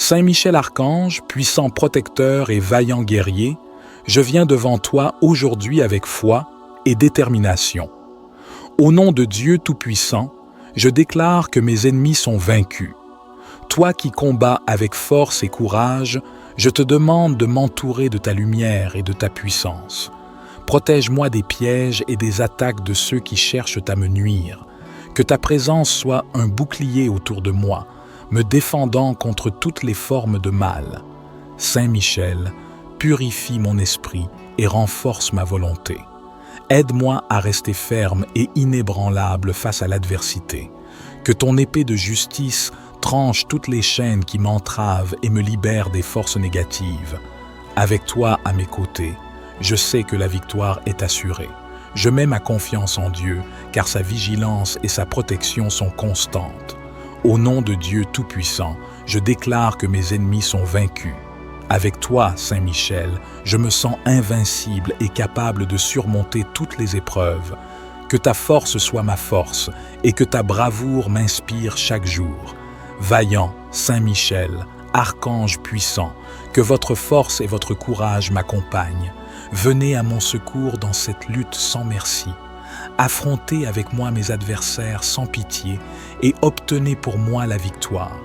Saint Michel Archange, puissant protecteur et vaillant guerrier, je viens devant toi aujourd'hui avec foi et détermination. Au nom de Dieu Tout-Puissant, je déclare que mes ennemis sont vaincus. Toi qui combats avec force et courage, je te demande de m'entourer de ta lumière et de ta puissance. Protège-moi des pièges et des attaques de ceux qui cherchent à me nuire. Que ta présence soit un bouclier autour de moi, me défendant contre toutes les formes de mal. Saint Michel, purifie mon esprit et renforce ma volonté. Aide-moi à rester ferme et inébranlable face à l'adversité. Que ton épée de justice tranche toutes les chaînes qui m'entravent et me libère des forces négatives. Avec toi à mes côtés, je sais que la victoire est assurée. Je mets ma confiance en Dieu, car sa vigilance et sa protection sont constantes. Au nom de Dieu Tout-Puissant, je déclare que mes ennemis sont vaincus. Avec toi, Saint Michel, je me sens invincible et capable de surmonter toutes les épreuves. Que ta force soit ma force et que ta bravoure m'inspire chaque jour. Vaillant, Saint Michel, archange puissant, que votre force et votre courage m'accompagnent. Venez à mon secours dans cette lutte sans merci. Affrontez avec moi mes adversaires sans pitié et obtenez pour moi la victoire.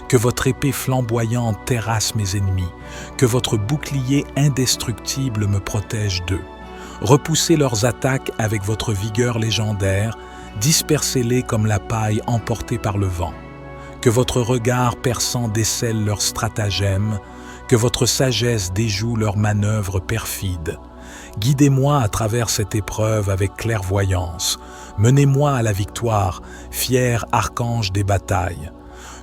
Que votre épée flamboyante terrasse mes ennemis, que votre bouclier indestructible me protège d'eux. Repoussez leurs attaques avec votre vigueur légendaire, dispersez-les comme la paille emportée par le vent. Que votre regard perçant décèle leurs stratagèmes, que votre sagesse déjoue leurs manœuvres perfides. Guidez-moi à travers cette épreuve avec clairvoyance. Menez-moi à la victoire, fier archange des batailles.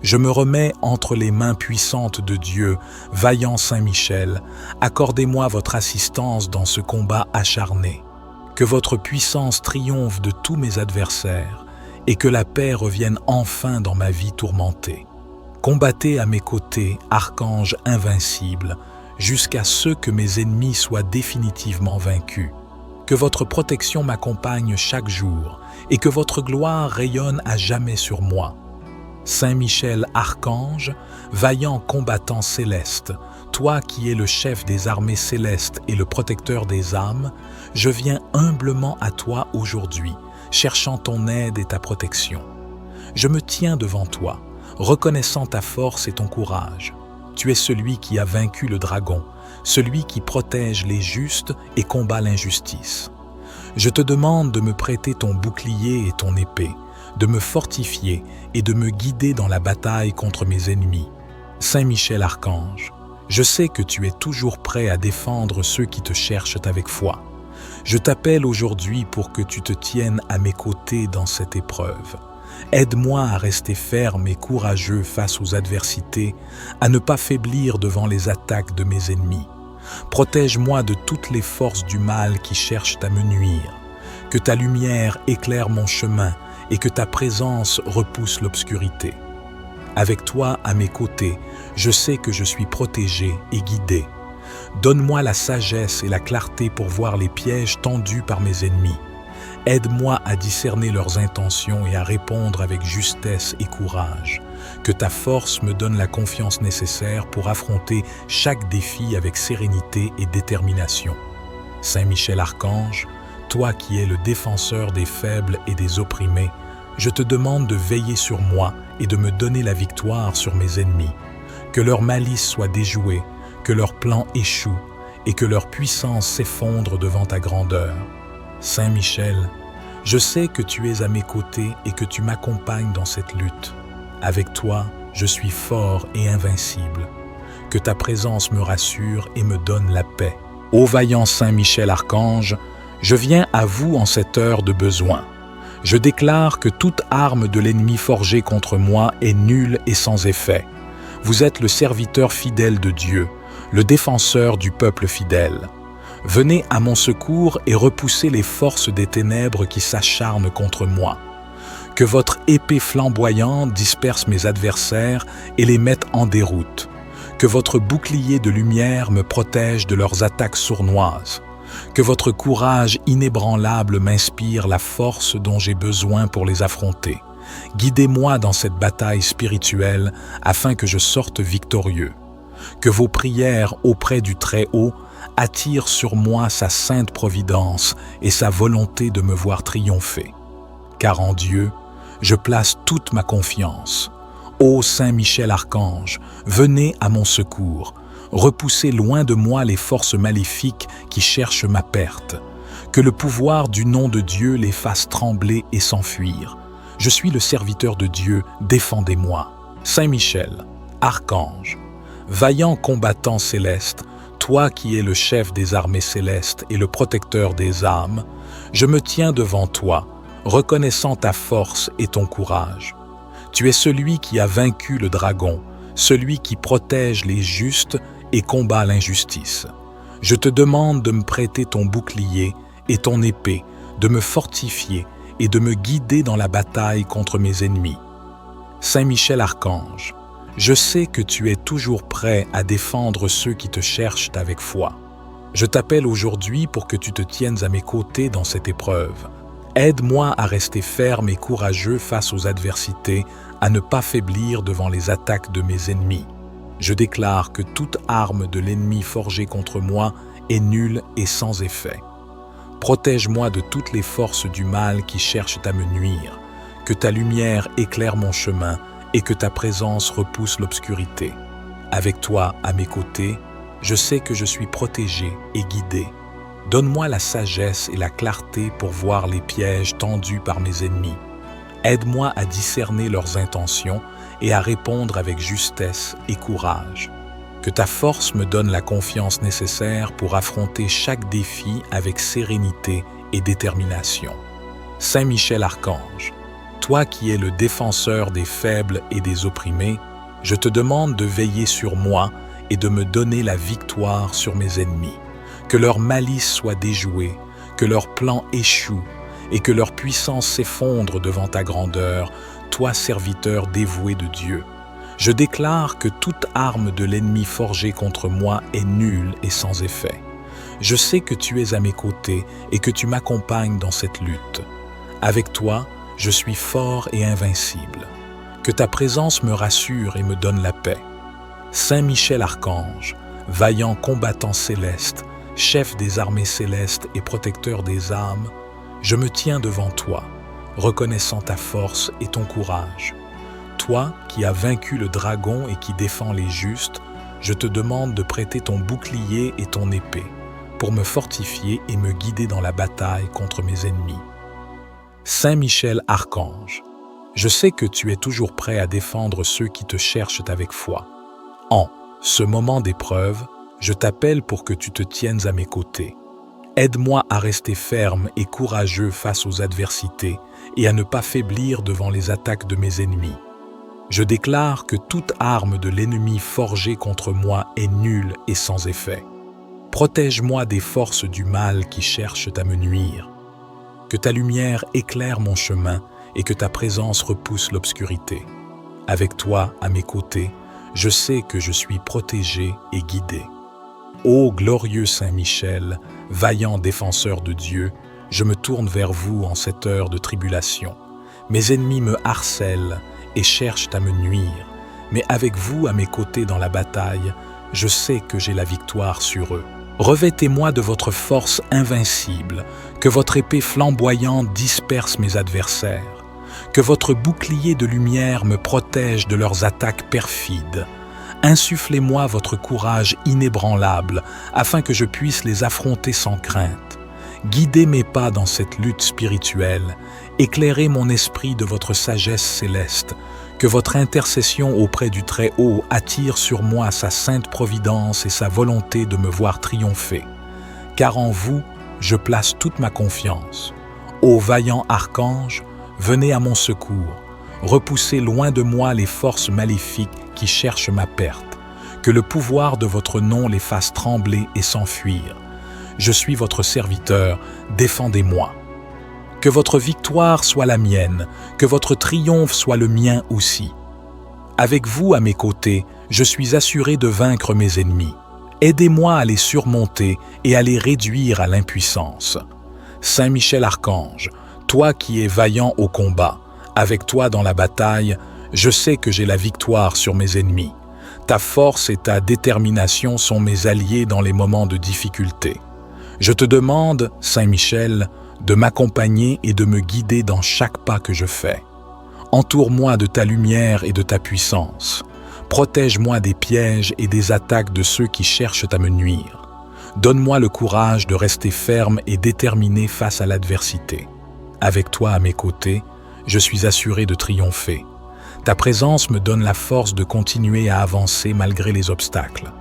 Je me remets entre les mains puissantes de Dieu, vaillant Saint Michel. Accordez-moi votre assistance dans ce combat acharné. Que votre puissance triomphe de tous mes adversaires et que la paix revienne enfin dans ma vie tourmentée. Combattez à mes côtés, archange invincible, jusqu'à ce que mes ennemis soient définitivement vaincus. Que votre protection m'accompagne chaque jour et que votre gloire rayonne à jamais sur moi. Saint Michel Archange, vaillant combattant céleste, toi qui es le chef des armées célestes et le protecteur des âmes, je viens humblement à toi aujourd'hui, cherchant ton aide et ta protection. Je me tiens devant toi, reconnaissant ta force et ton courage. Tu es celui qui a vaincu le dragon, celui qui protège les justes et combat l'injustice. Je te demande de me prêter ton bouclier et ton épée, de me fortifier et de me guider dans la bataille contre mes ennemis. Saint Michel Archange, je sais que tu es toujours prêt à défendre ceux qui te cherchent avec foi. Je t'appelle aujourd'hui pour que tu te tiennes à mes côtés dans cette épreuve. Aide-moi à rester ferme et courageux face aux adversités, à ne pas faiblir devant les attaques de mes ennemis. Protège-moi de toutes les forces du mal qui cherchent à me nuire. Que ta lumière éclaire mon chemin et que ta présence repousse l'obscurité. Avec toi à mes côtés, je sais que je suis protégé et guidé. Donne-moi la sagesse et la clarté pour voir les pièges tendus par mes ennemis. Aide-moi à discerner leurs intentions et à répondre avec justesse et courage. Que ta force me donne la confiance nécessaire pour affronter chaque défi avec sérénité et détermination. Saint Michel Archange, toi qui es le défenseur des faibles et des opprimés, je te demande de veiller sur moi et de me donner la victoire sur mes ennemis. Que leur malice soit déjouée, que leurs plans échouent et que leur puissance s'effondre devant ta grandeur. Saint Michel, je sais que tu es à mes côtés et que tu m'accompagnes dans cette lutte. Avec toi, je suis fort et invincible. Que ta présence me rassure et me donne la paix. Ô vaillant Saint Michel Archange, je viens à vous en cette heure de besoin. Je déclare que toute arme de l'ennemi forgée contre moi est nulle et sans effet. Vous êtes le serviteur fidèle de Dieu, le défenseur du peuple fidèle. Venez à mon secours et repoussez les forces des ténèbres qui s'acharnent contre moi. Que votre épée flamboyante disperse mes adversaires et les mette en déroute. Que votre bouclier de lumière me protège de leurs attaques sournoises. Que votre courage inébranlable m'inspire la force dont j'ai besoin pour les affronter. Guidez-moi dans cette bataille spirituelle afin que je sorte victorieux. Que vos prières auprès du Très-Haut attirent sur moi sa sainte providence et sa volonté de me voir triompher. Car en Dieu, je place toute ma confiance. Ô Saint Michel Archange, venez à mon secours. Repoussez loin de moi les forces maléfiques qui cherchent ma perte. Que le pouvoir du nom de Dieu les fasse trembler et s'enfuir. Je suis le serviteur de Dieu, défendez-moi. Saint Michel, Archange, vaillant combattant céleste, toi qui es le chef des armées célestes et le protecteur des âmes, je me tiens devant toi, reconnaissant ta force et ton courage. Tu es celui qui a vaincu le dragon, celui qui protège les justes et combat l'injustice. Je te demande de me prêter ton bouclier et ton épée, de me fortifier et de me guider dans la bataille contre mes ennemis. Saint Michel Archange, je sais que tu es toujours prêt à défendre ceux qui te cherchent avec foi. Je t'appelle aujourd'hui pour que tu te tiennes à mes côtés dans cette épreuve. Aide-moi à rester ferme et courageux face aux adversités, à ne pas faiblir devant les attaques de mes ennemis. Je déclare que toute arme de l'ennemi forgée contre moi est nulle et sans effet. Protège-moi de toutes les forces du mal qui cherchent à me nuire, que ta lumière éclaire mon chemin et que ta présence repousse l'obscurité. Avec toi à mes côtés, je sais que je suis protégé et guidé. Donne-moi la sagesse et la clarté pour voir les pièges tendus par mes ennemis. Aide-moi à discerner leurs intentions et à répondre avec justesse et courage. Que ta force me donne la confiance nécessaire pour affronter chaque défi avec sérénité et détermination. Saint Michel Archange, toi qui es le défenseur des faibles et des opprimés, je te demande de veiller sur moi et de me donner la victoire sur mes ennemis. Que leur malice soit déjouée, que leurs plans échouent et que leur puissance s'effondre devant ta grandeur, toi serviteur dévoué de Dieu. Je déclare que toute arme de l'ennemi forgée contre moi est nulle et sans effet. Je sais que tu es à mes côtés et que tu m'accompagnes dans cette lutte. Avec toi, je suis fort et invincible. Que ta présence me rassure et me donne la paix. Saint Michel Archange, vaillant combattant céleste, chef des armées célestes et protecteur des âmes, je me tiens devant toi, reconnaissant ta force et ton courage. Toi qui as vaincu le dragon et qui défends les justes, je te demande de prêter ton bouclier et ton épée pour me fortifier et me guider dans la bataille contre mes ennemis. Saint Michel Archange, je sais que tu es toujours prêt à défendre ceux qui te cherchent avec foi. En ce moment d'épreuve, je t'appelle pour que tu te tiennes à mes côtés. Aide-moi à rester ferme et courageux face aux adversités et à ne pas faiblir devant les attaques de mes ennemis. Je déclare que toute arme de l'ennemi forgée contre moi est nulle et sans effet. Protège-moi des forces du mal qui cherchent à me nuire. Que ta lumière éclaire mon chemin et que ta présence repousse l'obscurité. Avec toi à mes côtés, je sais que je suis protégé et guidé. Ô glorieux Saint Michel, vaillant défenseur de Dieu, je me tourne vers vous en cette heure de tribulation. Mes ennemis me harcèlent et cherchent à me nuire, mais avec vous à mes côtés dans la bataille, je sais que j'ai la victoire sur eux. Revêtez-moi de votre force invincible, que votre épée flamboyante disperse mes adversaires, que votre bouclier de lumière me protège de leurs attaques perfides. Insufflez-moi votre courage inébranlable, afin que je puisse les affronter sans crainte. Guidez mes pas dans cette lutte spirituelle, éclairez mon esprit de votre sagesse céleste, que votre intercession auprès du Très-Haut attire sur moi sa sainte providence et sa volonté de me voir triompher. Car en vous, je place toute ma confiance. Ô vaillant archange, venez à mon secours, repoussez loin de moi les forces maléfiques qui cherchent ma perte, que le pouvoir de votre nom les fasse trembler et s'enfuir. Je suis votre serviteur, défendez-moi. Que votre victoire soit la mienne, que votre triomphe soit le mien aussi. Avec vous à mes côtés, je suis assuré de vaincre mes ennemis. Aidez-moi à les surmonter et à les réduire à l'impuissance. Saint Michel Archange, toi qui es vaillant au combat, Avec toi dans la bataille, je sais que j'ai la victoire sur mes ennemis. Ta force et ta détermination sont mes alliés dans les moments de difficulté. Je te demande, Saint Michel, de m'accompagner et de me guider dans chaque pas que je fais. Entoure-moi de ta lumière et de ta puissance. Protège-moi des pièges et des attaques de ceux qui cherchent à me nuire. Donne-moi le courage de rester ferme et déterminé face à l'adversité. Avec toi à mes côtés, je suis assuré de triompher. Ta présence me donne la force de continuer à avancer malgré les obstacles.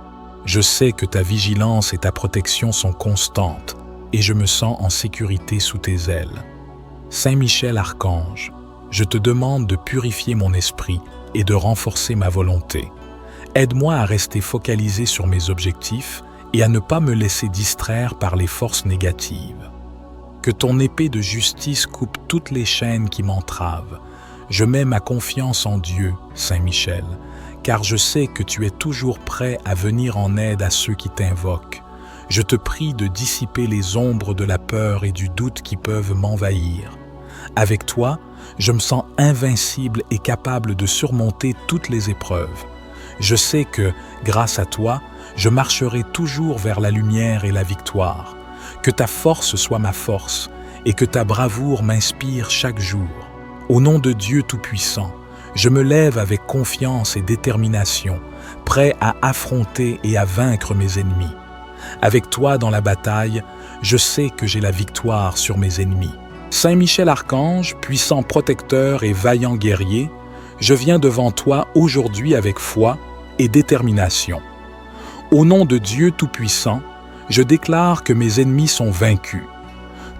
Je sais que ta vigilance et ta protection sont constantes et je me sens en sécurité sous tes ailes. Saint Michel Archange, je te demande de purifier mon esprit et de renforcer ma volonté. Aide-moi à rester focalisé sur mes objectifs et à ne pas me laisser distraire par les forces négatives. Que ton épée de justice coupe toutes les chaînes qui m'entravent. Je mets ma confiance en Dieu, Saint Michel, car je sais que tu es toujours prêt à venir en aide à ceux qui t'invoquent. Je te prie de dissiper les ombres de la peur et du doute qui peuvent m'envahir. Avec toi, je me sens invincible et capable de surmonter toutes les épreuves. Je sais que, grâce à toi, je marcherai toujours vers la lumière et la victoire. Que ta force soit ma force et que ta bravoure m'inspire chaque jour. Au nom de Dieu Tout-Puissant, je me lève avec confiance et détermination, prêt à affronter et à vaincre mes ennemis. Avec toi dans la bataille, je sais que j'ai la victoire sur mes ennemis. Saint Michel Archange, puissant protecteur et vaillant guerrier, je viens devant toi aujourd'hui avec foi et détermination. Au nom de Dieu Tout-Puissant, je déclare que mes ennemis sont vaincus.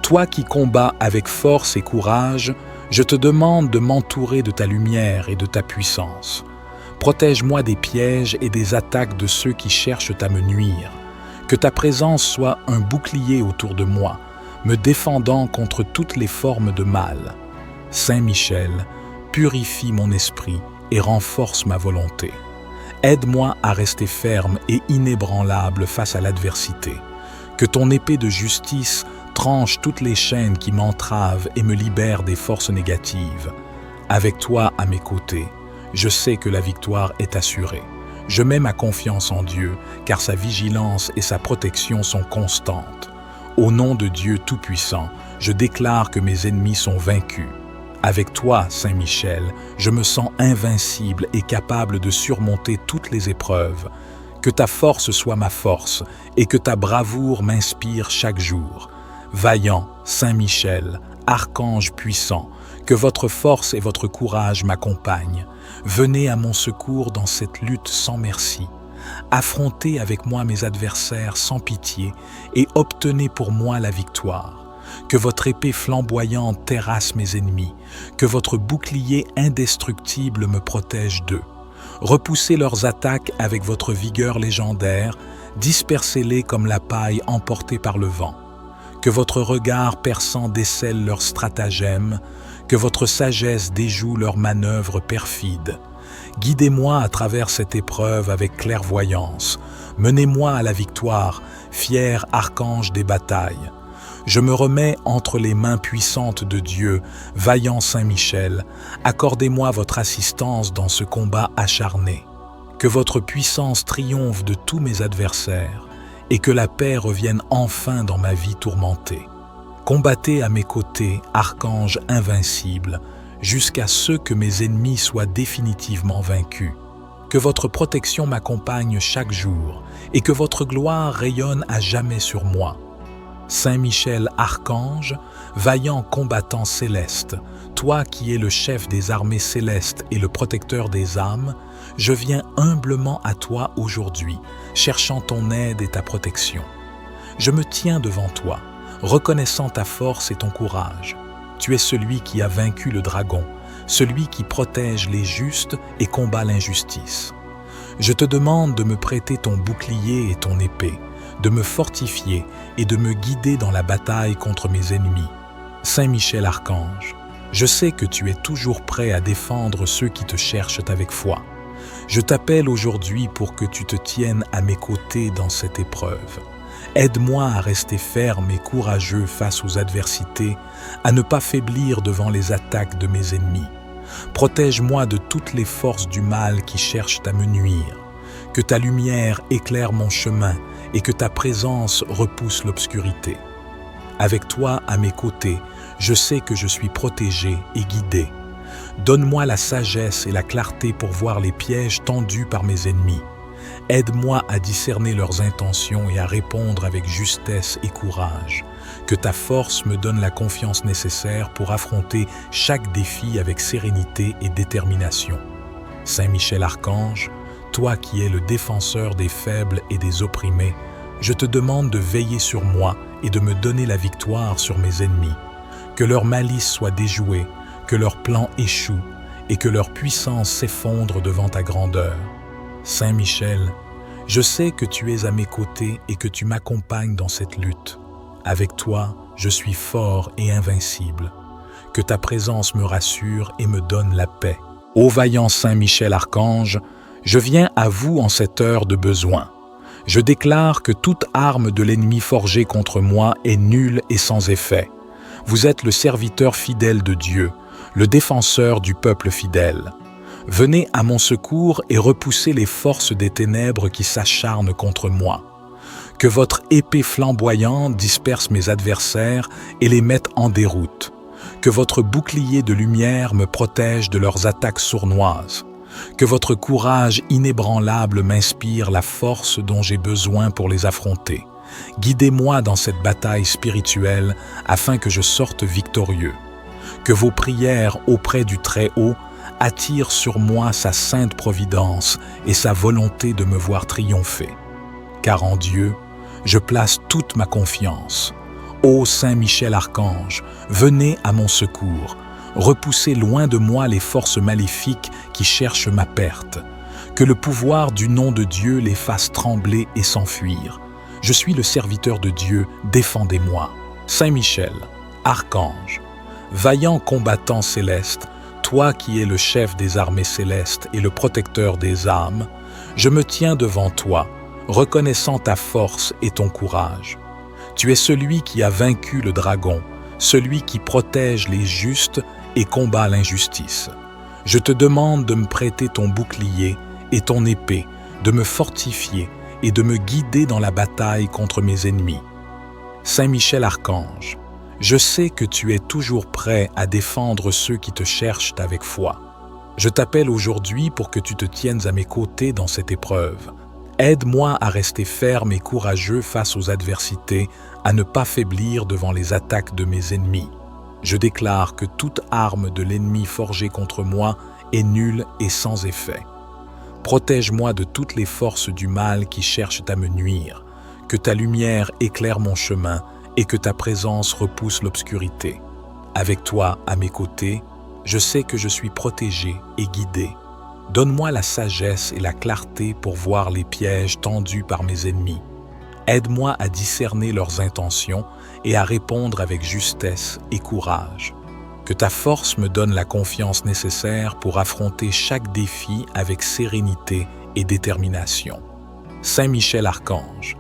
Toi qui combats avec force et courage, je te demande de m'entourer de ta lumière et de ta puissance. Protège-moi des pièges et des attaques de ceux qui cherchent à me nuire. Que ta présence soit un bouclier autour de moi, me défendant contre toutes les formes de mal. Saint Michel, purifie mon esprit et renforce ma volonté. Aide-moi à rester ferme et inébranlable face à l'adversité. Que ton épée de justice tranche toutes les chaînes qui m'entravent et me libère des forces négatives. Avec toi à mes côtés, je sais que la victoire est assurée. Je mets ma confiance en Dieu, car sa vigilance et sa protection sont constantes. Au nom de Dieu Tout-Puissant, je déclare que mes ennemis sont vaincus. Avec toi, Saint Michel, je me sens invincible et capable de surmonter toutes les épreuves. Que ta force soit ma force et que ta bravoure m'inspire chaque jour. Vaillant, Saint Michel, archange puissant, que votre force et votre courage m'accompagnent. Venez à mon secours dans cette lutte sans merci. Affrontez avec moi mes adversaires sans pitié et obtenez pour moi la victoire. Que votre épée flamboyante terrasse mes ennemis, que votre bouclier indestructible me protège d'eux. Repoussez leurs attaques avec votre vigueur légendaire, dispersez-les comme la paille emportée par le vent. Que votre regard perçant décèle leurs stratagèmes, que votre sagesse déjoue leurs manœuvres perfides. Guidez-moi à travers cette épreuve avec clairvoyance. Menez-moi à la victoire, fier archange des batailles. Je me remets entre les mains puissantes de Dieu, vaillant Saint Michel. Accordez-moi votre assistance dans ce combat acharné. Que votre puissance triomphe de tous mes adversaires et que la paix revienne enfin dans ma vie tourmentée. Combattez à mes côtés, archange invincible, jusqu'à ce que mes ennemis soient définitivement vaincus. Que votre protection m'accompagne chaque jour et que votre gloire rayonne à jamais sur moi. Saint Michel Archange, vaillant combattant céleste, toi qui es le chef des armées célestes et le protecteur des âmes, je viens humblement à toi aujourd'hui, cherchant ton aide et ta protection. Je me tiens devant toi, reconnaissant ta force et ton courage. Tu es celui qui a vaincu le dragon, celui qui protège les justes et combat l'injustice. Je te demande de me prêter ton bouclier et ton épée, de me fortifier et de me guider dans la bataille contre mes ennemis. Saint Michel Archange, je sais que tu es toujours prêt à défendre ceux qui te cherchent avec foi. Je t'appelle aujourd'hui pour que tu te tiennes à mes côtés dans cette épreuve. Aide-moi à rester ferme et courageux face aux adversités, à ne pas faiblir devant les attaques de mes ennemis. Protège-moi de toutes les forces du mal qui cherchent à me nuire. Que ta lumière éclaire mon chemin et que ta présence repousse l'obscurité. Avec toi à mes côtés, je sais que je suis protégé et guidé. Donne-moi la sagesse et la clarté pour voir les pièges tendus par mes ennemis. Aide-moi à discerner leurs intentions et à répondre avec justesse et courage. Que ta force me donne la confiance nécessaire pour affronter chaque défi avec sérénité et détermination. Saint Michel Archange, toi qui es le défenseur des faibles et des opprimés, je te demande de veiller sur moi et de me donner la victoire sur mes ennemis. Que leur malice soit déjouée, que leurs plans échouent et que leur puissance s'effondre devant ta grandeur. Saint Michel, je sais que tu es à mes côtés et que tu m'accompagnes dans cette lutte. Avec toi, je suis fort et invincible. Que ta présence me rassure et me donne la paix. Ô vaillant Saint Michel Archange, je viens à vous en cette heure de besoin. Je déclare que toute arme de l'ennemi forgée contre moi est nulle et sans effet. Vous êtes le serviteur fidèle de Dieu, le défenseur du peuple fidèle. Venez à mon secours et repoussez les forces des ténèbres qui s'acharnent contre moi. Que votre épée flamboyante disperse mes adversaires et les mette en déroute. Que votre bouclier de lumière me protège de leurs attaques sournoises. Que votre courage inébranlable m'inspire la force dont j'ai besoin pour les affronter. Guidez-moi dans cette bataille spirituelle afin que je sorte victorieux. Que vos prières auprès du Très-Haut attirent sur moi sa sainte providence et sa volonté de me voir triompher. Car en Dieu, je place toute ma confiance. Ô Saint Michel Archange, venez à mon secours. Repoussez loin de moi les forces maléfiques qui cherchent ma perte. Que le pouvoir du nom de Dieu les fasse trembler et s'enfuir. Je suis le serviteur de Dieu, défendez-moi. Saint Michel, Archange, vaillant combattant céleste, toi qui es le chef des armées célestes et le protecteur des âmes, je me tiens devant toi, reconnaissant ta force et ton courage. Tu es celui qui a vaincu le dragon, celui qui protège les justes et combat l'injustice. Je te demande de me prêter ton bouclier et ton épée, de me fortifier et de me guider dans la bataille contre mes ennemis. Saint Michel Archange, je sais que tu es toujours prêt à défendre ceux qui te cherchent avec foi. Je t'appelle aujourd'hui pour que tu te tiennes à mes côtés dans cette épreuve. Aide-moi à rester ferme et courageux face aux adversités, à ne pas faiblir devant les attaques de mes ennemis. Je déclare que toute arme de l'ennemi forgée contre moi est nulle et sans effet. Protège-moi de toutes les forces du mal qui cherchent à me nuire. Que ta lumière éclaire mon chemin et que ta présence repousse l'obscurité. Avec toi à mes côtés, je sais que je suis protégé et guidé. Donne-moi la sagesse et la clarté pour voir les pièges tendus par mes ennemis. Aide-moi à discerner leurs intentions et à répondre avec justesse et courage. Que ta force me donne la confiance nécessaire pour affronter chaque défi avec sérénité et détermination. Saint Michel Archange,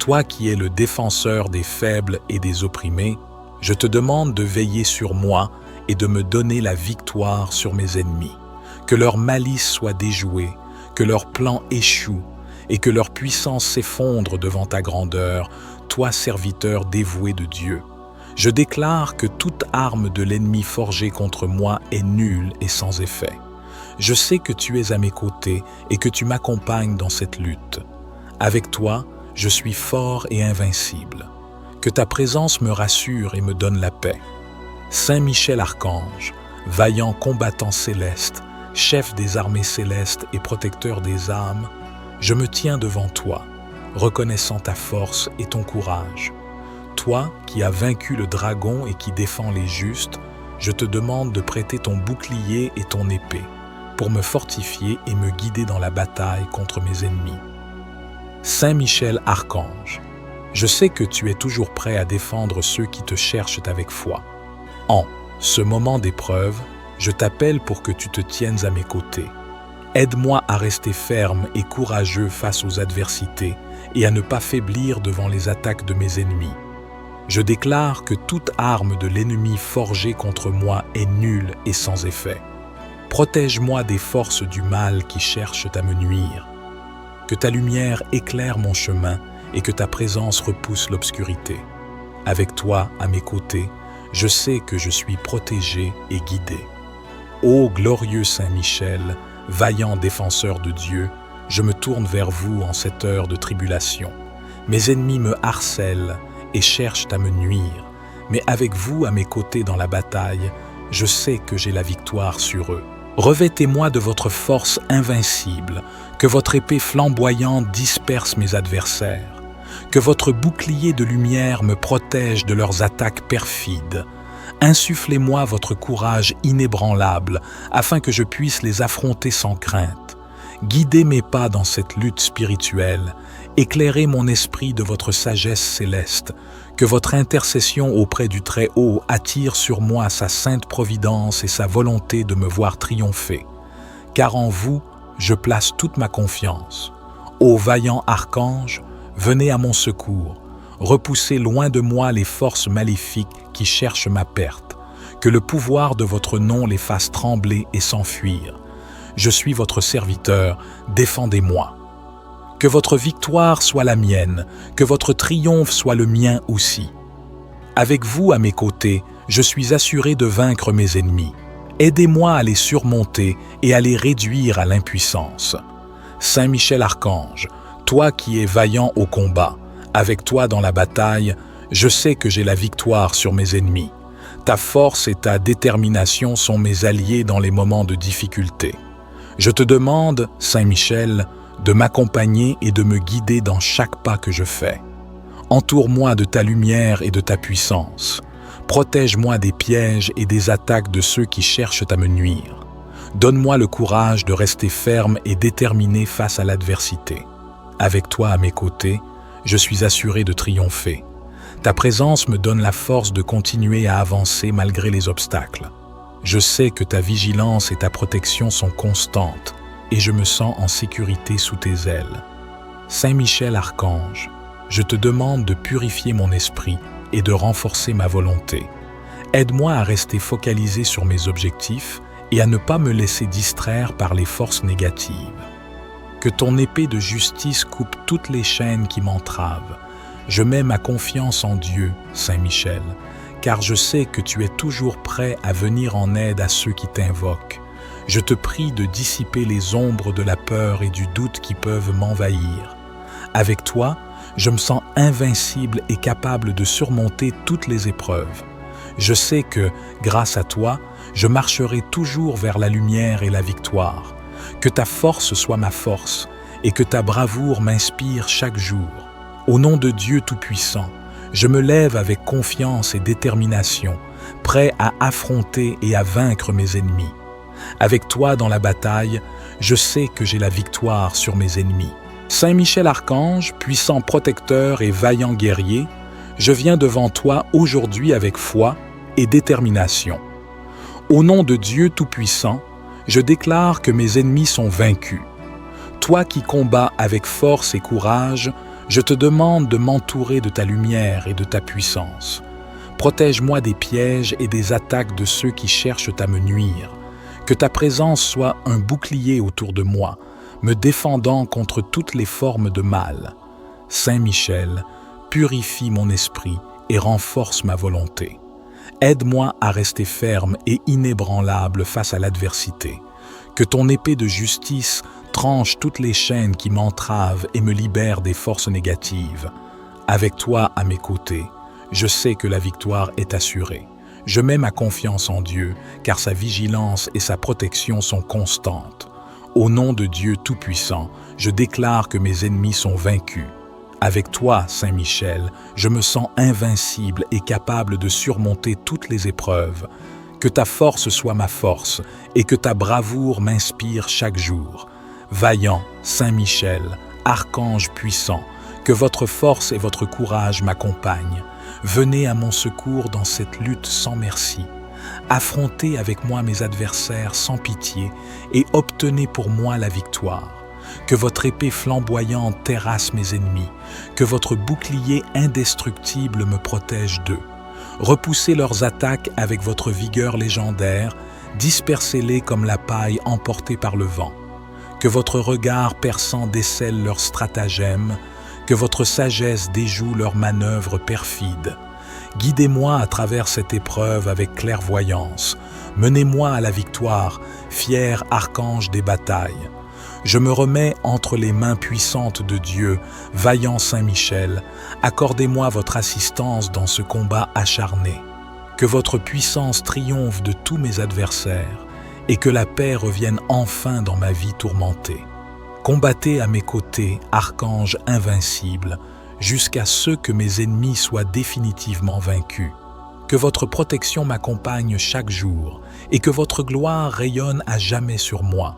toi qui es le défenseur des faibles et des opprimés, je te demande de veiller sur moi et de me donner la victoire sur mes ennemis. Que leur malice soit déjouée, que leurs plans échouent et que leur puissance s'effondre devant ta grandeur, toi serviteur dévoué de Dieu. Je déclare que toute arme de l'ennemi forgée contre moi est nulle et sans effet. Je sais que tu es à mes côtés et que tu m'accompagnes dans cette lutte. Avec toi, je suis fort et invincible. Que ta présence me rassure et me donne la paix. Saint Michel Archange, vaillant combattant céleste, chef des armées célestes et protecteur des âmes, je me tiens devant toi, reconnaissant ta force et ton courage. Toi qui as vaincu le dragon et qui défends les justes, je te demande de prêter ton bouclier et ton épée pour me fortifier et me guider dans la bataille contre mes ennemis. Saint Michel Archange, je sais que tu es toujours prêt à défendre ceux qui te cherchent avec foi. En ce moment d'épreuve, je t'appelle pour que tu te tiennes à mes côtés. Aide-moi à rester ferme et courageux face aux adversités et à ne pas faiblir devant les attaques de mes ennemis. Je déclare que toute arme de l'ennemi forgée contre moi est nulle et sans effet. Protège-moi des forces du mal qui cherchent à me nuire. Que ta lumière éclaire mon chemin et que ta présence repousse l'obscurité. Avec toi à mes côtés, je sais que je suis protégé et guidé. Ô glorieux Saint Michel, vaillant défenseur de Dieu, je me tourne vers vous en cette heure de tribulation. Mes ennemis me harcèlent et cherchent à me nuire, mais avec vous à mes côtés dans la bataille, je sais que j'ai la victoire sur eux. Revêtez-moi de votre force invincible, que votre épée flamboyante disperse mes adversaires, que votre bouclier de lumière me protège de leurs attaques perfides. Insufflez-moi votre courage inébranlable, afin que je puisse les affronter sans crainte. Guidez mes pas dans cette lutte spirituelle, éclairez mon esprit de votre sagesse céleste, que votre intercession auprès du Très-Haut attire sur moi sa sainte providence et sa volonté de me voir triompher. Car en vous, je place toute ma confiance. Ô vaillant archange, venez à mon secours, repoussez loin de moi les forces maléfiques qui cherchent ma perte, que le pouvoir de votre nom les fasse trembler et s'enfuir. Je suis votre serviteur, défendez-moi. Que votre victoire soit la mienne, que votre triomphe soit le mien aussi. Avec vous à mes côtés, je suis assuré de vaincre mes ennemis. Aidez-moi à les surmonter et à les réduire à l'impuissance. Saint Michel Archange, toi qui es vaillant au combat, avec toi dans la bataille, je sais que j'ai la victoire sur mes ennemis. Ta force et ta détermination sont mes alliés dans les moments de difficulté. Je te demande, Saint Michel, de m'accompagner et de me guider dans chaque pas que je fais. Entoure-moi de ta lumière et de ta puissance. Protège-moi des pièges et des attaques de ceux qui cherchent à me nuire. Donne-moi le courage de rester ferme et déterminé face à l'adversité. Avec toi à mes côtés, je suis assuré de triompher. Ta présence me donne la force de continuer à avancer malgré les obstacles. Je sais que ta vigilance et ta protection sont constantes et je me sens en sécurité sous tes ailes. Saint Michel Archange, je te demande de purifier mon esprit et de renforcer ma volonté. Aide-moi à rester focalisé sur mes objectifs et à ne pas me laisser distraire par les forces négatives. Que ton épée de justice coupe toutes les chaînes qui m'entravent. Je mets ma confiance en Dieu, Saint Michel, car je sais que tu es toujours prêt à venir en aide à ceux qui t'invoquent. Je te prie de dissiper les ombres de la peur et du doute qui peuvent m'envahir. Avec toi, je me sens invincible et capable de surmonter toutes les épreuves. Je sais que, grâce à toi, je marcherai toujours vers la lumière et la victoire. Que ta force soit ma force et que ta bravoure m'inspire chaque jour. Au nom de Dieu Tout-Puissant, je me lève avec confiance et détermination, prêt à affronter et à vaincre mes ennemis. Avec toi dans la bataille, je sais que j'ai la victoire sur mes ennemis. Saint Michel Archange, puissant protecteur et vaillant guerrier, je viens devant toi aujourd'hui avec foi et détermination. Au nom de Dieu Tout-Puissant, je déclare que mes ennemis sont vaincus. Toi qui combats avec force et courage, je te demande de m'entourer de ta lumière et de ta puissance. Protège-moi des pièges et des attaques de ceux qui cherchent à me nuire. Que ta présence soit un bouclier autour de moi, me défendant contre toutes les formes de mal. Saint Michel, purifie mon esprit et renforce ma volonté. Aide-moi à rester ferme et inébranlable face à l'adversité. Que ton épée de justice tranche toutes les chaînes qui m'entravent et me libère des forces négatives. Avec toi à mes côtés, je sais que la victoire est assurée. Je mets ma confiance en Dieu, car sa vigilance et sa protection sont constantes. Au nom de Dieu Tout-Puissant, je déclare que mes ennemis sont vaincus. Avec toi, Saint Michel, je me sens invincible et capable de surmonter toutes les épreuves. Que ta force soit ma force et que ta bravoure m'inspire chaque jour. Vaillant, Saint Michel, archange puissant, que votre force et votre courage m'accompagnent. Venez à mon secours dans cette lutte sans merci. Affrontez avec moi mes adversaires sans pitié et obtenez pour moi la victoire. Que votre épée flamboyante terrasse mes ennemis, que votre bouclier indestructible me protège d'eux. Repoussez leurs attaques avec votre vigueur légendaire, dispersez-les comme la paille emportée par le vent. Que votre regard perçant décèle leurs stratagèmes, que votre sagesse déjoue leurs manœuvres perfides. Guidez-moi à travers cette épreuve avec clairvoyance. Menez-moi à la victoire, fier archange des batailles. Je me remets entre les mains puissantes de Dieu, vaillant Saint-Michel. Accordez-moi votre assistance dans ce combat acharné. Que votre puissance triomphe de tous mes adversaires et que la paix revienne enfin dans ma vie tourmentée. Combattez à mes côtés, archange invincible, jusqu'à ce que mes ennemis soient définitivement vaincus. Que votre protection m'accompagne chaque jour et que votre gloire rayonne à jamais sur moi.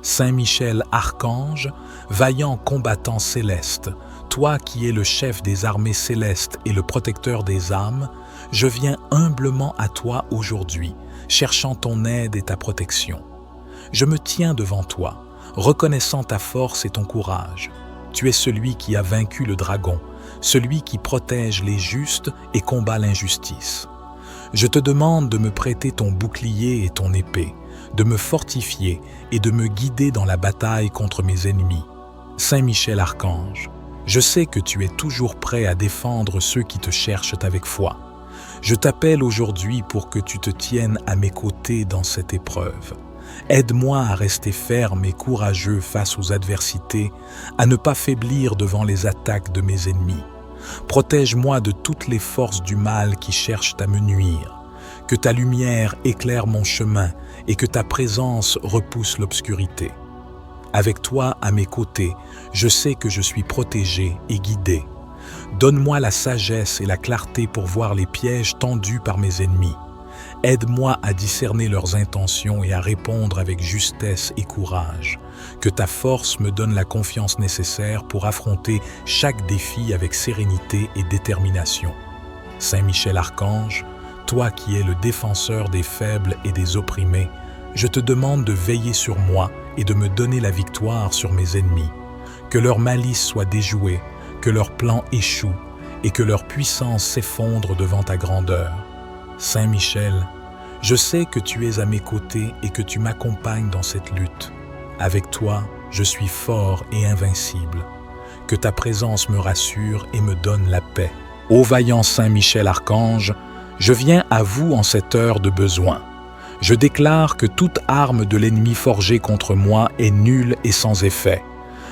Saint-Michel archange, vaillant combattant céleste, toi qui es le chef des armées célestes et le protecteur des âmes, je viens humblement à toi aujourd'hui, cherchant ton aide et ta protection. Je me tiens devant toi, reconnaissant ta force et ton courage. Tu es celui qui a vaincu le dragon, celui qui protège les justes et combat l'injustice. Je te demande de me prêter ton bouclier et ton épée, de me fortifier et de me guider dans la bataille contre mes ennemis. Saint-Michel archange, je sais que tu es toujours prêt à défendre ceux qui te cherchent avec foi. Je t'appelle aujourd'hui pour que tu te tiennes à mes côtés dans cette épreuve. Aide-moi à rester ferme et courageux face aux adversités, à ne pas faiblir devant les attaques de mes ennemis. Protège-moi de toutes les forces du mal qui cherchent à me nuire. Que ta lumière éclaire mon chemin et que ta présence repousse l'obscurité. Avec toi à mes côtés, je sais que je suis protégé et guidé. Donne-moi la sagesse et la clarté pour voir les pièges tendus par mes ennemis. Aide-moi à discerner leurs intentions et à répondre avec justesse et courage. Que ta force me donne la confiance nécessaire pour affronter chaque défi avec sérénité et détermination. Saint-Michel archange, toi qui es le défenseur des faibles et des opprimés, je te demande de veiller sur moi et de me donner la victoire sur mes ennemis. Que leur malice soit déjouée, que leurs plans échouent et que leur puissance s'effondre devant ta grandeur. Saint-Michel, je sais que tu es à mes côtés et que tu m'accompagnes dans cette lutte. Avec toi, je suis fort et invincible. Que ta présence me rassure et me donne la paix. Ô vaillant Saint-Michel archange, je viens à vous en cette heure de besoin. Je déclare que toute arme de l'ennemi forgée contre moi est nulle et sans effet.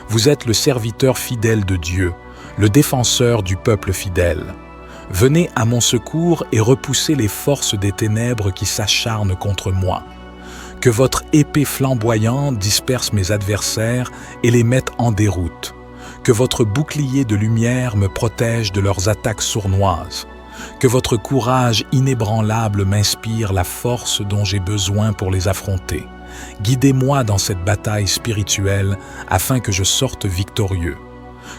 Vous êtes le serviteur fidèle de Dieu, le défenseur du peuple fidèle. Venez à mon secours et repoussez les forces des ténèbres qui s'acharnent contre moi. Que votre épée flamboyante disperse mes adversaires et les mette en déroute. Que votre bouclier de lumière me protège de leurs attaques sournoises. Que votre courage inébranlable m'inspire la force dont j'ai besoin pour les affronter. Guidez-moi dans cette bataille spirituelle afin que je sorte victorieux.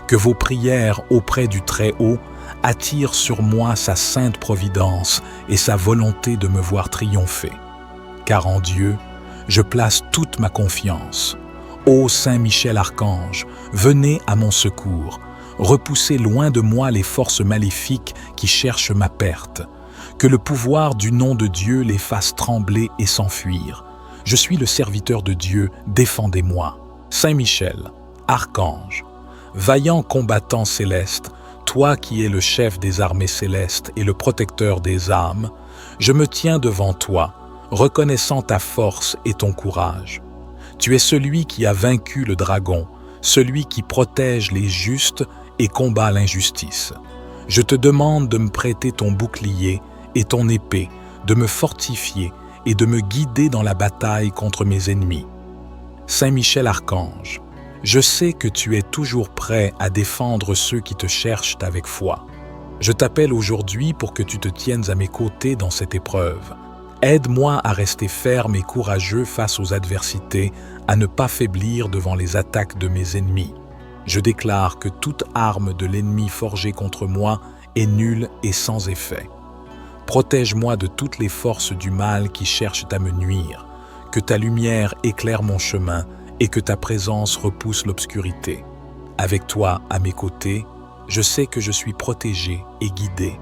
Que vos prières auprès du Très-Haut attirent sur moi sa sainte providence et sa volonté de me voir triompher. Car en Dieu, je place toute ma confiance. Ô Saint-Michel archange, venez à mon secours. Repoussez loin de moi les forces maléfiques qui cherchent ma perte. Que le pouvoir du nom de Dieu les fasse trembler et s'enfuir. Je suis le serviteur de Dieu, défendez-moi. Saint-Michel, archange, vaillant combattant céleste, toi qui es le chef des armées célestes et le protecteur des âmes, je me tiens devant toi, reconnaissant ta force et ton courage. Tu es celui qui a vaincu le dragon, celui qui protège les justes et combat l'injustice. Je te demande de me prêter ton bouclier et ton épée, de me fortifier et de me guider dans la bataille contre mes ennemis. Saint-Michel archange, je sais que tu es toujours prêt à défendre ceux qui te cherchent avec foi. Je t'appelle aujourd'hui pour que tu te tiennes à mes côtés dans cette épreuve. Aide-moi à rester ferme et courageux face aux adversités, à ne pas faiblir devant les attaques de mes ennemis. Je déclare que toute arme de l'ennemi forgée contre moi est nulle et sans effet. Protège-moi de toutes les forces du mal qui cherchent à me nuire. Que ta lumière éclaire mon chemin et que ta présence repousse l'obscurité. Avec toi à mes côtés, je sais que je suis protégé et guidé.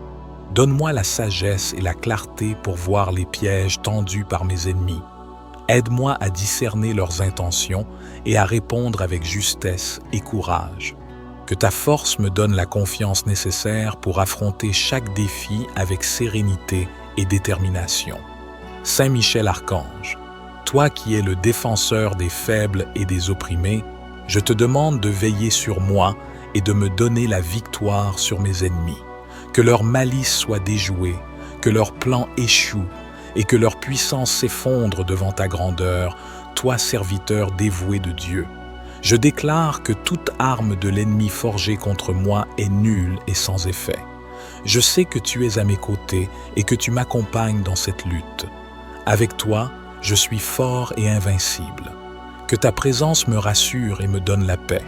Donne-moi la sagesse et la clarté pour voir les pièges tendus par mes ennemis. Aide-moi à discerner leurs intentions et à répondre avec justesse et courage. Que ta force me donne la confiance nécessaire pour affronter chaque défi avec sérénité et détermination. Saint Michel Archange, toi qui es le défenseur des faibles et des opprimés, je te demande de veiller sur moi et de me donner la victoire sur mes ennemis. Que leur malice soit déjouée, que leurs plans échouent et que leur puissance s'effondre devant ta grandeur, toi serviteur dévoué de Dieu. Je déclare que toute arme de l'ennemi forgée contre moi est nulle et sans effet. Je sais que tu es à mes côtés et que tu m'accompagnes dans cette lutte. Avec toi, je suis fort et invincible. Que ta présence me rassure et me donne la paix.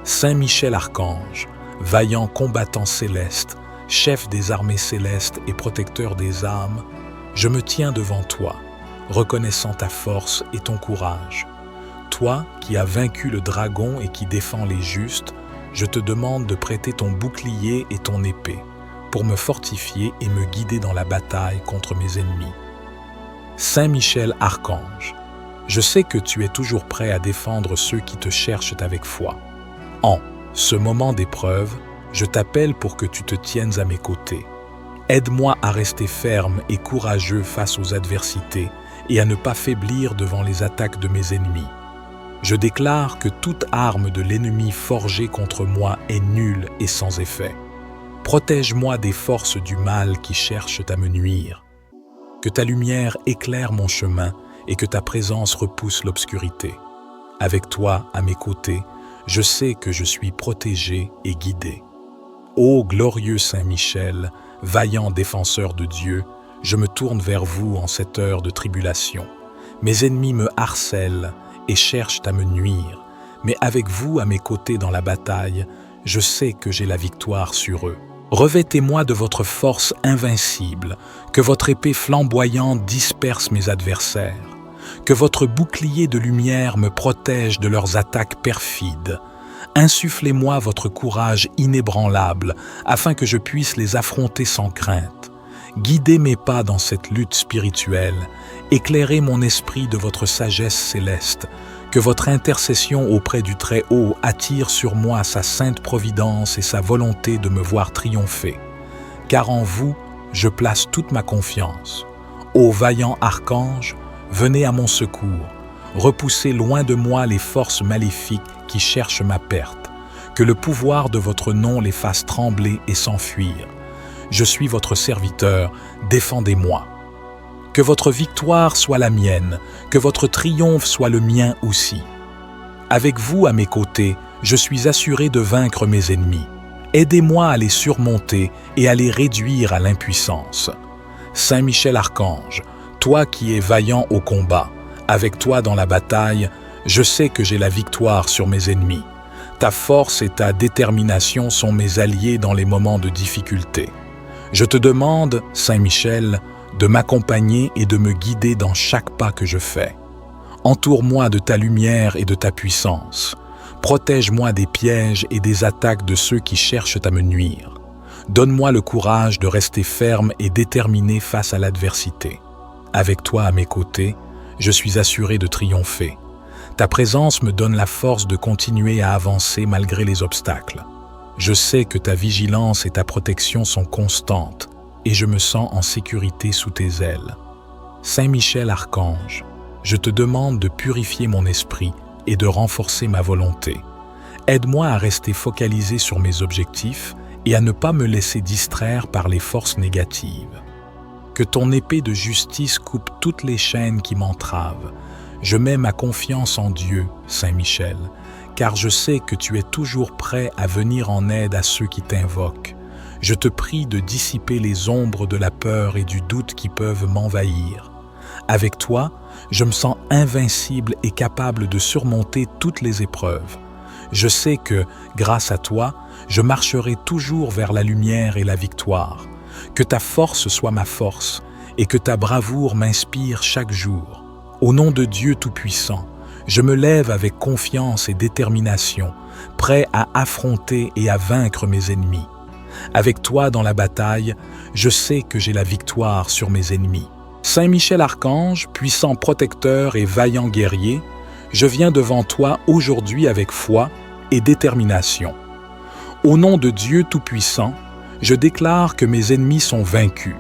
Saint Michel Archange, vaillant combattant céleste, chef des armées célestes et protecteur des âmes, je me tiens devant toi, reconnaissant ta force et ton courage. Toi qui as vaincu le dragon et qui défends les justes, je te demande de prêter ton bouclier et ton épée pour me fortifier et me guider dans la bataille contre mes ennemis. Saint Michel Archange, je sais que tu es toujours prêt à défendre ceux qui te cherchent avec foi. En ce moment d'épreuve, je t'appelle pour que tu te tiennes à mes côtés. Aide-moi à rester ferme et courageux face aux adversités et à ne pas faiblir devant les attaques de mes ennemis. Je déclare que toute arme de l'ennemi forgée contre moi est nulle et sans effet. Protège-moi des forces du mal qui cherchent à me nuire. Que ta lumière éclaire mon chemin et que ta présence repousse l'obscurité. Avec toi à mes côtés, je sais que je suis protégé et guidé. Ô glorieux Saint Michel, vaillant défenseur de Dieu, je me tourne vers vous en cette heure de tribulation. Mes ennemis me harcèlent et cherchent à me nuire, mais avec vous à mes côtés dans la bataille, je sais que j'ai la victoire sur eux. Revêtez-moi de votre force invincible, que votre épée flamboyante disperse mes adversaires, que votre bouclier de lumière me protège de leurs attaques perfides. Insufflez-moi votre courage inébranlable, afin que je puisse les affronter sans crainte. Guidez mes pas dans cette lutte spirituelle, éclairez mon esprit de votre sagesse céleste, que votre intercession auprès du Très-Haut attire sur moi sa sainte providence et sa volonté de me voir triompher. Car en vous, je place toute ma confiance. Ô vaillant archange, venez à mon secours, repoussez loin de moi les forces maléfiques qui cherchent ma perte, que le pouvoir de votre nom les fasse trembler et s'enfuir. Je suis votre serviteur, défendez-moi. Que votre victoire soit la mienne, que votre triomphe soit le mien aussi. Avec vous à mes côtés, je suis assuré de vaincre mes ennemis. Aidez-moi à les surmonter et à les réduire à l'impuissance. Saint Michel Archange, toi qui es vaillant au combat, avec toi dans la bataille, je sais que j'ai la victoire sur mes ennemis. Ta force et ta détermination sont mes alliés dans les moments de difficulté. Je te demande, Saint Michel, de m'accompagner et de me guider dans chaque pas que je fais. Entoure-moi de ta lumière et de ta puissance. Protège-moi des pièges et des attaques de ceux qui cherchent à me nuire. Donne-moi le courage de rester ferme et déterminé face à l'adversité. Avec toi à mes côtés, je suis assuré de triompher. Ta présence me donne la force de continuer à avancer malgré les obstacles. Je sais que ta vigilance et ta protection sont constantes et je me sens en sécurité sous tes ailes. Saint Michel Archange, je te demande de purifier mon esprit et de renforcer ma volonté. Aide-moi à rester focalisé sur mes objectifs et à ne pas me laisser distraire par les forces négatives. Que ton épée de justice coupe toutes les chaînes qui m'entravent. Je mets ma confiance en Dieu, Saint Michel, car je sais que tu es toujours prêt à venir en aide à ceux qui t'invoquent. Je te prie de dissiper les ombres de la peur et du doute qui peuvent m'envahir. Avec toi, je me sens invincible et capable de surmonter toutes les épreuves. Je sais que, grâce à toi, je marcherai toujours vers la lumière et la victoire. Que ta force soit ma force et que ta bravoure m'inspire chaque jour. Au nom de Dieu Tout-Puissant, je me lève avec confiance et détermination, prêt à affronter et à vaincre mes ennemis. Avec toi dans la bataille, je sais que j'ai la victoire sur mes ennemis. Saint Michel Archange, puissant protecteur et vaillant guerrier, je viens devant toi aujourd'hui avec foi et détermination. Au nom de Dieu Tout-Puissant, je déclare que mes ennemis sont vaincus.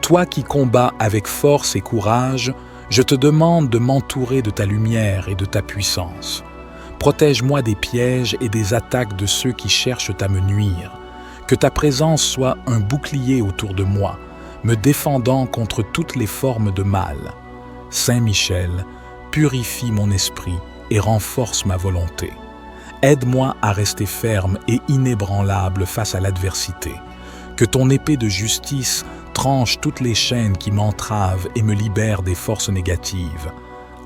Toi qui combats avec force et courage, je te demande de m'entourer de ta lumière et de ta puissance. Protège-moi des pièges et des attaques de ceux qui cherchent à me nuire. Que ta présence soit un bouclier autour de moi, me défendant contre toutes les formes de mal. Saint Michel, purifie mon esprit et renforce ma volonté. Aide-moi à rester ferme et inébranlable face à l'adversité. Que ton épée de justice tranche toutes les chaînes qui m'entravent et me libère des forces négatives.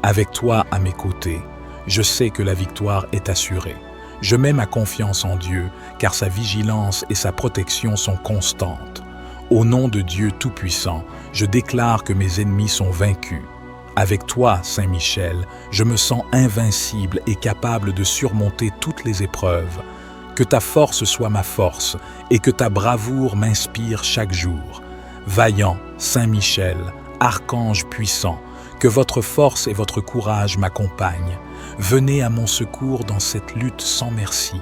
Avec toi à mes côtés, je sais que la victoire est assurée. Je mets ma confiance en Dieu, car sa vigilance et sa protection sont constantes. Au nom de Dieu Tout-Puissant, je déclare que mes ennemis sont vaincus. Avec toi, Saint Michel, je me sens invincible et capable de surmonter toutes les épreuves. Que ta force soit ma force et que ta bravoure m'inspire chaque jour. Vaillant, Saint Michel, archange puissant, que votre force et votre courage m'accompagnent. Venez à mon secours dans cette lutte sans merci.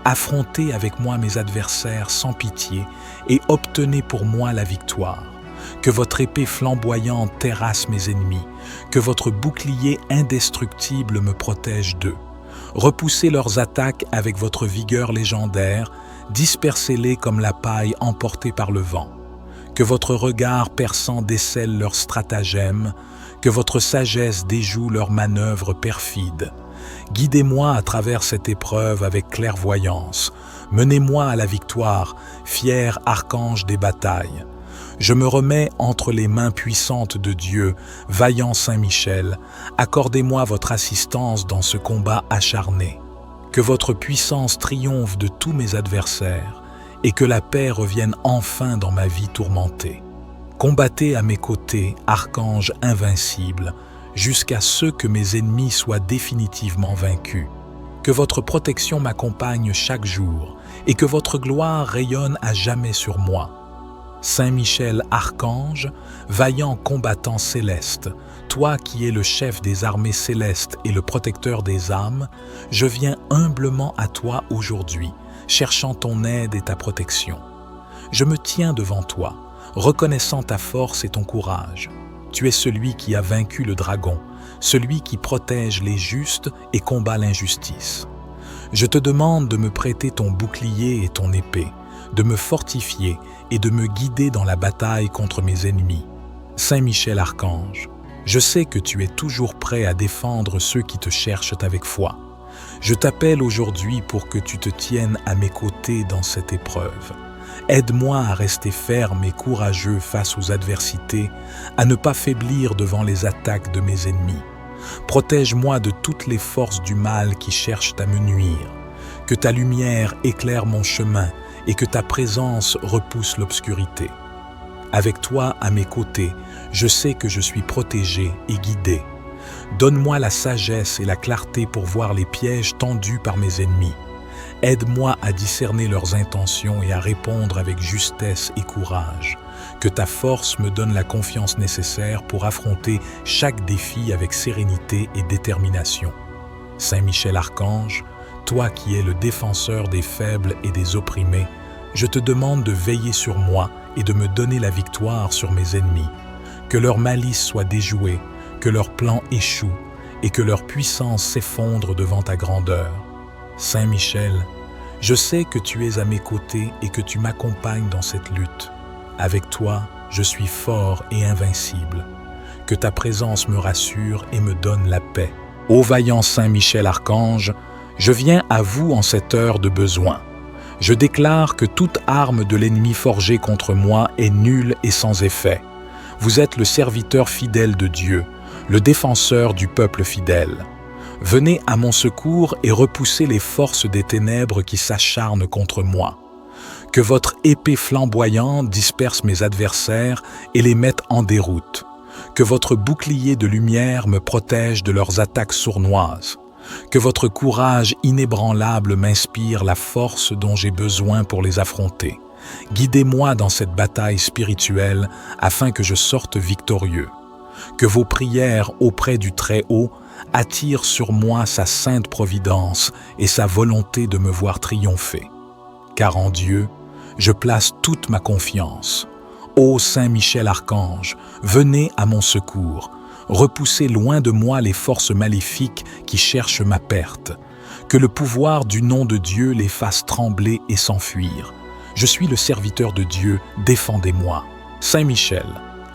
Affrontez avec moi mes adversaires sans pitié et obtenez pour moi la victoire. Que votre épée flamboyante terrasse mes ennemis, que votre bouclier indestructible me protège d'eux. Repoussez leurs attaques avec votre vigueur légendaire, dispersez-les comme la paille emportée par le vent. Que votre regard perçant décèle leurs stratagèmes, que votre sagesse déjoue leurs manœuvres perfides. Guidez-moi à travers cette épreuve avec clairvoyance. Menez-moi à la victoire, fier archange des batailles. Je me remets entre les mains puissantes de Dieu, vaillant Saint Michel. Accordez-moi votre assistance dans ce combat acharné. Que votre puissance triomphe de tous mes adversaires et que la paix revienne enfin dans ma vie tourmentée. Combattez à mes côtés, archange invincible, jusqu'à ce que mes ennemis soient définitivement vaincus. Que votre protection m'accompagne chaque jour et que votre gloire rayonne à jamais sur moi. Saint Michel Archange, vaillant combattant céleste, toi qui es le chef des armées célestes et le protecteur des âmes, je viens humblement à toi aujourd'hui, cherchant ton aide et ta protection. Je me tiens devant toi, reconnaissant ta force et ton courage. Tu es celui qui a vaincu le dragon, celui qui protège les justes et combat l'injustice. Je te demande de me prêter ton bouclier et ton épée, de me fortifier et de me guider dans la bataille contre mes ennemis. Saint Michel Archange, je sais que tu es toujours prêt à défendre ceux qui te cherchent avec foi. Je t'appelle aujourd'hui pour que tu te tiennes à mes côtés dans cette épreuve. Aide-moi à rester ferme et courageux face aux adversités, à ne pas faiblir devant les attaques de mes ennemis. Protège-moi de toutes les forces du mal qui cherchent à me nuire. Que ta lumière éclaire mon chemin et que ta présence repousse l'obscurité. Avec toi à mes côtés, je sais que je suis protégé et guidé. Donne-moi la sagesse et la clarté pour voir les pièges tendus par mes ennemis. Aide-moi à discerner leurs intentions et à répondre avec justesse et courage. Que ta force me donne la confiance nécessaire pour affronter chaque défi avec sérénité et détermination. Saint Michel Archange, toi qui es le défenseur des faibles et des opprimés, je te demande de veiller sur moi et de me donner la victoire sur mes ennemis. Que leur malice soit déjouée, que leurs plans échouent et que leur puissance s'effondre devant ta grandeur. Saint Michel, je sais que tu es à mes côtés et que tu m'accompagnes dans cette lutte. Avec toi, je suis fort et invincible. Que ta présence me rassure et me donne la paix. Ô vaillant Saint Michel Archange, je viens à vous en cette heure de besoin. Je déclare que toute arme de l'ennemi forgée contre moi est nulle et sans effet. Vous êtes le serviteur fidèle de Dieu, le défenseur du peuple fidèle. Venez à mon secours et repoussez les forces des ténèbres qui s'acharnent contre moi. Que votre épée flamboyante disperse mes adversaires et les mette en déroute. Que votre bouclier de lumière me protège de leurs attaques sournoises. Que votre courage inébranlable m'inspire la force dont j'ai besoin pour les affronter. Guidez-moi dans cette bataille spirituelle afin que je sorte victorieux. Que vos prières auprès du Très-Haut attirent sur moi sa sainte providence et sa volonté de me voir triompher. Car en Dieu, je place toute ma confiance. Ô Saint Michel Archange, venez à mon secours. Repoussez loin de moi les forces maléfiques qui cherchent ma perte. Que le pouvoir du nom de Dieu les fasse trembler et s'enfuir. Je suis le serviteur de Dieu, défendez-moi. Saint Michel,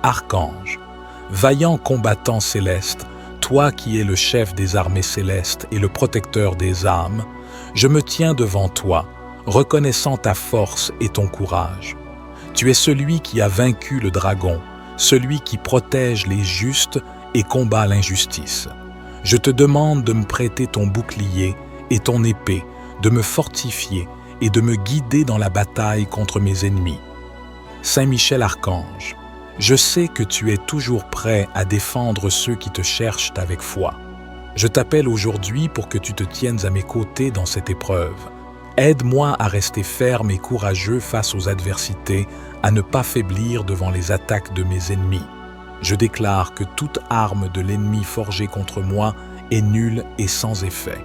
Archange, vaillant combattant céleste, toi qui es le chef des armées célestes et le protecteur des âmes, je me tiens devant toi, reconnaissant ta force et ton courage. Tu es celui qui a vaincu le dragon, celui qui protège les justes et combat l'injustice. Je te demande de me prêter ton bouclier et ton épée, de me fortifier et de me guider dans la bataille contre mes ennemis. Saint Michel Archange, je sais que tu es toujours prêt à défendre ceux qui te cherchent avec foi. Je t'appelle aujourd'hui pour que tu te tiennes à mes côtés dans cette épreuve. Aide-moi à rester ferme et courageux face aux adversités, à ne pas faiblir devant les attaques de mes ennemis. Je déclare que toute arme de l'ennemi forgée contre moi est nulle et sans effet.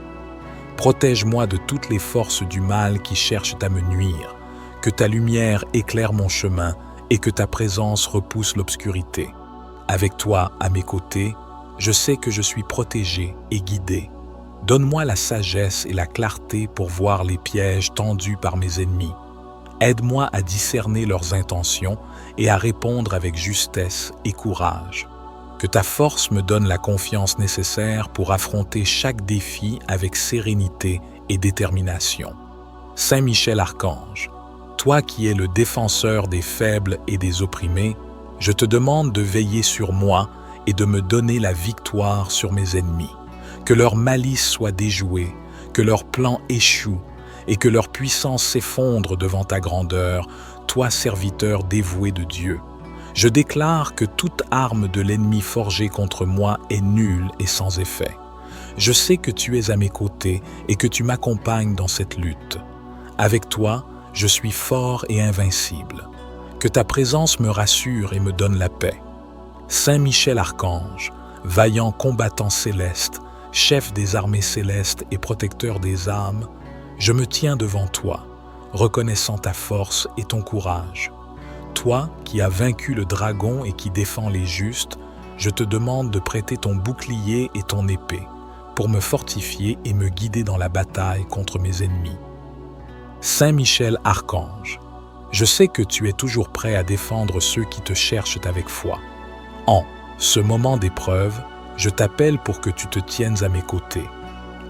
Protège-moi de toutes les forces du mal qui cherchent à me nuire. Que ta lumière éclaire mon chemin et que ta présence repousse l'obscurité. Avec toi à mes côtés, je sais que je suis protégé et guidé. Donne-moi la sagesse et la clarté pour voir les pièges tendus par mes ennemis. Aide-moi à discerner leurs intentions et à répondre avec justesse et courage. Que ta force me donne la confiance nécessaire pour affronter chaque défi avec sérénité et détermination. Saint Michel Archange, toi qui es le défenseur des faibles et des opprimés, je te demande de veiller sur moi et de me donner la victoire sur mes ennemis. Que leur malice soit déjouée, que leurs plans échouent et que leur puissance s'effondre devant ta grandeur, toi serviteur dévoué de Dieu. Je déclare que toute arme de l'ennemi forgée contre moi est nulle et sans effet. Je sais que tu es à mes côtés et que tu m'accompagnes dans cette lutte. Avec toi, je suis fort et invincible. Que ta présence me rassure et me donne la paix. Saint Michel Archange, vaillant combattant céleste, chef des armées célestes et protecteur des âmes, je me tiens devant toi, reconnaissant ta force et ton courage. Toi qui as vaincu le dragon et qui défends les justes, je te demande de prêter ton bouclier et ton épée pour me fortifier et me guider dans la bataille contre mes ennemis. Saint Michel Archange, je sais que tu es toujours prêt à défendre ceux qui te cherchent avec foi. En ce moment d'épreuve, je t'appelle pour que tu te tiennes à mes côtés.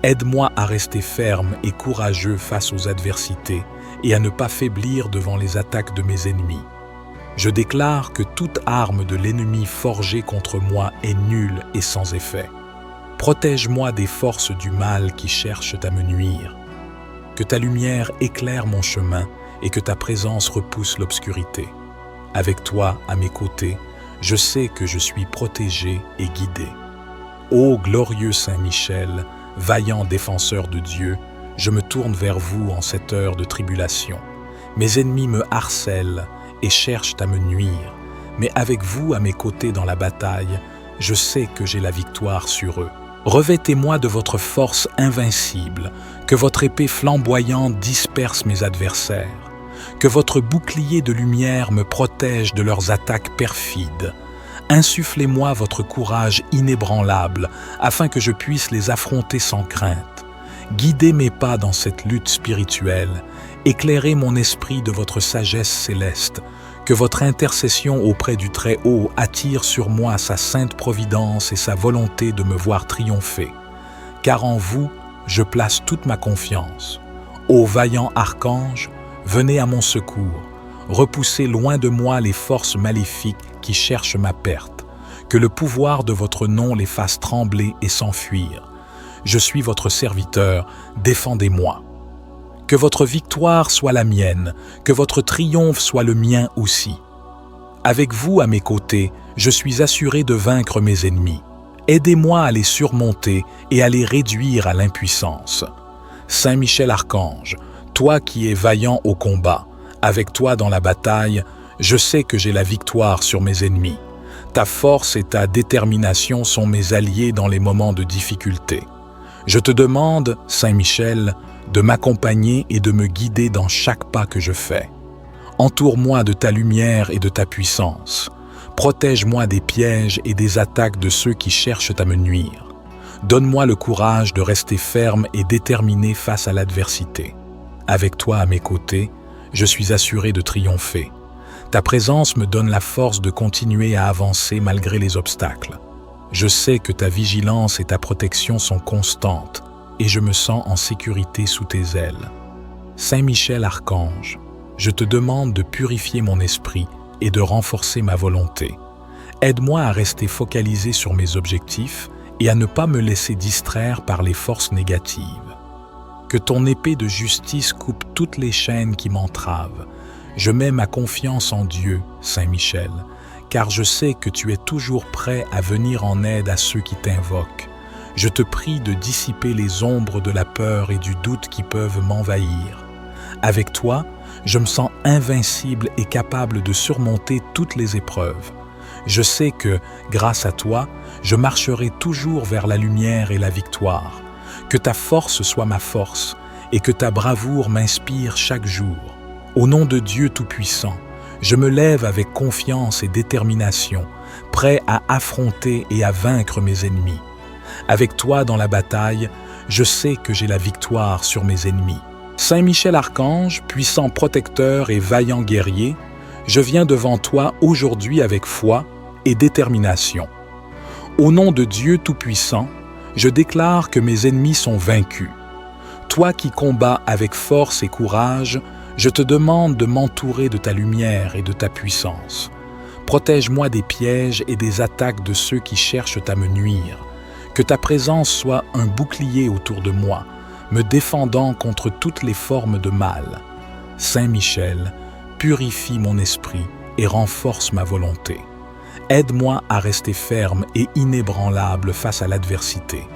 Aide-moi à rester ferme et courageux face aux adversités et à ne pas faiblir devant les attaques de mes ennemis. Je déclare que toute arme de l'ennemi forgée contre moi est nulle et sans effet. Protège-moi des forces du mal qui cherchent à me nuire. Que ta lumière éclaire mon chemin et que ta présence repousse l'obscurité. Avec toi à mes côtés, je sais que je suis protégé et guidé. Ô glorieux Saint Michel, vaillant défenseur de Dieu, je me tourne vers vous en cette heure de tribulation. Mes ennemis me harcèlent et cherchent à me nuire, mais avec vous à mes côtés dans la bataille, je sais que j'ai la victoire sur eux. Revêtez-moi de votre force invincible, que votre épée flamboyante disperse mes adversaires, que votre bouclier de lumière me protège de leurs attaques perfides. Insufflez-moi votre courage inébranlable, afin que je puisse les affronter sans crainte. Guidez mes pas dans cette lutte spirituelle, éclairez mon esprit de votre sagesse céleste, que votre intercession auprès du Très-Haut attire sur moi sa sainte providence et sa volonté de me voir triompher. Car en vous, je place toute ma confiance. Ô vaillant archange, venez à mon secours, repoussez loin de moi les forces maléfiques qui cherchent ma perte, que le pouvoir de votre nom les fasse trembler et s'enfuir. Je suis votre serviteur, défendez-moi. Que votre victoire soit la mienne, que votre triomphe soit le mien aussi. Avec vous à mes côtés, je suis assuré de vaincre mes ennemis. Aidez-moi à les surmonter et à les réduire à l'impuissance. Saint Michel Archange, toi qui es vaillant au combat, avec toi dans la bataille, je sais que j'ai la victoire sur mes ennemis. Ta force et ta détermination sont mes alliés dans les moments de difficulté. Je te demande, Saint Michel, de m'accompagner et de me guider dans chaque pas que je fais. Entoure-moi de ta lumière et de ta puissance. Protège-moi des pièges et des attaques de ceux qui cherchent à me nuire. Donne-moi le courage de rester ferme et déterminé face à l'adversité. Avec toi à mes côtés, je suis assuré de triompher. Ta présence me donne la force de continuer à avancer malgré les obstacles. Je sais que ta vigilance et ta protection sont constantes et je me sens en sécurité sous tes ailes. Saint Michel Archange, je te demande de purifier mon esprit et de renforcer ma volonté. Aide-moi à rester focalisé sur mes objectifs et à ne pas me laisser distraire par les forces négatives. Que ton épée de justice coupe toutes les chaînes qui m'entravent. Je mets ma confiance en Dieu, Saint Michel, car je sais que tu es toujours prêt à venir en aide à ceux qui t'invoquent. Je te prie de dissiper les ombres de la peur et du doute qui peuvent m'envahir. Avec toi, je me sens invincible et capable de surmonter toutes les épreuves. Je sais que, grâce à toi, je marcherai toujours vers la lumière et la victoire. Que ta force soit ma force et que ta bravoure m'inspire chaque jour. Au nom de Dieu Tout-Puissant, je me lève avec confiance et détermination, prêt à affronter et à vaincre mes ennemis. Avec toi dans la bataille, je sais que j'ai la victoire sur mes ennemis. Saint Michel Archange, puissant protecteur et vaillant guerrier, je viens devant toi aujourd'hui avec foi et détermination. Au nom de Dieu Tout-Puissant, je déclare que mes ennemis sont vaincus. Toi qui combats avec force et courage, je te demande de m'entourer de ta lumière et de ta puissance. Protège-moi des pièges et des attaques de ceux qui cherchent à me nuire. Que ta présence soit un bouclier autour de moi, me défendant contre toutes les formes de mal. Saint Michel, purifie mon esprit et renforce ma volonté. Aide-moi à rester ferme et inébranlable face à l'adversité.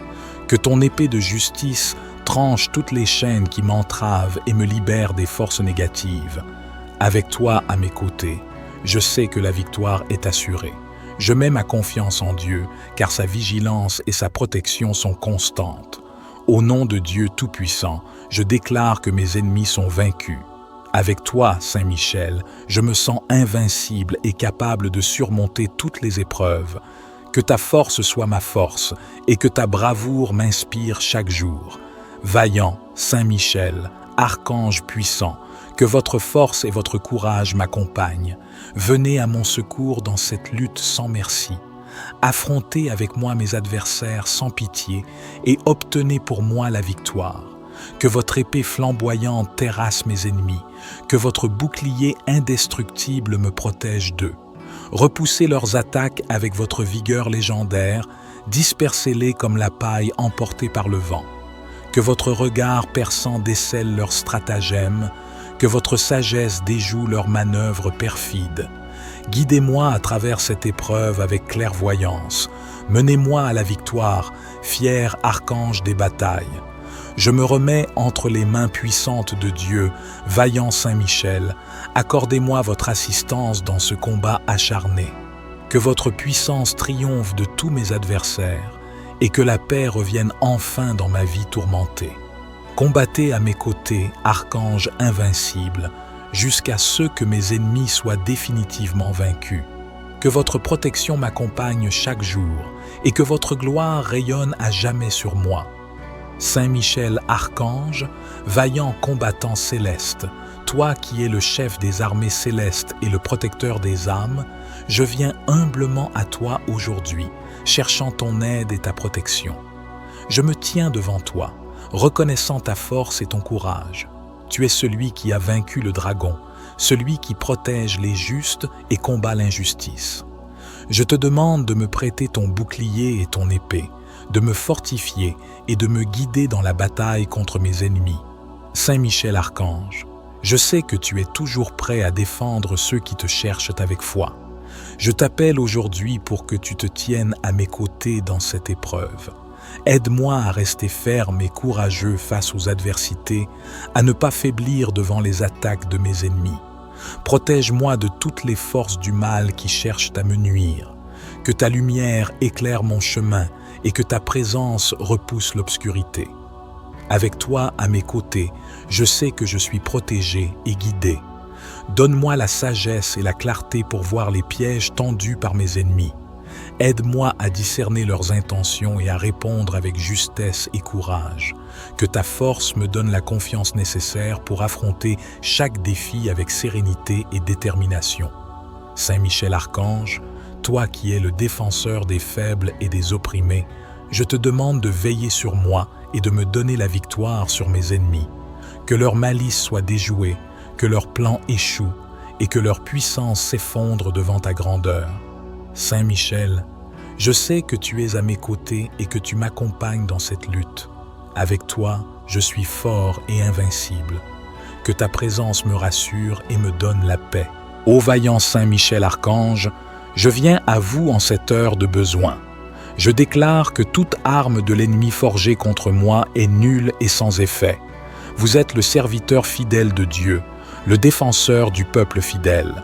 Que ton épée de justice tranche toutes les chaînes qui m'entravent et me libère des forces négatives. Avec toi à mes côtés, je sais que la victoire est assurée. Je mets ma confiance en Dieu, car sa vigilance et sa protection sont constantes. Au nom de Dieu Tout-Puissant, je déclare que mes ennemis sont vaincus. Avec toi, Saint Michel, je me sens invincible et capable de surmonter toutes les épreuves. Que ta force soit ma force et que ta bravoure m'inspire chaque jour. Vaillant, Saint Michel, archange puissant, que votre force et votre courage m'accompagnent. Venez à mon secours dans cette lutte sans merci. Affrontez avec moi mes adversaires sans pitié et obtenez pour moi la victoire. Que votre épée flamboyante terrasse mes ennemis, que votre bouclier indestructible me protège d'eux. Repoussez leurs attaques avec votre vigueur légendaire, dispersez-les comme la paille emportée par le vent. Que votre regard perçant décèle leurs stratagèmes, que votre sagesse déjoue leurs manœuvres perfides. Guidez-moi à travers cette épreuve avec clairvoyance. Menez-moi à la victoire, fier archange des batailles. Je me remets entre les mains puissantes de Dieu, vaillant Saint Michel. Accordez-moi votre assistance dans ce combat acharné. Que votre puissance triomphe de tous mes adversaires et que la paix revienne enfin dans ma vie tourmentée. Combattez à mes côtés, archange invincible, jusqu'à ce que mes ennemis soient définitivement vaincus. Que votre protection m'accompagne chaque jour et que votre gloire rayonne à jamais sur moi. Saint Michel Archange, vaillant combattant céleste, toi qui es le chef des armées célestes et le protecteur des âmes, je viens humblement à toi aujourd'hui, cherchant ton aide et ta protection. Je me tiens devant toi, reconnaissant ta force et ton courage. Tu es celui qui a vaincu le dragon, celui qui protège les justes et combat l'injustice. Je te demande de me prêter ton bouclier et ton épée, de me fortifier et de me guider dans la bataille contre mes ennemis. Saint Michel Archange, je sais que tu es toujours prêt à défendre ceux qui te cherchent avec foi. Je t'appelle aujourd'hui pour que tu te tiennes à mes côtés dans cette épreuve. Aide-moi à rester ferme et courageux face aux adversités, à ne pas faiblir devant les attaques de mes ennemis. Protège-moi de toutes les forces du mal qui cherchent à me nuire. Que ta lumière éclaire mon chemin et que ta présence repousse l'obscurité. Avec toi à mes côtés, je sais que je suis protégé et guidé. Donne-moi la sagesse et la clarté pour voir les pièges tendus par mes ennemis. Aide-moi à discerner leurs intentions et à répondre avec justesse et courage. Que ta force me donne la confiance nécessaire pour affronter chaque défi avec sérénité et détermination. Saint Michel Archange, toi qui es le défenseur des faibles et des opprimés, je te demande de veiller sur moi et de me donner la victoire sur mes ennemis. Que leur malice soit déjouée, que leurs plans échouent et que leur puissance s'effondre devant ta grandeur. Saint Michel, je sais que tu es à mes côtés et que tu m'accompagnes dans cette lutte. Avec toi, je suis fort et invincible. Que ta présence me rassure et me donne la paix. Ô vaillant Saint Michel Archange, je viens à vous en cette heure de besoin. Je déclare que toute arme de l'ennemi forgée contre moi est nulle et sans effet. Vous êtes le serviteur fidèle de Dieu, le défenseur du peuple fidèle.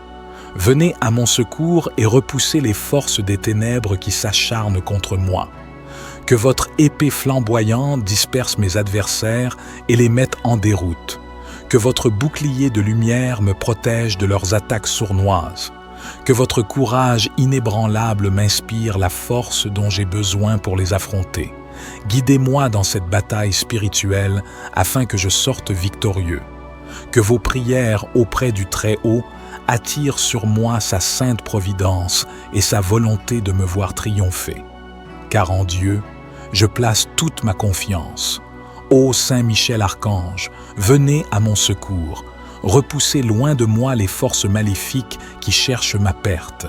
Venez à mon secours et repoussez les forces des ténèbres qui s'acharnent contre moi. Que votre épée flamboyante disperse mes adversaires et les mette en déroute. Que votre bouclier de lumière me protège de leurs attaques sournoises. Que votre courage inébranlable m'inspire la force dont j'ai besoin pour les affronter. Guidez-moi dans cette bataille spirituelle afin que je sorte victorieux. Que vos prières auprès du Très-Haut attirent sur moi sa sainte providence et sa volonté de me voir triompher. Car en Dieu, je place toute ma confiance. Ô Saint Michel Archange, venez à mon secours. Repoussez loin de moi les forces maléfiques qui cherchent ma perte.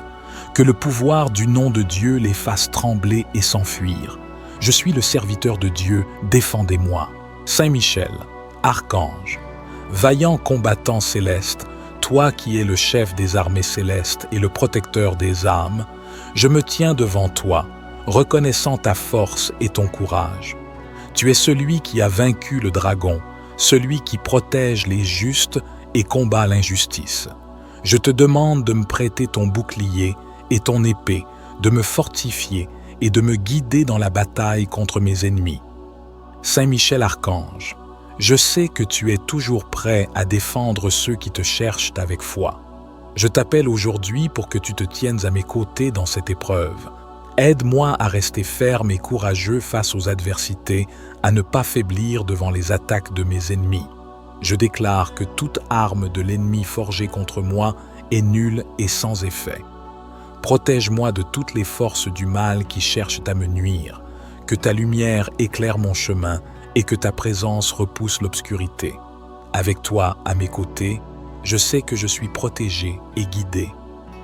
Que le pouvoir du nom de Dieu les fasse trembler et s'enfuir. Je suis le serviteur de Dieu, défendez-moi. Saint Michel, Archange, vaillant combattant céleste, toi qui es le chef des armées célestes et le protecteur des âmes, je me tiens devant toi, reconnaissant ta force et ton courage. Tu es celui qui a vaincu le dragon, celui qui protège les justes et combat l'injustice. Je te demande de me prêter ton bouclier et ton épée, de me fortifier et de me guider dans la bataille contre mes ennemis. Saint Michel Archange, je sais que tu es toujours prêt à défendre ceux qui te cherchent avec foi. Je t'appelle aujourd'hui pour que tu te tiennes à mes côtés dans cette épreuve. Aide-moi à rester ferme et courageux face aux adversités, à ne pas faiblir devant les attaques de mes ennemis. Je déclare que toute arme de l'ennemi forgée contre moi est nulle et sans effet. Protège-moi de toutes les forces du mal qui cherchent à me nuire. Que ta lumière éclaire mon chemin et que ta présence repousse l'obscurité. Avec toi à mes côtés, je sais que je suis protégé et guidé.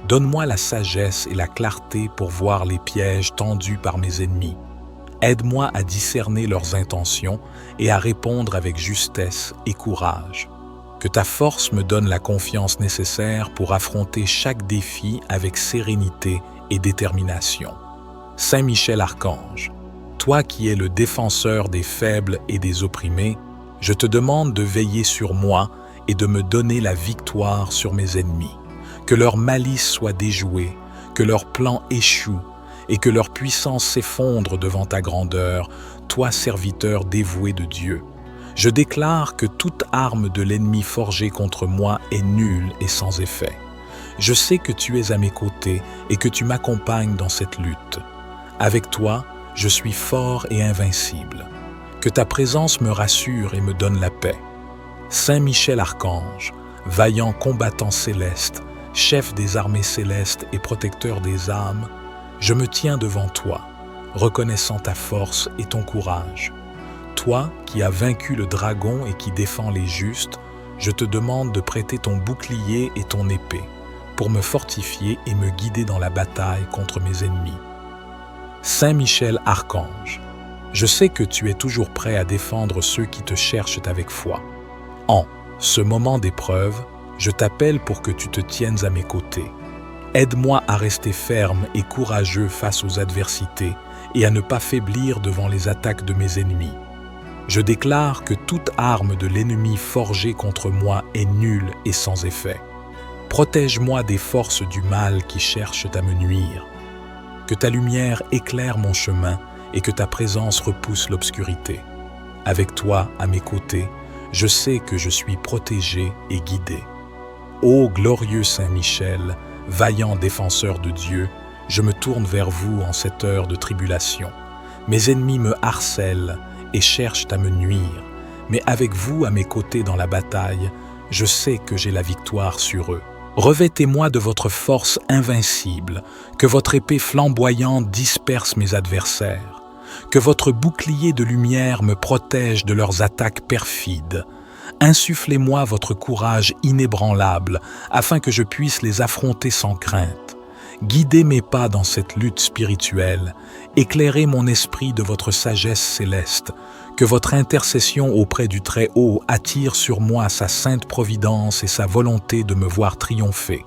Donne-moi la sagesse et la clarté pour voir les pièges tendus par mes ennemis. Aide-moi à discerner leurs intentions et à répondre avec justesse et courage. Que ta force me donne la confiance nécessaire pour affronter chaque défi avec sérénité et détermination. Saint Michel Archange, toi qui es le défenseur des faibles et des opprimés, je te demande de veiller sur moi et de me donner la victoire sur mes ennemis. Que leur malice soit déjouée, que leurs plans échouent et que leur puissance s'effondre devant ta grandeur, toi serviteur dévoué de Dieu. Je déclare que toute arme de l'ennemi forgée contre moi est nulle et sans effet. Je sais que tu es à mes côtés et que tu m'accompagnes dans cette lutte. Avec toi, je suis fort et invincible. Que ta présence me rassure et me donne la paix. Saint Michel Archange, vaillant combattant céleste, chef des armées célestes et protecteur des âmes, je me tiens devant toi, reconnaissant ta force et ton courage. Toi qui as vaincu le dragon et qui défends les justes, je te demande de prêter ton bouclier et ton épée pour me fortifier et me guider dans la bataille contre mes ennemis. Saint Michel Archange, je sais que tu es toujours prêt à défendre ceux qui te cherchent avec foi. En ce moment d'épreuve, je t'appelle pour que tu te tiennes à mes côtés. Aide-moi à rester ferme et courageux face aux adversités et à ne pas faiblir devant les attaques de mes ennemis. Je déclare que toute arme de l'ennemi forgée contre moi est nulle et sans effet. Protège-moi des forces du mal qui cherchent à me nuire. Que ta lumière éclaire mon chemin et que ta présence repousse l'obscurité. Avec toi à mes côtés, je sais que je suis protégé et guidé. Ô glorieux Saint Michel, vaillant défenseur de Dieu, je me tourne vers vous en cette heure de tribulation. Mes ennemis me harcèlent et cherchent à me nuire, mais avec vous à mes côtés dans la bataille, je sais que j'ai la victoire sur eux. Revêtez-moi de votre force invincible, que votre épée flamboyante disperse mes adversaires, que votre bouclier de lumière me protège de leurs attaques perfides. Insufflez-moi votre courage inébranlable, afin que je puisse les affronter sans crainte. Guidez mes pas dans cette lutte spirituelle, éclairez mon esprit de votre sagesse céleste, que votre intercession auprès du Très-Haut attire sur moi sa sainte providence et sa volonté de me voir triompher.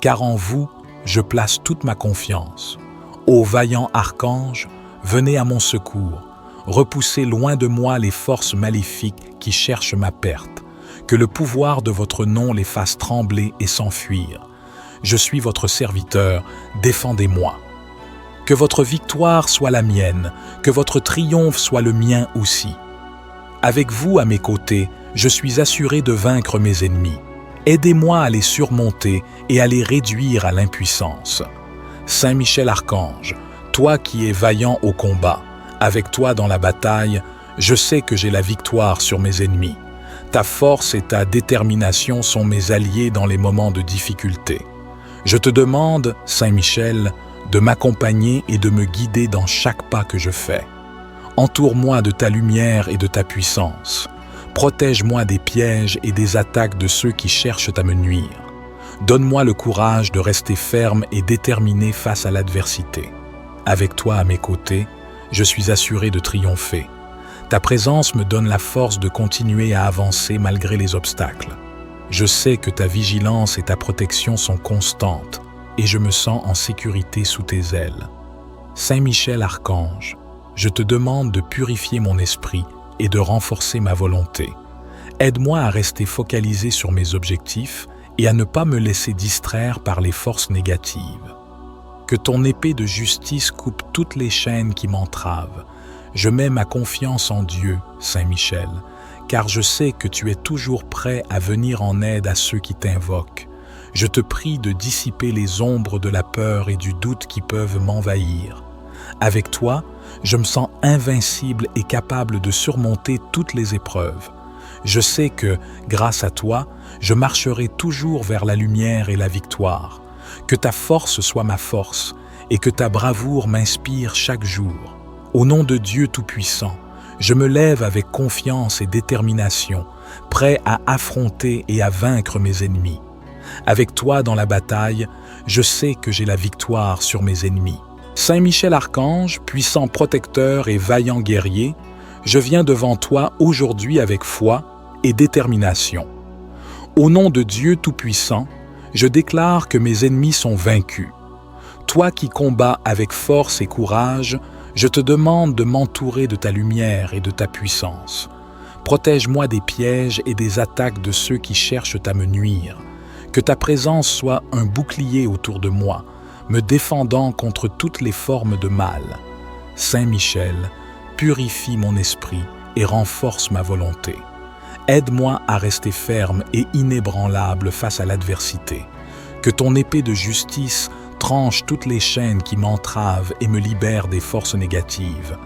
Car en vous, je place toute ma confiance. Ô vaillant archange, venez à mon secours, repoussez loin de moi les forces maléfiques qui cherchent ma perte, que le pouvoir de votre nom les fasse trembler et s'enfuir. Je suis votre serviteur, défendez-moi. Que votre victoire soit la mienne, que votre triomphe soit le mien aussi. Avec vous à mes côtés, je suis assuré de vaincre mes ennemis. Aidez-moi à les surmonter et à les réduire à l'impuissance. Saint Michel Archange, toi qui es vaillant au combat, avec toi dans la bataille, je sais que j'ai la victoire sur mes ennemis. Ta force et ta détermination sont mes alliés dans les moments de difficulté. Je te demande, Saint Michel, de m'accompagner et de me guider dans chaque pas que je fais. Entoure-moi de ta lumière et de ta puissance. Protège-moi des pièges et des attaques de ceux qui cherchent à me nuire. Donne-moi le courage de rester ferme et déterminé face à l'adversité. Avec toi à mes côtés, je suis assuré de triompher. Ta présence me donne la force de continuer à avancer malgré les obstacles. Je sais que ta vigilance et ta protection sont constantes et je me sens en sécurité sous tes ailes. Saint Michel Archange, je te demande de purifier mon esprit et de renforcer ma volonté. Aide-moi à rester focalisé sur mes objectifs et à ne pas me laisser distraire par les forces négatives. Que ton épée de justice coupe toutes les chaînes qui m'entravent. Je mets ma confiance en Dieu, Saint Michel, car je sais que tu es toujours prêt à venir en aide à ceux qui t'invoquent. Je te prie de dissiper les ombres de la peur et du doute qui peuvent m'envahir. Avec toi, je me sens invincible et capable de surmonter toutes les épreuves. Je sais que, grâce à toi, je marcherai toujours vers la lumière et la victoire. Que ta force soit ma force et que ta bravoure m'inspire chaque jour. Au nom de Dieu Tout-Puissant, je me lève avec confiance et détermination, prêt à affronter et à vaincre mes ennemis. Avec toi dans la bataille, je sais que j'ai la victoire sur mes ennemis. Saint Michel Archange, puissant protecteur et vaillant guerrier, je viens devant toi aujourd'hui avec foi et détermination. Au nom de Dieu Tout-Puissant, je déclare que mes ennemis sont vaincus. Toi qui combats avec force et courage, je te demande de m'entourer de ta lumière et de ta puissance. Protège-moi des pièges et des attaques de ceux qui cherchent à me nuire. Que ta présence soit un bouclier autour de moi, me défendant contre toutes les formes de mal. Saint Michel, purifie mon esprit et renforce ma volonté. Aide-moi à rester ferme et inébranlable face à l'adversité. Que ton épée de justice tranche toutes les chaînes qui m'entravent et me libère des forces négatives.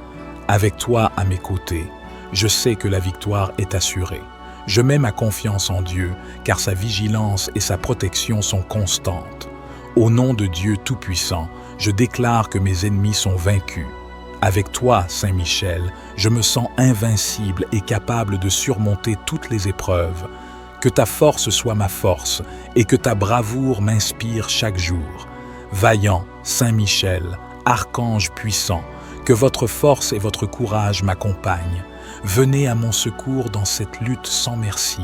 Avec toi à mes côtés, je sais que la victoire est assurée. Je mets ma confiance en Dieu, car sa vigilance et sa protection sont constantes. Au nom de Dieu Tout-Puissant, je déclare que mes ennemis sont vaincus. Avec toi, Saint Michel, je me sens invincible et capable de surmonter toutes les épreuves. Que ta force soit ma force et que ta bravoure m'inspire chaque jour. Vaillant, Saint Michel, archange puissant, que votre force et votre courage m'accompagnent. Venez à mon secours dans cette lutte sans merci.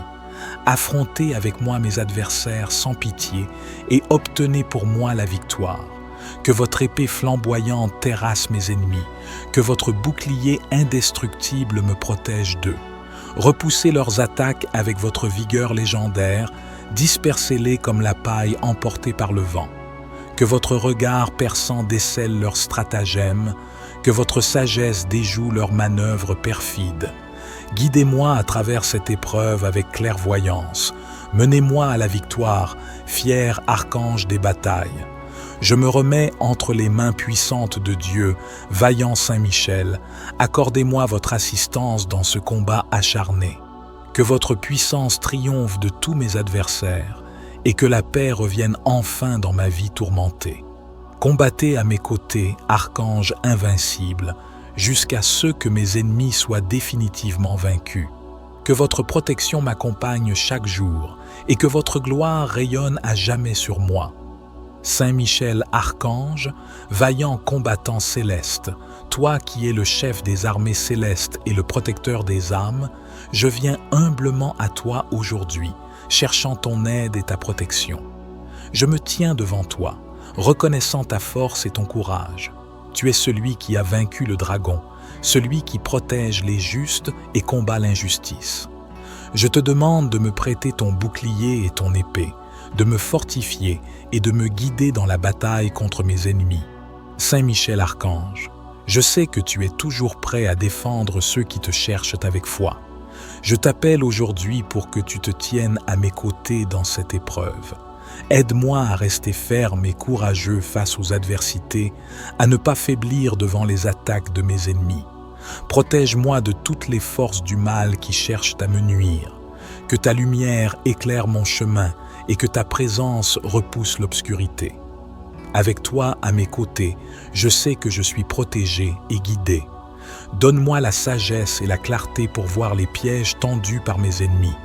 Affrontez avec moi mes adversaires sans pitié et obtenez pour moi la victoire. Que votre épée flamboyante terrasse mes ennemis, que votre bouclier indestructible me protège d'eux. Repoussez leurs attaques avec votre vigueur légendaire, dispersez-les comme la paille emportée par le vent. Que votre regard perçant décèle leurs stratagèmes, que votre sagesse déjoue leurs manœuvres perfides. Guidez-moi à travers cette épreuve avec clairvoyance. Menez-moi à la victoire, fier archange des batailles. Je me remets entre les mains puissantes de Dieu, vaillant Saint-Michel. Accordez-moi votre assistance dans ce combat acharné. Que votre puissance triomphe de tous mes adversaires et que la paix revienne enfin dans ma vie tourmentée. Combattez à mes côtés, archange invincible, jusqu'à ce que mes ennemis soient définitivement vaincus. Que votre protection m'accompagne chaque jour et que votre gloire rayonne à jamais sur moi. Saint-Michel archange, vaillant combattant céleste, toi qui es le chef des armées célestes et le protecteur des âmes, je viens humblement à toi aujourd'hui, cherchant ton aide et ta protection. Je me tiens devant toi, reconnaissant ta force et ton courage. Tu es celui qui a vaincu le dragon, celui qui protège les justes et combat l'injustice. Je te demande de me prêter ton bouclier et ton épée, de me fortifier et de me guider dans la bataille contre mes ennemis. Saint-Michel archange, je sais que tu es toujours prêt à défendre ceux qui te cherchent avec foi. Je t'appelle aujourd'hui pour que tu te tiennes à mes côtés dans cette épreuve. Aide-moi à rester ferme et courageux face aux adversités, à ne pas faiblir devant les attaques de mes ennemis. Protège-moi de toutes les forces du mal qui cherchent à me nuire. Que ta lumière éclaire mon chemin et que ta présence repousse l'obscurité. Avec toi à mes côtés, je sais que je suis protégé et guidé. Donne-moi la sagesse et la clarté pour voir les pièges tendus par mes ennemis.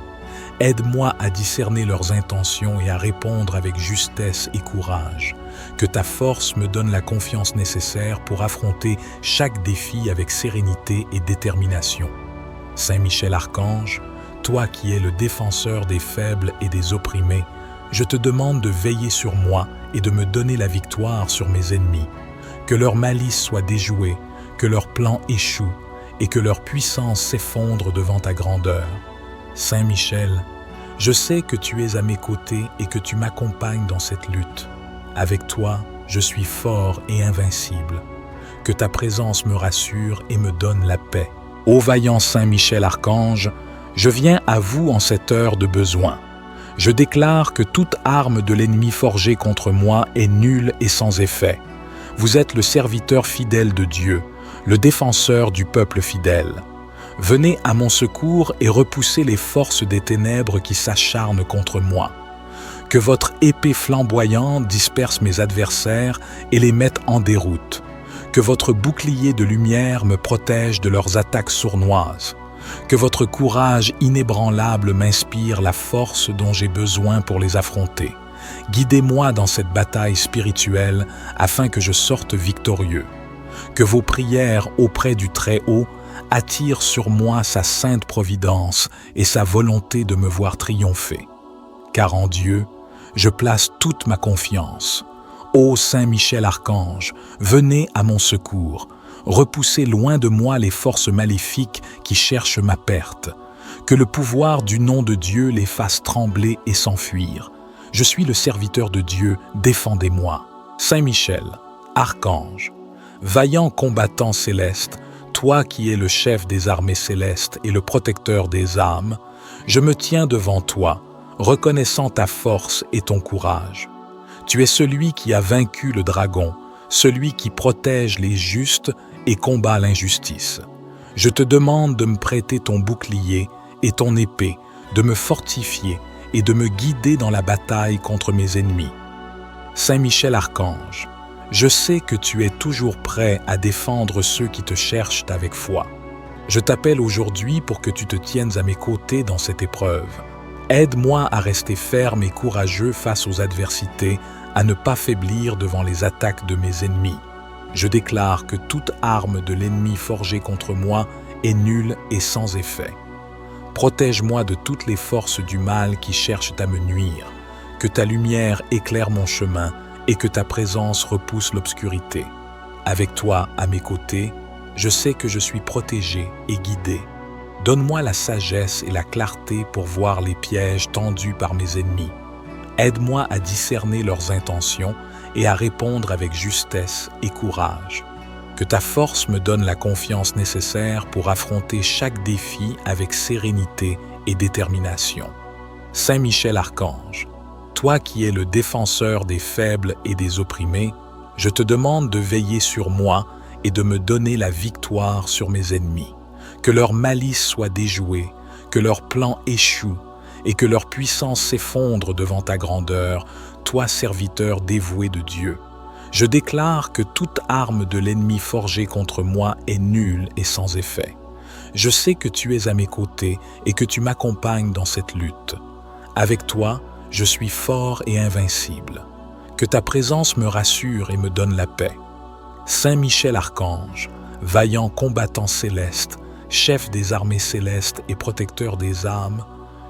Aide-moi à discerner leurs intentions et à répondre avec justesse et courage. Que ta force me donne la confiance nécessaire pour affronter chaque défi avec sérénité et détermination. Saint-Michel archange, toi qui es le défenseur des faibles et des opprimés, je te demande de veiller sur moi et de me donner la victoire sur mes ennemis. Que leur malice soit déjouée, que leurs plans échouent et que leur puissance s'effondre devant ta grandeur. Saint-Michel, je sais que tu es à mes côtés et que tu m'accompagnes dans cette lutte. Avec toi, je suis fort et invincible. Que ta présence me rassure et me donne la paix. Ô vaillant Saint-Michel archange, je viens à vous en cette heure de besoin. Je déclare que toute arme de l'ennemi forgée contre moi est nulle et sans effet. Vous êtes le serviteur fidèle de Dieu, le défenseur du peuple fidèle. Venez à mon secours et repoussez les forces des ténèbres qui s'acharnent contre moi. Que votre épée flamboyante disperse mes adversaires et les mette en déroute. Que votre bouclier de lumière me protège de leurs attaques sournoises. Que votre courage inébranlable m'inspire la force dont j'ai besoin pour les affronter. Guidez-moi dans cette bataille spirituelle afin que je sorte victorieux. Que vos prières auprès du Très-Haut attirent sur moi sa sainte providence et sa volonté de me voir triompher. Car en Dieu, je place toute ma confiance. Ô Saint-Michel archange, venez à mon secours. Repoussez loin de moi les forces maléfiques qui cherchent ma perte. Que le pouvoir du nom de Dieu les fasse trembler et s'enfuir. Je suis le serviteur de Dieu, défendez-moi. Saint-Michel, archange, vaillant combattant céleste, toi qui es le chef des armées célestes et le protecteur des âmes, je me tiens devant toi, reconnaissant ta force et ton courage. Tu es celui qui a vaincu le dragon, celui qui protège les justes et combat l'injustice. Je te demande de me prêter ton bouclier et ton épée, de me fortifier et de me guider dans la bataille contre mes ennemis. Saint-Michel archange, je sais que tu es toujours prêt à défendre ceux qui te cherchent avec foi. Je t'appelle aujourd'hui pour que tu te tiennes à mes côtés dans cette épreuve. Aide-moi à rester ferme et courageux face aux adversités, à ne pas faiblir devant les attaques de mes ennemis. Je déclare que toute arme de l'ennemi forgée contre moi est nulle et sans effet. Protège-moi de toutes les forces du mal qui cherchent à me nuire. Que ta lumière éclaire mon chemin et que ta présence repousse l'obscurité. Avec toi à mes côtés, je sais que je suis protégé et guidé. Donne-moi la sagesse et la clarté pour voir les pièges tendus par mes ennemis. Aide-moi à discerner leurs intentions et à répondre avec justesse et courage. Que ta force me donne la confiance nécessaire pour affronter chaque défi avec sérénité et détermination. Saint Michel Archange, toi qui es le défenseur des faibles et des opprimés, je te demande de veiller sur moi et de me donner la victoire sur mes ennemis. Que leur malice soit déjouée, que leurs plans échouent et que leur puissance s'effondre devant ta grandeur, toi serviteur dévoué de Dieu. Je déclare que toute arme de l'ennemi forgée contre moi est nulle et sans effet. Je sais que tu es à mes côtés et que tu m'accompagnes dans cette lutte. Avec toi, je suis fort et invincible. Que ta présence me rassure et me donne la paix. Saint Michel Archange, vaillant combattant céleste, chef des armées célestes et protecteur des âmes,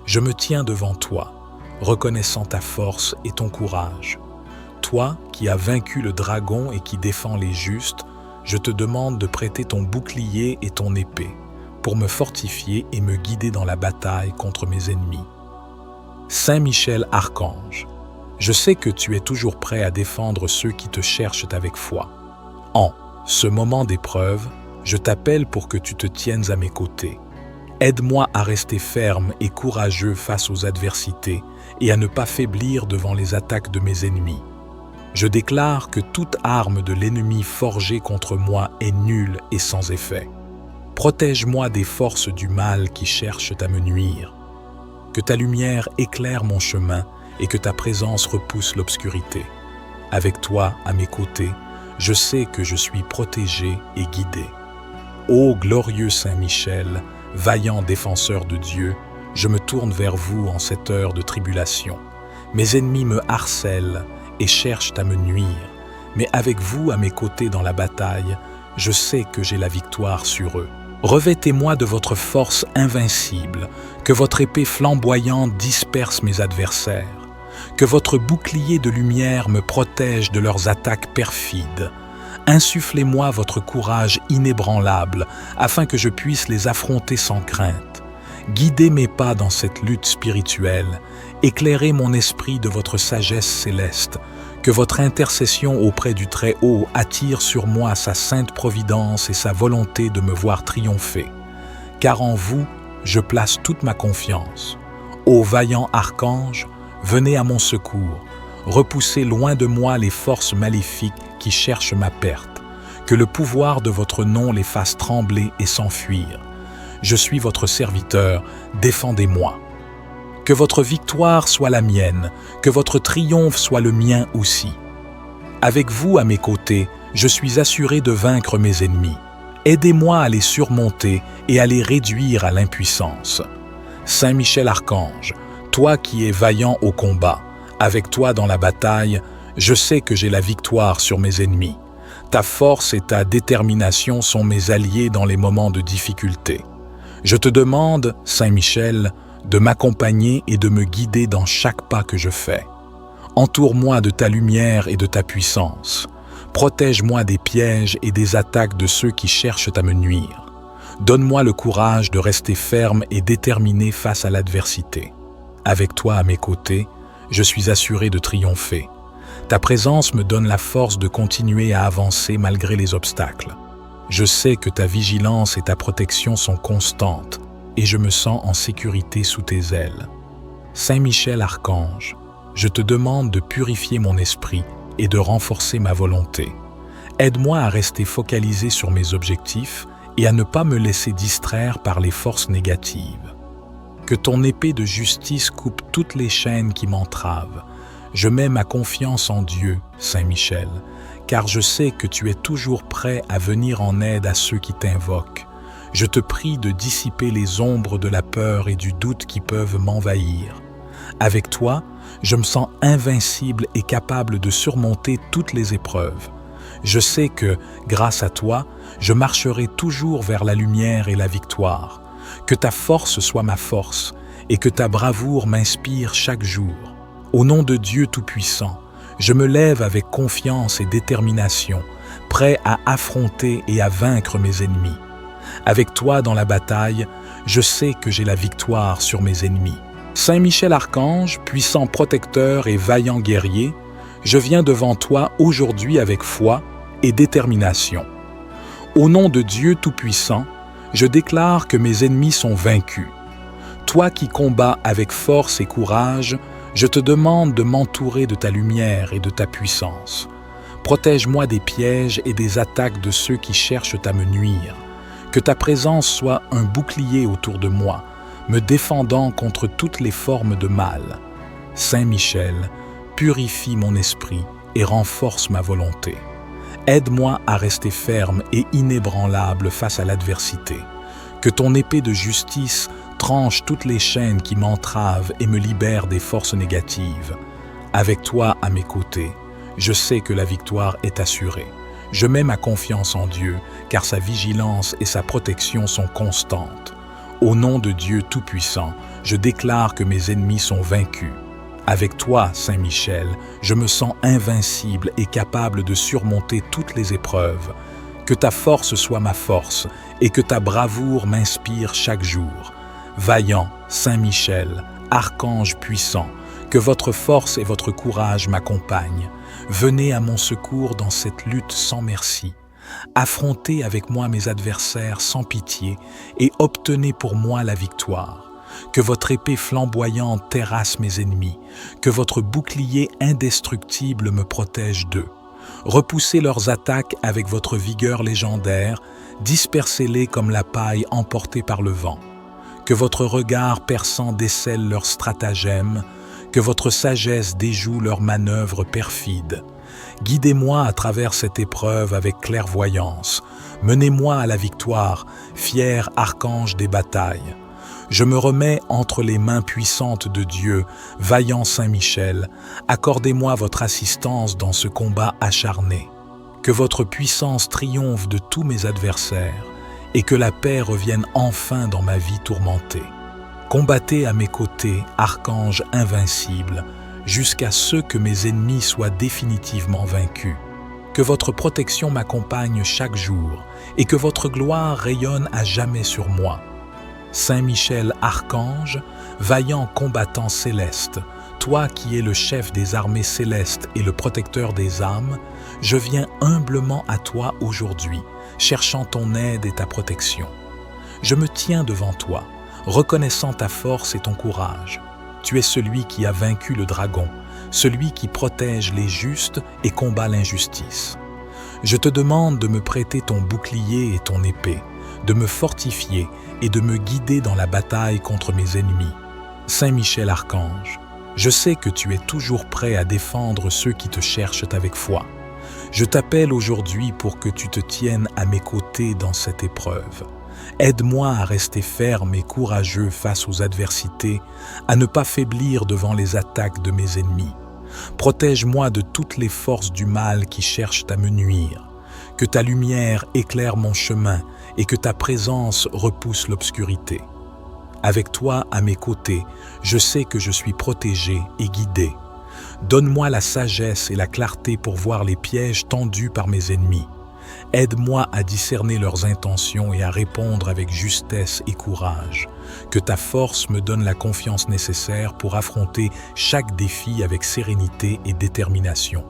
je me tiens devant toi, reconnaissant ta force et ton courage. Toi qui as vaincu le dragon et qui défends les justes, je te demande de prêter ton bouclier et ton épée pour me fortifier et me guider dans la bataille contre mes ennemis. Saint Michel Archange, je sais que tu es toujours prêt à défendre ceux qui te cherchent avec foi. En ce moment d'épreuve, je t'appelle pour que tu te tiennes à mes côtés. Aide-moi à rester ferme et courageux face aux adversités et à ne pas faiblir devant les attaques de mes ennemis. Je déclare que toute arme de l'ennemi forgée contre moi est nulle et sans effet. Protège-moi des forces du mal qui cherchent à me nuire. Que ta lumière éclaire mon chemin et que ta présence repousse l'obscurité. Avec toi à mes côtés, je sais que je suis protégé et guidé. Ô glorieux Saint Michel, vaillant défenseur de Dieu, je me tourne vers vous en cette heure de tribulation. Mes ennemis me harcèlent et cherchent à me nuire, mais avec vous à mes côtés dans la bataille, je sais que j'ai la victoire sur eux. Revêtez-moi de votre force invincible, que votre épée flamboyante disperse mes adversaires, que votre bouclier de lumière me protège de leurs attaques perfides. Insufflez-moi votre courage inébranlable, afin que je puisse les affronter sans crainte. Guidez mes pas dans cette lutte spirituelle, éclairez mon esprit de votre sagesse céleste, que votre intercession auprès du Très-Haut attire sur moi sa sainte providence et sa volonté de me voir triompher. Car en vous, je place toute ma confiance. Ô vaillant archange, venez à mon secours, repoussez loin de moi les forces maléfiques qui cherchent ma perte, que le pouvoir de votre nom les fasse trembler et s'enfuir. Je suis votre serviteur, défendez-moi. Que votre victoire soit la mienne, que votre triomphe soit le mien aussi. Avec vous à mes côtés, je suis assuré de vaincre mes ennemis. Aidez-moi à les surmonter et à les réduire à l'impuissance. Saint Michel Archange, toi qui es vaillant au combat, avec toi dans la bataille, je sais que j'ai la victoire sur mes ennemis. Ta force et ta détermination sont mes alliés dans les moments de difficulté. Je te demande, Saint Michel, de m'accompagner et de me guider dans chaque pas que je fais. Entoure-moi de ta lumière et de ta puissance. Protège-moi des pièges et des attaques de ceux qui cherchent à me nuire. Donne-moi le courage de rester ferme et déterminé face à l'adversité. Avec toi à mes côtés, je suis assuré de triompher. Ta présence me donne la force de continuer à avancer malgré les obstacles. Je sais que ta vigilance et ta protection sont constantes et je me sens en sécurité sous tes ailes. Saint Michel Archange, je te demande de purifier mon esprit et de renforcer ma volonté. Aide-moi à rester focalisé sur mes objectifs et à ne pas me laisser distraire par les forces négatives. Que ton épée de justice coupe toutes les chaînes qui m'entravent. Je mets ma confiance en Dieu, Saint Michel, car je sais que tu es toujours prêt à venir en aide à ceux qui t'invoquent. Je te prie de dissiper les ombres de la peur et du doute qui peuvent m'envahir. Avec toi, je me sens invincible et capable de surmonter toutes les épreuves. Je sais que, grâce à toi, je marcherai toujours vers la lumière et la victoire. Que ta force soit ma force et que ta bravoure m'inspire chaque jour. Au nom de Dieu Tout-Puissant, je me lève avec confiance et détermination, prêt à affronter et à vaincre mes ennemis. Avec toi dans la bataille, je sais que j'ai la victoire sur mes ennemis. Saint Michel Archange, puissant protecteur et vaillant guerrier, je viens devant toi aujourd'hui avec foi et détermination. Au nom de Dieu Tout-Puissant, je déclare que mes ennemis sont vaincus. Toi qui combats avec force et courage, je te demande de m'entourer de ta lumière et de ta puissance. Protège-moi des pièges et des attaques de ceux qui cherchent à me nuire. Que ta présence soit un bouclier autour de moi, me défendant contre toutes les formes de mal. Saint Michel, purifie mon esprit et renforce ma volonté. Aide-moi à rester ferme et inébranlable face à l'adversité. Que ton épée de justice tranche toutes les chaînes qui m'entravent et me libère des forces négatives. Avec toi à mes côtés, je sais que la victoire est assurée. Je mets ma confiance en Dieu, car sa vigilance et sa protection sont constantes. Au nom de Dieu Tout-Puissant, je déclare que mes ennemis sont vaincus. Avec toi, Saint Michel, je me sens invincible et capable de surmonter toutes les épreuves. Que ta force soit ma force et que ta bravoure m'inspire chaque jour. Vaillant, Saint Michel, archange puissant, que votre force et votre courage m'accompagnent. Venez à mon secours dans cette lutte sans merci. Affrontez avec moi mes adversaires sans pitié et obtenez pour moi la victoire. Que votre épée flamboyante terrasse mes ennemis, que votre bouclier indestructible me protège d'eux. Repoussez leurs attaques avec votre vigueur légendaire, dispersez-les comme la paille emportée par le vent. Que votre regard perçant décèle leurs stratagèmes, que votre sagesse déjoue leurs manœuvres perfides. Guidez-moi à travers cette épreuve avec clairvoyance. Menez-moi à la victoire, fier archange des batailles. Je me remets entre les mains puissantes de Dieu, vaillant Saint Michel. Accordez-moi votre assistance dans ce combat acharné. Que votre puissance triomphe de tous mes adversaires et que la paix revienne enfin dans ma vie tourmentée. Combattez à mes côtés, archange invincible, jusqu'à ce que mes ennemis soient définitivement vaincus. Que votre protection m'accompagne chaque jour et que votre gloire rayonne à jamais sur moi. Saint Michel Archange, vaillant combattant céleste, toi qui es le chef des armées célestes et le protecteur des âmes, je viens humblement à toi aujourd'hui, cherchant ton aide et ta protection. Je me tiens devant toi, reconnaissant ta force et ton courage. Tu es celui qui a vaincu le dragon, celui qui protège les justes et combat l'injustice. Je te demande de me prêter ton bouclier et ton épée, de me fortifier et de me guider dans la bataille contre mes ennemis. Saint Michel Archange, je sais que tu es toujours prêt à défendre ceux qui te cherchent avec foi. Je t'appelle aujourd'hui pour que tu te tiennes à mes côtés dans cette épreuve. Aide-moi à rester ferme et courageux face aux adversités, à ne pas faiblir devant les attaques de mes ennemis. Protège-moi de toutes les forces du mal qui cherchent à me nuire. Que ta lumière éclaire mon chemin et que ta présence repousse l'obscurité. Avec toi à mes côtés, je sais que je suis protégé et guidé. Donne-moi la sagesse et la clarté pour voir les pièges tendus par mes ennemis. Aide-moi à discerner leurs intentions et à répondre avec justesse et courage. Que ta force me donne la confiance nécessaire pour affronter chaque défi avec sérénité et détermination.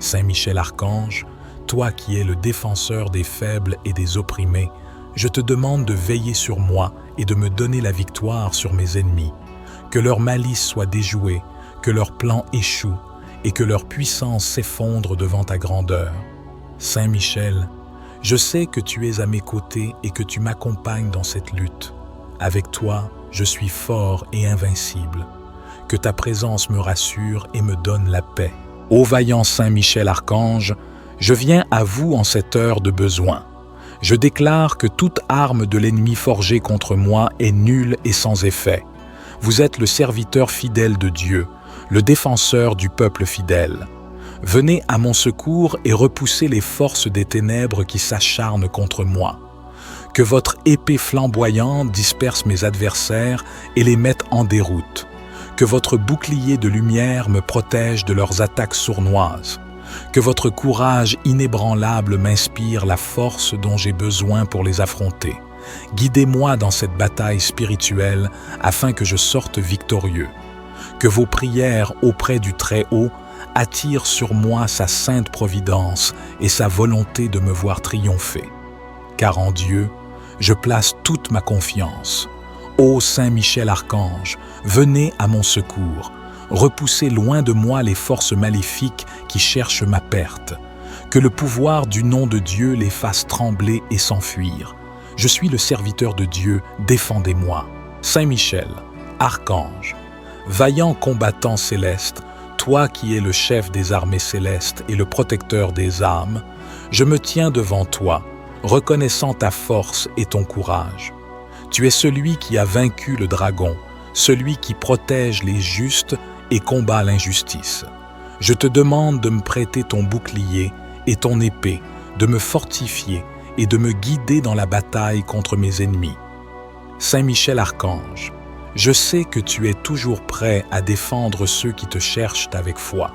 Saint Michel Archange, toi qui es le défenseur des faibles et des opprimés, je te demande de veiller sur moi et de me donner la victoire sur mes ennemis. Que leur malice soit déjouée, que leurs plans échouent et que leur puissance s'effondre devant ta grandeur. Saint Michel, je sais que tu es à mes côtés et que tu m'accompagnes dans cette lutte. Avec toi, je suis fort et invincible. Que ta présence me rassure et me donne la paix. Ô vaillant Saint Michel Archange, je viens à vous en cette heure de besoin. Je déclare que toute arme de l'ennemi forgée contre moi est nulle et sans effet. Vous êtes le serviteur fidèle de Dieu, le défenseur du peuple fidèle. Venez à mon secours et repoussez les forces des ténèbres qui s'acharnent contre moi. Que votre épée flamboyante disperse mes adversaires et les mette en déroute. Que votre bouclier de lumière me protège de leurs attaques sournoises. Que votre courage inébranlable m'inspire la force dont j'ai besoin pour les affronter. Guidez-moi dans cette bataille spirituelle afin que je sorte victorieux. Que vos prières auprès du Très-Haut attirent sur moi sa sainte providence et sa volonté de me voir triompher. Car en Dieu, je place toute ma confiance. Ô Saint Michel Archange, venez à mon secours. Repoussez loin de moi les forces maléfiques qui cherchent ma perte. Que le pouvoir du nom de Dieu les fasse trembler et s'enfuir. Je suis le serviteur de Dieu, défendez-moi. Saint Michel, Archange, vaillant combattant céleste, toi qui es le chef des armées célestes et le protecteur des âmes, je me tiens devant toi, reconnaissant ta force et ton courage. Tu es celui qui a vaincu le dragon, celui qui protège les justes et combat l'injustice. Je te demande de me prêter ton bouclier et ton épée, de me fortifier et de me guider dans la bataille contre mes ennemis. Saint Michel Archange, je sais que tu es toujours prêt à défendre ceux qui te cherchent avec foi.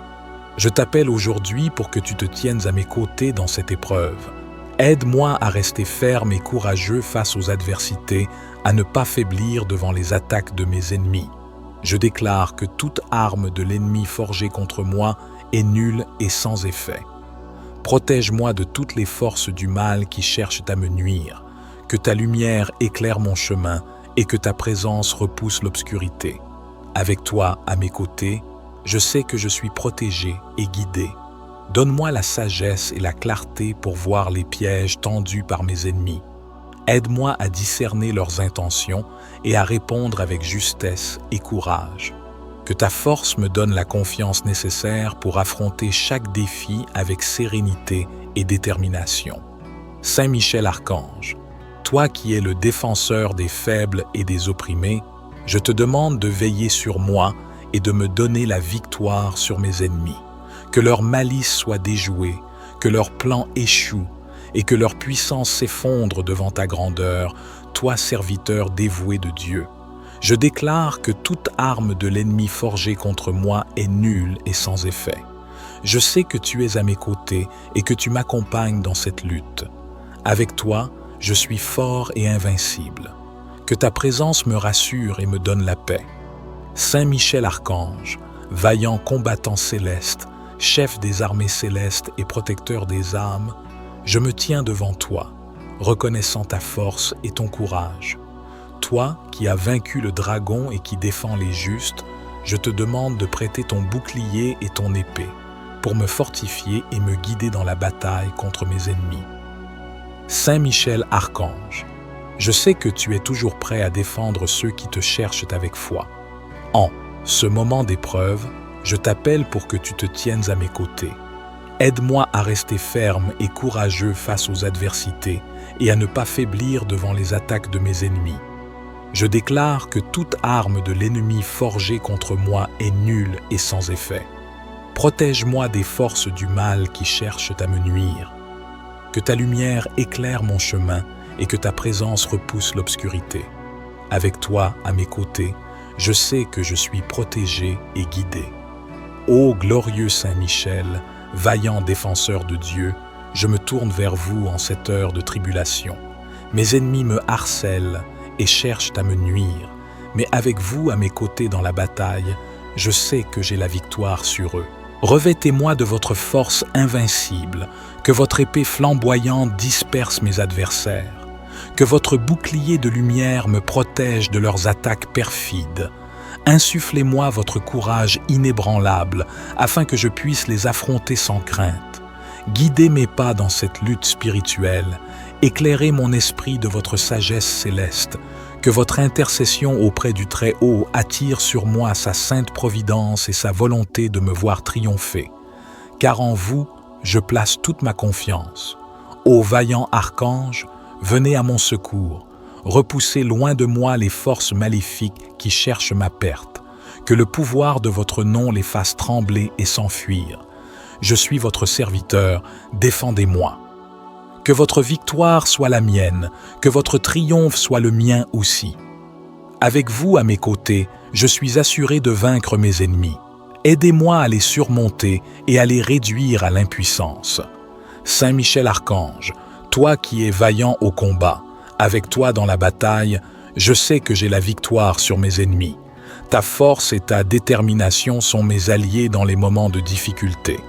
Je t'appelle aujourd'hui pour que tu te tiennes à mes côtés dans cette épreuve. Aide-moi à rester ferme et courageux face aux adversités, à ne pas faiblir devant les attaques de mes ennemis. Je déclare que toute arme de l'ennemi forgée contre moi est nulle et sans effet. Protège-moi de toutes les forces du mal qui cherchent à me nuire, que ta lumière éclaire mon chemin et que ta présence repousse l'obscurité. Avec toi à mes côtés, je sais que je suis protégé et guidé. Donne-moi la sagesse et la clarté pour voir les pièges tendus par mes ennemis. Aide-moi à discerner leurs intentions et à répondre avec justesse et courage. Que ta force me donne la confiance nécessaire pour affronter chaque défi avec sérénité et détermination. Saint Michel Archange, toi qui es le défenseur des faibles et des opprimés, je te demande de veiller sur moi et de me donner la victoire sur mes ennemis. Que leur malice soit déjouée, que leurs plans échouent et que leur puissance s'effondre devant ta grandeur, toi serviteur dévoué de Dieu. Je déclare que toute arme de l'ennemi forgée contre moi est nulle et sans effet. Je sais que tu es à mes côtés et que tu m'accompagnes dans cette lutte. Avec toi, je suis fort et invincible. Que ta présence me rassure et me donne la paix. Saint Michel Archange, vaillant combattant céleste, chef des armées célestes et protecteur des âmes, je me tiens devant toi, reconnaissant ta force et ton courage. Toi qui as vaincu le dragon et qui défends les justes, je te demande de prêter ton bouclier et ton épée pour me fortifier et me guider dans la bataille contre mes ennemis. Saint Michel Archange, je sais que tu es toujours prêt à défendre ceux qui te cherchent avec foi. En ce moment d'épreuve, je t'appelle pour que tu te tiennes à mes côtés. Aide-moi à rester ferme et courageux face aux adversités et à ne pas faiblir devant les attaques de mes ennemis. Je déclare que toute arme de l'ennemi forgée contre moi est nulle et sans effet. Protège-moi des forces du mal qui cherchent à me nuire. Que ta lumière éclaire mon chemin et que ta présence repousse l'obscurité. Avec toi à mes côtés, je sais que je suis protégé et guidé. Ô glorieux Saint Michel, vaillant défenseur de Dieu, je me tourne vers vous en cette heure de tribulation. Mes ennemis me harcèlent et cherchent à me nuire, mais avec vous à mes côtés dans la bataille, je sais que j'ai la victoire sur eux. Revêtez-moi de votre force invincible, que votre épée flamboyante disperse mes adversaires, que votre bouclier de lumière me protège de leurs attaques perfides. Insufflez-moi votre courage inébranlable, afin que je puisse les affronter sans crainte. Guidez mes pas dans cette lutte spirituelle, éclairez mon esprit de votre sagesse céleste, que votre intercession auprès du Très-Haut attire sur moi sa sainte providence et sa volonté de me voir triompher. Car en vous, je place toute ma confiance. Ô vaillant archange, venez à mon secours. Repoussez loin de moi les forces maléfiques qui cherchent ma perte. Que le pouvoir de votre nom les fasse trembler et s'enfuir. Je suis votre serviteur, défendez-moi. Que votre victoire soit la mienne, que votre triomphe soit le mien aussi. Avec vous à mes côtés, je suis assuré de vaincre mes ennemis. Aidez-moi à les surmonter et à les réduire à l'impuissance. Saint Michel Archange, toi qui es vaillant au combat, avec toi dans la bataille, je sais que j'ai la victoire sur mes ennemis. Ta force et ta détermination sont mes alliés dans les moments de difficulté.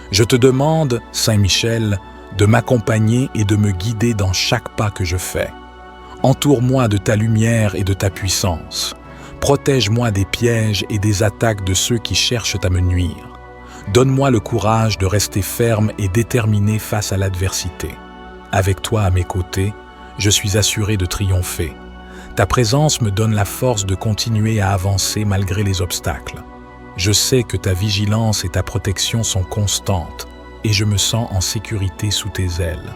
Je te demande, Saint Michel, de m'accompagner et de me guider dans chaque pas que je fais. Entoure-moi de ta lumière et de ta puissance. Protège-moi des pièges et des attaques de ceux qui cherchent à me nuire. Donne-moi le courage de rester ferme et déterminé face à l'adversité. Avec toi à mes côtés, je suis assuré de triompher. Ta présence me donne la force de continuer à avancer malgré les obstacles. Je sais que ta vigilance et ta protection sont constantes et je me sens en sécurité sous tes ailes.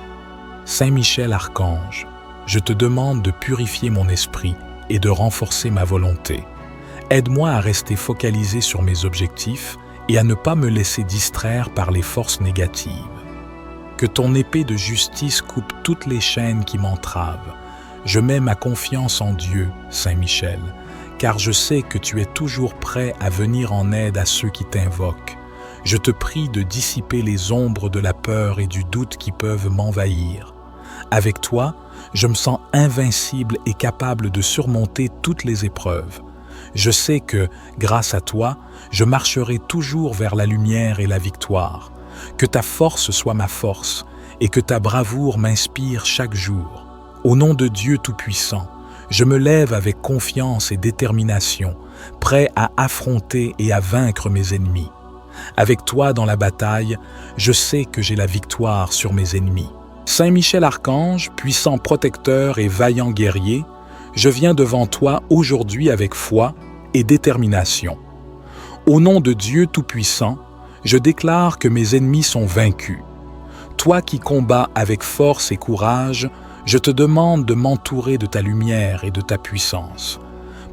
Saint Michel Archange, je te demande de purifier mon esprit et de renforcer ma volonté. Aide-moi à rester focalisé sur mes objectifs et à ne pas me laisser distraire par les forces négatives. Que ton épée de justice coupe toutes les chaînes qui m'entravent. Je mets ma confiance en Dieu, Saint Michel, car je sais que tu es toujours prêt à venir en aide à ceux qui t'invoquent. Je te prie de dissiper les ombres de la peur et du doute qui peuvent m'envahir. Avec toi, je me sens invincible et capable de surmonter toutes les épreuves. Je sais que, grâce à toi, je marcherai toujours vers la lumière et la victoire. Que ta force soit ma force et que ta bravoure m'inspire chaque jour. Au nom de Dieu Tout-Puissant, je me lève avec confiance et détermination, prêt à affronter et à vaincre mes ennemis. Avec toi dans la bataille, je sais que j'ai la victoire sur mes ennemis. Saint Michel Archange, puissant protecteur et vaillant guerrier, je viens devant toi aujourd'hui avec foi et détermination. Au nom de Dieu Tout-Puissant, je déclare que mes ennemis sont vaincus. Toi qui combats avec force et courage, je te demande de m'entourer de ta lumière et de ta puissance.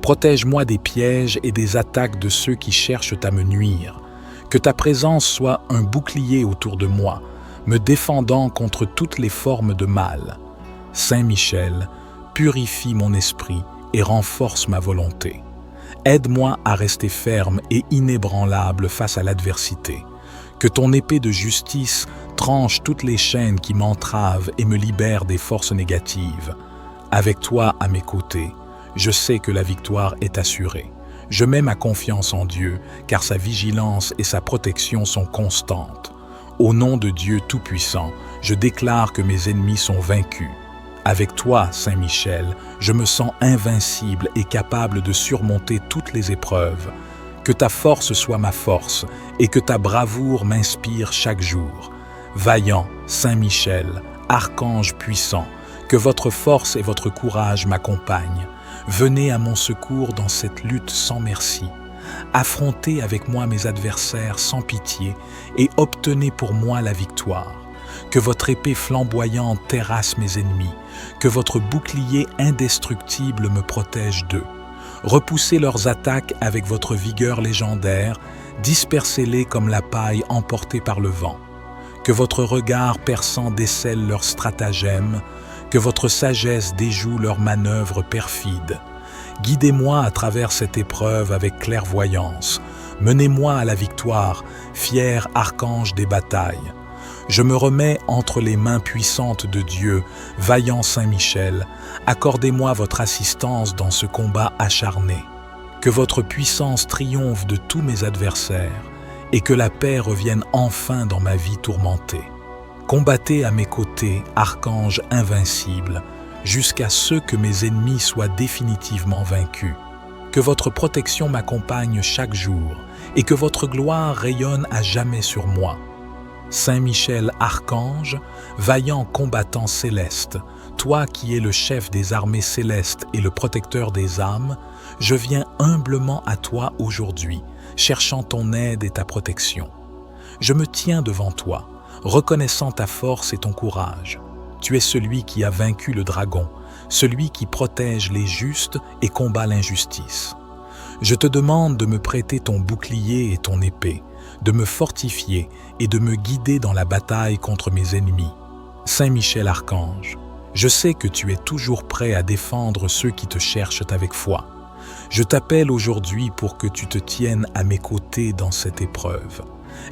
Protège-moi des pièges et des attaques de ceux qui cherchent à me nuire. Que ta présence soit un bouclier autour de moi, me défendant contre toutes les formes de mal. Saint Michel, purifie mon esprit et renforce ma volonté. Aide-moi à rester ferme et inébranlable face à l'adversité. Que ton épée de justice tranche toutes les chaînes qui m'entravent et me libère des forces négatives. Avec toi à mes côtés, je sais que la victoire est assurée. Je mets ma confiance en Dieu, car sa vigilance et sa protection sont constantes. Au nom de Dieu Tout-Puissant, je déclare que mes ennemis sont vaincus. Avec toi, Saint Michel, je me sens invincible et capable de surmonter toutes les épreuves. Que ta force soit ma force et que ta bravoure m'inspire chaque jour. Vaillant, Saint Michel, archange puissant, que votre force et votre courage m'accompagnent. Venez à mon secours dans cette lutte sans merci. Affrontez avec moi mes adversaires sans pitié et obtenez pour moi la victoire. Que votre épée flamboyante terrasse mes ennemis, que votre bouclier indestructible me protège d'eux. Repoussez leurs attaques avec votre vigueur légendaire, dispersez-les comme la paille emportée par le vent. Que votre regard perçant décèle leurs stratagèmes, que votre sagesse déjoue leurs manœuvres perfides. Guidez-moi à travers cette épreuve avec clairvoyance. Menez-moi à la victoire, fier archange des batailles. Je me remets entre les mains puissantes de Dieu, vaillant Saint Michel. Accordez-moi votre assistance dans ce combat acharné. Que votre puissance triomphe de tous mes adversaires et que la paix revienne enfin dans ma vie tourmentée. Combattez à mes côtés, archange invincible, jusqu'à ce que mes ennemis soient définitivement vaincus. Que votre protection m'accompagne chaque jour et que votre gloire rayonne à jamais sur moi. Saint Michel Archange, vaillant combattant céleste, toi qui es le chef des armées célestes et le protecteur des âmes, je viens humblement à toi aujourd'hui, cherchant ton aide et ta protection. Je me tiens devant toi, reconnaissant ta force et ton courage. Tu es celui qui a vaincu le dragon, celui qui protège les justes et combat l'injustice. Je te demande de me prêter ton bouclier et ton épée, de me fortifier et de me guider dans la bataille contre mes ennemis. Saint Michel Archange, je sais que tu es toujours prêt à défendre ceux qui te cherchent avec foi. Je t'appelle aujourd'hui pour que tu te tiennes à mes côtés dans cette épreuve.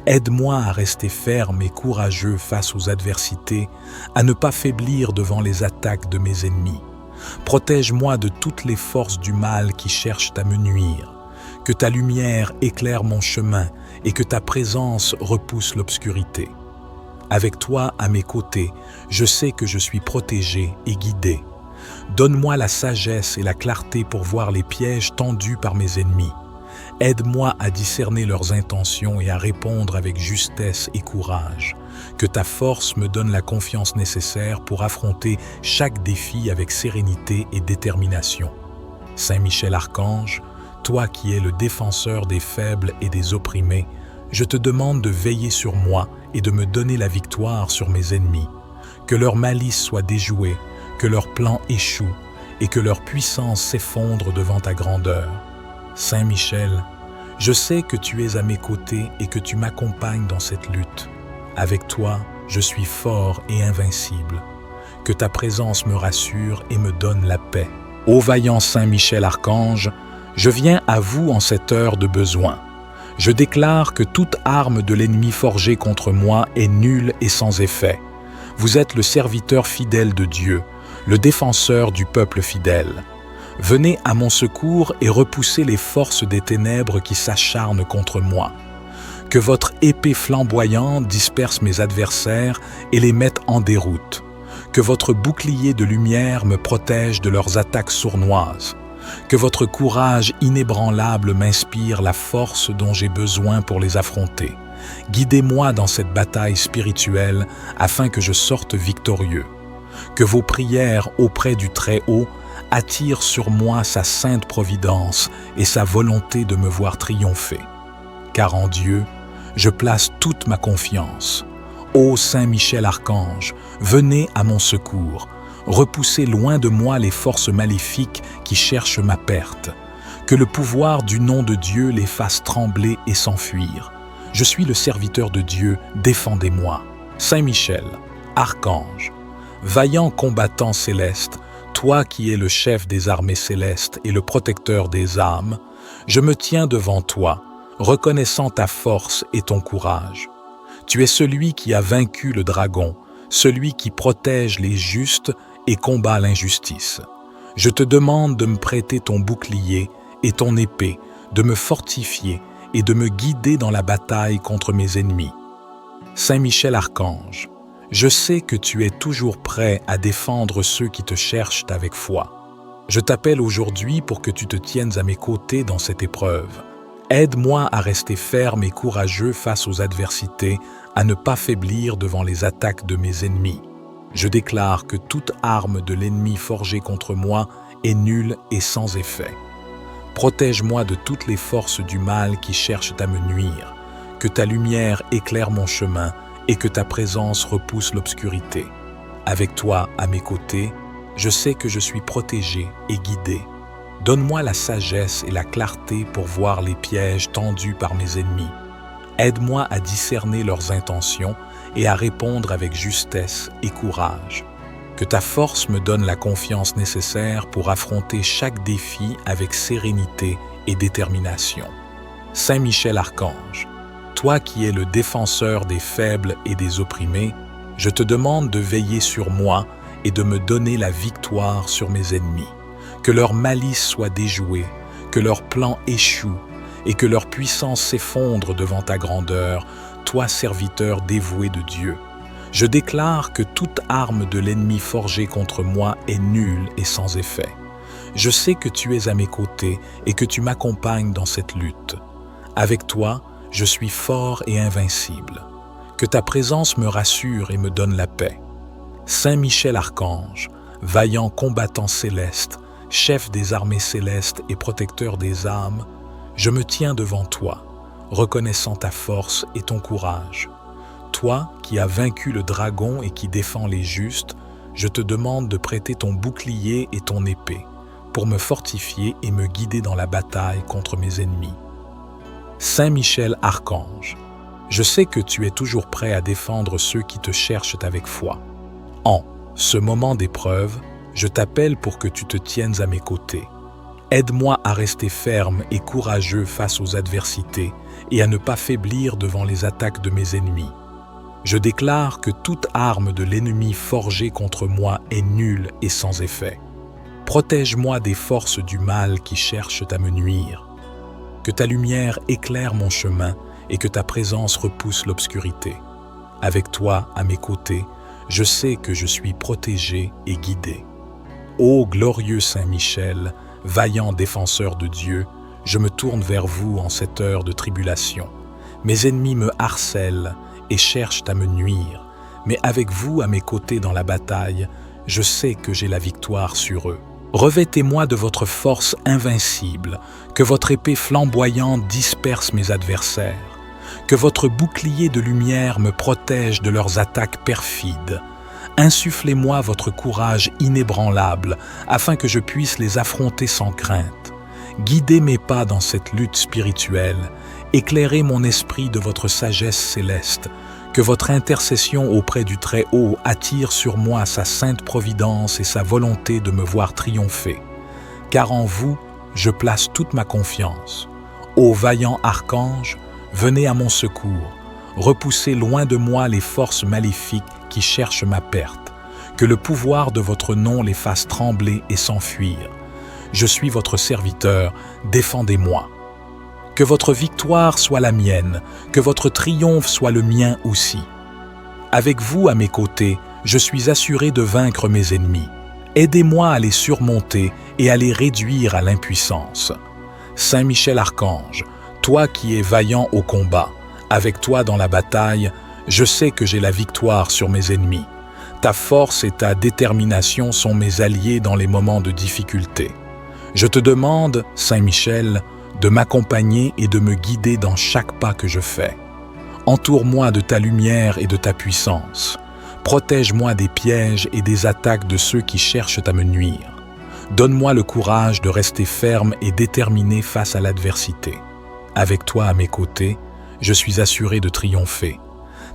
Aide-moi à rester ferme et courageux face aux adversités, à ne pas faiblir devant les attaques de mes ennemis. Protège-moi de toutes les forces du mal qui cherchent à me nuire. Que ta lumière éclaire mon chemin et que ta présence repousse l'obscurité. Avec toi à mes côtés, je sais que je suis protégé et guidé. Donne-moi la sagesse et la clarté pour voir les pièges tendus par mes ennemis. Aide-moi à discerner leurs intentions et à répondre avec justesse et courage. Que ta force me donne la confiance nécessaire pour affronter chaque défi avec sérénité et détermination. Saint Michel Archange, toi qui es le défenseur des faibles et des opprimés, je te demande de veiller sur moi et de me donner la victoire sur mes ennemis. Que leur malice soit déjouée, que leurs plans échouent et que leur puissance s'effondre devant ta grandeur. Saint Michel, je sais que tu es à mes côtés et que tu m'accompagnes dans cette lutte. Avec toi, je suis fort et invincible. Que ta présence me rassure et me donne la paix. Ô vaillant Saint Michel Archange, je viens à vous en cette heure de besoin. Je déclare que toute arme de l'ennemi forgée contre moi est nulle et sans effet. Vous êtes le serviteur fidèle de Dieu, le défenseur du peuple fidèle. Venez à mon secours et repoussez les forces des ténèbres qui s'acharnent contre moi. Que votre épée flamboyante disperse mes adversaires et les mette en déroute. Que votre bouclier de lumière me protège de leurs attaques sournoises. Que votre courage inébranlable m'inspire la force dont j'ai besoin pour les affronter. Guidez-moi dans cette bataille spirituelle afin que je sorte victorieux. Que vos prières auprès du Très-Haut attirent sur moi sa sainte providence et sa volonté de me voir triompher. Car en Dieu, je place toute ma confiance. Ô Saint Michel Archange, venez à mon secours. Repoussez loin de moi les forces maléfiques qui cherchent ma perte. Que le pouvoir du nom de Dieu les fasse trembler et s'enfuir. Je suis le serviteur de Dieu, défendez-moi. Saint Michel, Archange, vaillant combattant céleste, toi qui es le chef des armées célestes et le protecteur des âmes, je me tiens devant toi, reconnaissant ta force et ton courage. Tu es celui qui a vaincu le dragon, celui qui protège les justes et combat l'injustice. Je te demande de me prêter ton bouclier et ton épée, de me fortifier et de me guider dans la bataille contre mes ennemis. Saint Michel Archange, je sais que tu es toujours prêt à défendre ceux qui te cherchent avec foi. Je t'appelle aujourd'hui pour que tu te tiennes à mes côtés dans cette épreuve. Aide-moi à rester ferme et courageux face aux adversités, à ne pas faiblir devant les attaques de mes ennemis. Je déclare que toute arme de l'ennemi forgée contre moi est nulle et sans effet. Protège-moi de toutes les forces du mal qui cherchent à me nuire. Que ta lumière éclaire mon chemin et que ta présence repousse l'obscurité. Avec toi à mes côtés, je sais que je suis protégé et guidé. Donne-moi la sagesse et la clarté pour voir les pièges tendus par mes ennemis. Aide-moi à discerner leurs intentions et à répondre avec justesse et courage. Que ta force me donne la confiance nécessaire pour affronter chaque défi avec sérénité et détermination. Saint Michel Archange, toi qui es le défenseur des faibles et des opprimés, je te demande de veiller sur moi et de me donner la victoire sur mes ennemis. Que leur malice soit déjouée, que leurs plans échouent et que leur puissance s'effondre devant ta grandeur, toi serviteur dévoué de Dieu. Je déclare que toute arme de l'ennemi forgée contre moi est nulle et sans effet. Je sais que tu es à mes côtés et que tu m'accompagnes dans cette lutte. Avec toi, je suis fort et invincible. Que ta présence me rassure et me donne la paix. Saint Michel Archange, vaillant combattant céleste, chef des armées célestes et protecteur des âmes, je me tiens devant toi, reconnaissant ta force et ton courage. Toi qui as vaincu le dragon et qui défends les justes, je te demande de prêter ton bouclier et ton épée pour me fortifier et me guider dans la bataille contre mes ennemis. Saint Michel Archange, je sais que tu es toujours prêt à défendre ceux qui te cherchent avec foi. En ce moment d'épreuve, je t'appelle pour que tu te tiennes à mes côtés. Aide-moi à rester ferme et courageux face aux adversités et à ne pas faiblir devant les attaques de mes ennemis. Je déclare que toute arme de l'ennemi forgée contre moi est nulle et sans effet. Protège-moi des forces du mal qui cherchent à me nuire. Que ta lumière éclaire mon chemin et que ta présence repousse l'obscurité. Avec toi à mes côtés, je sais que je suis protégé et guidé. Ô glorieux Saint Michel, vaillant défenseur de Dieu, je me tourne vers vous en cette heure de tribulation. Mes ennemis me harcèlent et cherchent à me nuire, mais avec vous à mes côtés dans la bataille, je sais que j'ai la victoire sur eux. Revêtez-moi de votre force invincible, que votre épée flamboyante disperse mes adversaires, que votre bouclier de lumière me protège de leurs attaques perfides. Insufflez-moi votre courage inébranlable, afin que je puisse les affronter sans crainte. Guidez mes pas dans cette lutte spirituelle, éclairez mon esprit de votre sagesse céleste, que votre intercession auprès du Très-Haut attire sur moi sa sainte providence et sa volonté de me voir triompher. Car en vous, je place toute ma confiance. Ô vaillant archange, venez à mon secours, repoussez loin de moi les forces maléfiques qui cherchent ma perte, que le pouvoir de votre nom les fasse trembler et s'enfuir. Je suis votre serviteur, défendez-moi. Que votre victoire soit la mienne, que votre triomphe soit le mien aussi. Avec vous à mes côtés, je suis assuré de vaincre mes ennemis. Aidez-moi à les surmonter et à les réduire à l'impuissance. Saint Michel Archange, toi qui es vaillant au combat, avec toi dans la bataille, je sais que j'ai la victoire sur mes ennemis. Ta force et ta détermination sont mes alliés dans les moments de difficulté. Je te demande, Saint Michel, de m'accompagner et de me guider dans chaque pas que je fais. Entoure-moi de ta lumière et de ta puissance. Protège-moi des pièges et des attaques de ceux qui cherchent à me nuire. Donne-moi le courage de rester ferme et déterminé face à l'adversité. Avec toi à mes côtés, je suis assuré de triompher.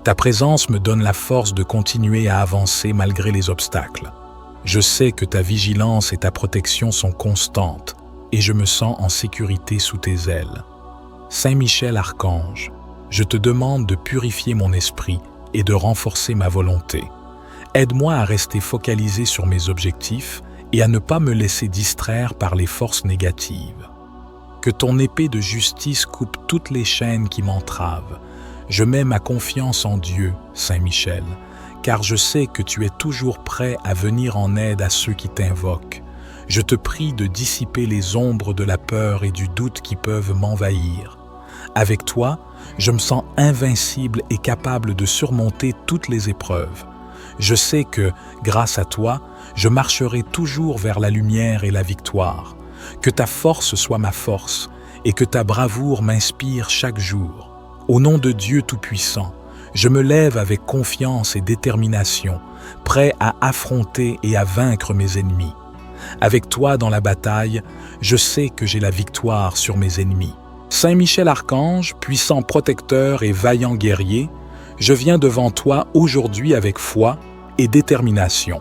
Ta présence me donne la force de continuer à avancer malgré les obstacles. Je sais que ta vigilance et ta protection sont constantes et je me sens en sécurité sous tes ailes. Saint Michel Archange, je te demande de purifier mon esprit et de renforcer ma volonté. Aide-moi à rester focalisé sur mes objectifs et à ne pas me laisser distraire par les forces négatives. Que ton épée de justice coupe toutes les chaînes qui m'entravent. Je mets ma confiance en Dieu, Saint Michel, car je sais que tu es toujours prêt à venir en aide à ceux qui t'invoquent. Je te prie de dissiper les ombres de la peur et du doute qui peuvent m'envahir. Avec toi, je me sens invincible et capable de surmonter toutes les épreuves. Je sais que, grâce à toi, je marcherai toujours vers la lumière et la victoire. Que ta force soit ma force et que ta bravoure m'inspire chaque jour. Au nom de Dieu Tout-Puissant, je me lève avec confiance et détermination, prêt à affronter et à vaincre mes ennemis. Avec toi dans la bataille, je sais que j'ai la victoire sur mes ennemis. Saint Michel Archange, puissant protecteur et vaillant guerrier, je viens devant toi aujourd'hui avec foi et détermination.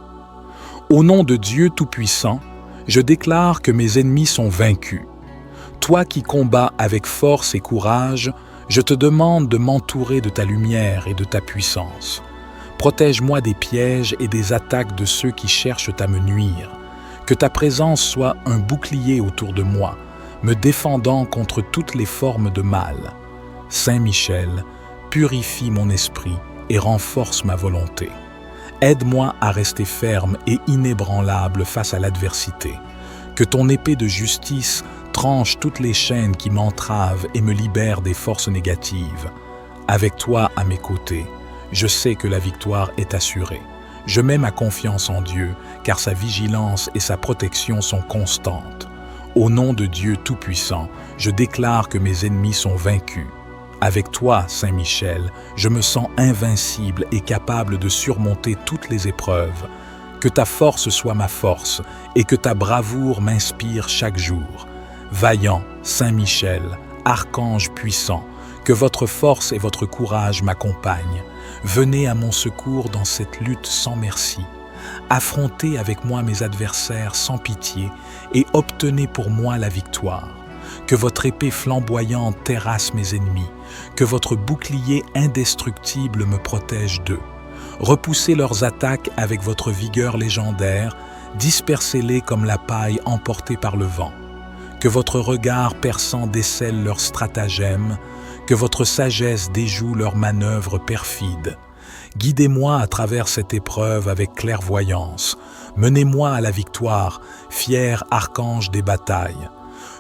Au nom de Dieu Tout-Puissant, je déclare que mes ennemis sont vaincus. Toi qui combats avec force et courage, je te demande de m'entourer de ta lumière et de ta puissance. Protège-moi des pièges et des attaques de ceux qui cherchent à me nuire. Que ta présence soit un bouclier autour de moi, me défendant contre toutes les formes de mal. Saint Michel, purifie mon esprit et renforce ma volonté. Aide-moi à rester ferme et inébranlable face à l'adversité. Que ton épée de justice tranche toutes les chaînes qui m'entravent et me libère des forces négatives. Avec toi à mes côtés, je sais que la victoire est assurée. Je mets ma confiance en Dieu, car sa vigilance et sa protection sont constantes. Au nom de Dieu Tout-Puissant, je déclare que mes ennemis sont vaincus. Avec toi, Saint Michel, je me sens invincible et capable de surmonter toutes les épreuves. Que ta force soit ma force et que ta bravoure m'inspire chaque jour. Vaillant, Saint Michel, archange puissant, que votre force et votre courage m'accompagnent. Venez à mon secours dans cette lutte sans merci. Affrontez avec moi mes adversaires sans pitié et obtenez pour moi la victoire. Que votre épée flamboyante terrasse mes ennemis, que votre bouclier indestructible me protège d'eux. Repoussez leurs attaques avec votre vigueur légendaire, dispersez-les comme la paille emportée par le vent. Que votre regard perçant décèle leurs stratagèmes, que votre sagesse déjoue leurs manœuvres perfides. Guidez-moi à travers cette épreuve avec clairvoyance. Menez-moi à la victoire, fier archange des batailles.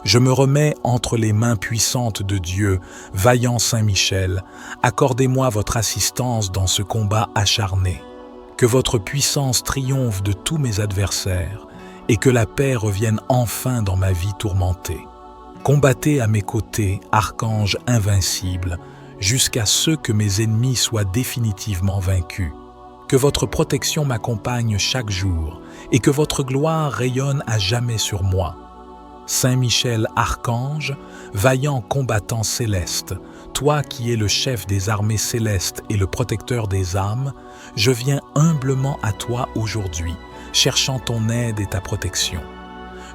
Je me remets entre les mains puissantes de Dieu, vaillant Saint-Michel. Accordez-moi votre assistance dans ce combat acharné. Que votre puissance triomphe de tous mes adversaires et que la paix revienne enfin dans ma vie tourmentée. Combattez à mes côtés, archange invincible, jusqu'à ce que mes ennemis soient définitivement vaincus. Que votre protection m'accompagne chaque jour et que votre gloire rayonne à jamais sur moi. Saint Michel archange, vaillant combattant céleste, toi qui es le chef des armées célestes et le protecteur des âmes, je viens humblement à toi aujourd'hui, cherchant ton aide et ta protection.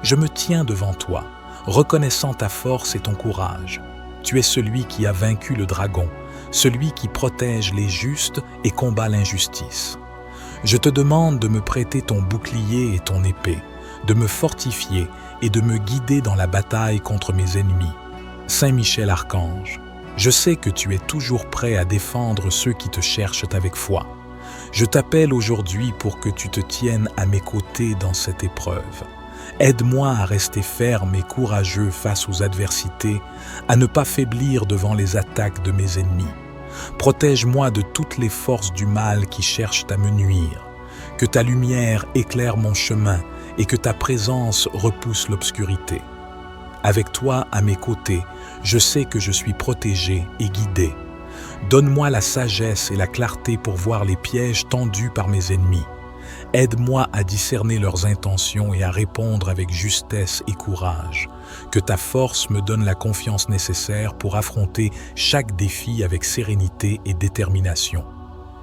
Je me tiens devant toi, reconnaissant ta force et ton courage. Tu es celui qui a vaincu le dragon, celui qui protège les justes et combat l'injustice. Je te demande de me prêter ton bouclier et ton épée, de me fortifier et de me guider dans la bataille contre mes ennemis. Saint Michel archange, je sais que tu es toujours prêt à défendre ceux qui te cherchent avec foi. Je t'appelle aujourd'hui pour que tu te tiennes à mes côtés dans cette épreuve. Aide-moi à rester ferme et courageux face aux adversités, à ne pas faiblir devant les attaques de mes ennemis. Protège-moi de toutes les forces du mal qui cherchent à me nuire. Que ta lumière éclaire mon chemin et que ta présence repousse l'obscurité. Avec toi à mes côtés, je sais que je suis protégé et guidé. Donne-moi la sagesse et la clarté pour voir les pièges tendus par mes ennemis. Aide-moi à discerner leurs intentions et à répondre avec justesse et courage. Que ta force me donne la confiance nécessaire pour affronter chaque défi avec sérénité et détermination.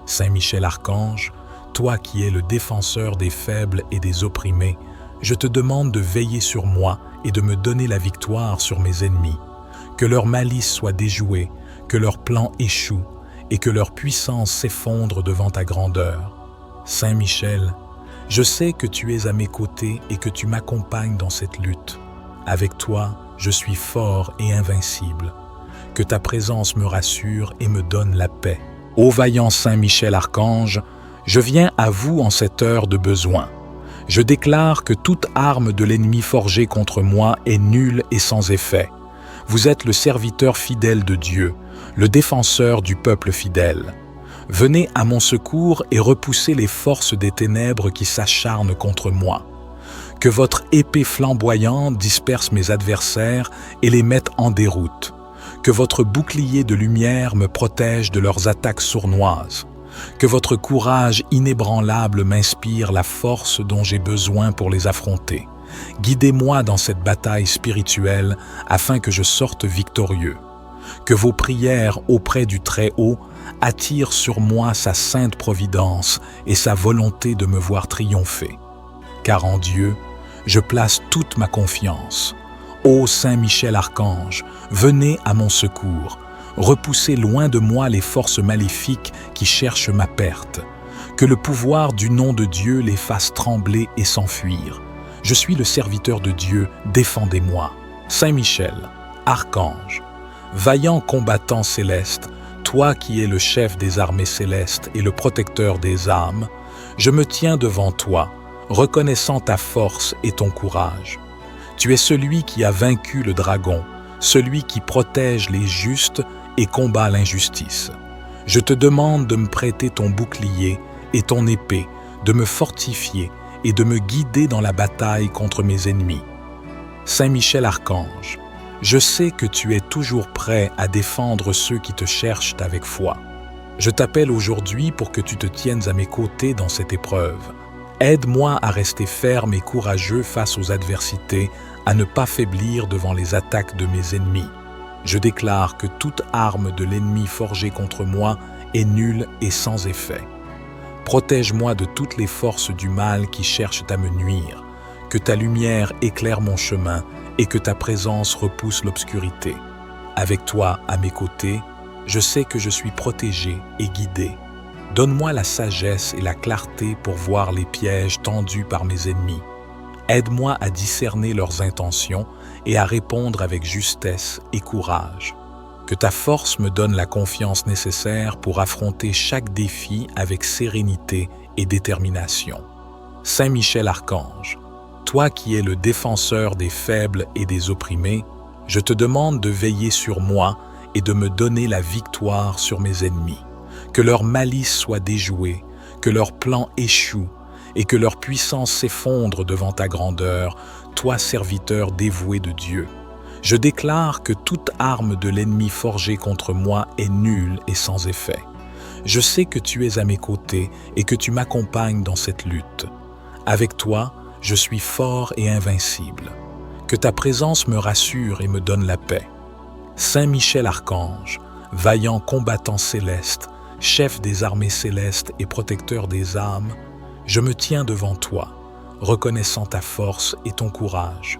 Saint Michel archange, toi qui es le défenseur des faibles et des opprimés, je te demande de veiller sur moi et de me donner la victoire sur mes ennemis. Que leur malice soit déjouée, que leurs plans échouent et que leur puissance s'effondre devant ta grandeur. Saint Michel, je sais que tu es à mes côtés et que tu m'accompagnes dans cette lutte. Avec toi, je suis fort et invincible. Que ta présence me rassure et me donne la paix. Ô vaillant Saint Michel archange, je viens à vous en cette heure de besoin. Je déclare que toute arme de l'ennemi forgée contre moi est nulle et sans effet. Vous êtes le serviteur fidèle de Dieu, le défenseur du peuple fidèle. Venez à mon secours et repoussez les forces des ténèbres qui s'acharnent contre moi. Que votre épée flamboyante disperse mes adversaires et les mette en déroute. Que votre bouclier de lumière me protège de leurs attaques sournoises. Que votre courage inébranlable m'inspire la force dont j'ai besoin pour les affronter. Guidez-moi dans cette bataille spirituelle afin que je sorte victorieux. Que vos prières auprès du Très-Haut attirent sur moi sa sainte providence et sa volonté de me voir triompher. Car en Dieu, je place toute ma confiance. Ô Saint Michel archange, venez à mon secours. Repoussez loin de moi les forces maléfiques qui cherchent ma perte. Que le pouvoir du nom de Dieu les fasse trembler et s'enfuir. Je suis le serviteur de Dieu, défendez-moi. Saint Michel, archange, vaillant combattant céleste, toi qui es le chef des armées célestes et le protecteur des âmes, je me tiens devant toi, reconnaissant ta force et ton courage. Tu es celui qui a vaincu le dragon, celui qui protège les justes et combat l'injustice. Je te demande de me prêter ton bouclier et ton épée, de me fortifier et de me guider dans la bataille contre mes ennemis. Saint Michel archange, je sais que tu es toujours prêt à défendre ceux qui te cherchent avec foi. Je t'appelle aujourd'hui pour que tu te tiennes à mes côtés dans cette épreuve. Aide-moi à rester ferme et courageux face aux adversités, à ne pas faiblir devant les attaques de mes ennemis. Je déclare que toute arme de l'ennemi forgée contre moi est nulle et sans effet. Protège-moi de toutes les forces du mal qui cherchent à me nuire. Que ta lumière éclaire mon chemin et que ta présence repousse l'obscurité. Avec toi à mes côtés, je sais que je suis protégé et guidé. Donne-moi la sagesse et la clarté pour voir les pièges tendus par mes ennemis. Aide-moi à discerner leurs intentions et à répondre avec justesse et courage. Que ta force me donne la confiance nécessaire pour affronter chaque défi avec sérénité et détermination. Saint Michel Archange, toi qui es le défenseur des faibles et des opprimés, je te demande de veiller sur moi et de me donner la victoire sur mes ennemis. Que leur malice soit déjouée, que leurs plans échouent et que leur puissance s'effondre devant ta grandeur, toi serviteur dévoué de Dieu. Je déclare que toute arme de l'ennemi forgée contre moi est nulle et sans effet. Je sais que tu es à mes côtés et que tu m'accompagnes dans cette lutte. Avec toi, je suis fort et invincible. Que ta présence me rassure et me donne la paix. Saint Michel Archange, vaillant combattant céleste, chef des armées célestes et protecteur des âmes, je me tiens devant toi, reconnaissant ta force et ton courage.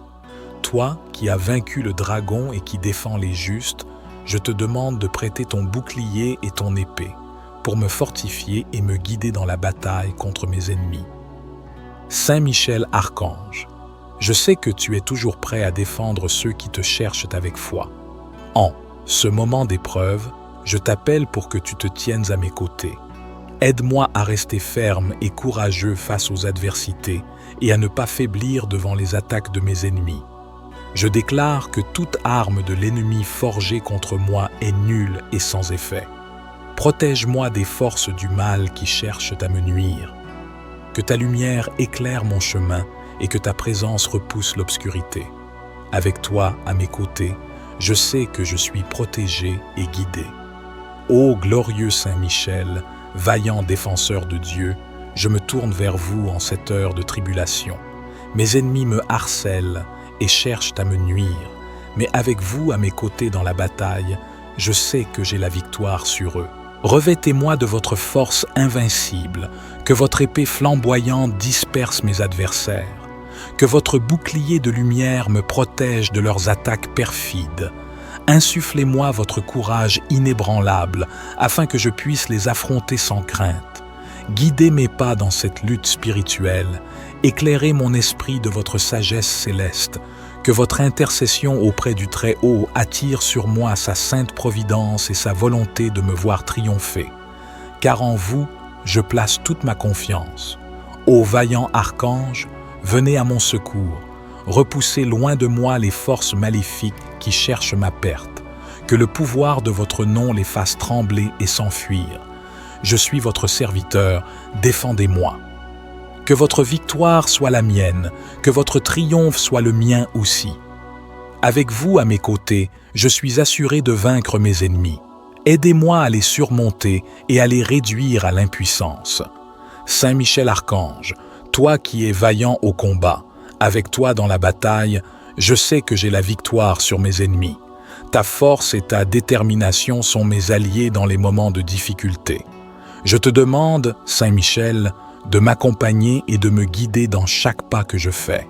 Toi qui as vaincu le dragon et qui défends les justes, je te demande de prêter ton bouclier et ton épée pour me fortifier et me guider dans la bataille contre mes ennemis. Saint Michel Archange, je sais que tu es toujours prêt à défendre ceux qui te cherchent avec foi. En ce moment d'épreuve, je t'appelle pour que tu te tiennes à mes côtés. Aide-moi à rester ferme et courageux face aux adversités et à ne pas faiblir devant les attaques de mes ennemis. Je déclare que toute arme de l'ennemi forgée contre moi est nulle et sans effet. Protège-moi des forces du mal qui cherchent à me nuire. Que ta lumière éclaire mon chemin et que ta présence repousse l'obscurité. Avec toi à mes côtés, je sais que je suis protégé et guidé. Ô glorieux Saint Michel, vaillant défenseur de Dieu, je me tourne vers vous en cette heure de tribulation. Mes ennemis me harcèlent et cherchent à me nuire, mais avec vous à mes côtés dans la bataille, je sais que j'ai la victoire sur eux. Revêtez-moi de votre force invincible, que votre épée flamboyante disperse mes adversaires, que votre bouclier de lumière me protège de leurs attaques perfides. Insufflez-moi votre courage inébranlable, afin que je puisse les affronter sans crainte. Guidez mes pas dans cette lutte spirituelle, éclairez mon esprit de votre sagesse céleste, que votre intercession auprès du Très-Haut attire sur moi sa sainte providence et sa volonté de me voir triompher. Car en vous, je place toute ma confiance. Ô vaillant archange, venez à mon secours, repoussez loin de moi les forces maléfiques qui cherchent ma perte, que le pouvoir de votre nom les fasse trembler et s'enfuir. Je suis votre serviteur, défendez-moi. Que votre victoire soit la mienne, que votre triomphe soit le mien aussi. Avec vous à mes côtés, je suis assuré de vaincre mes ennemis. Aidez-moi à les surmonter et à les réduire à l'impuissance. Saint Michel Archange, toi qui es vaillant au combat, avec toi dans la bataille, je sais que j'ai la victoire sur mes ennemis. Ta force et ta détermination sont mes alliés dans les moments de difficulté. Je te demande, Saint Michel, de m'accompagner et de me guider dans chaque pas que je fais.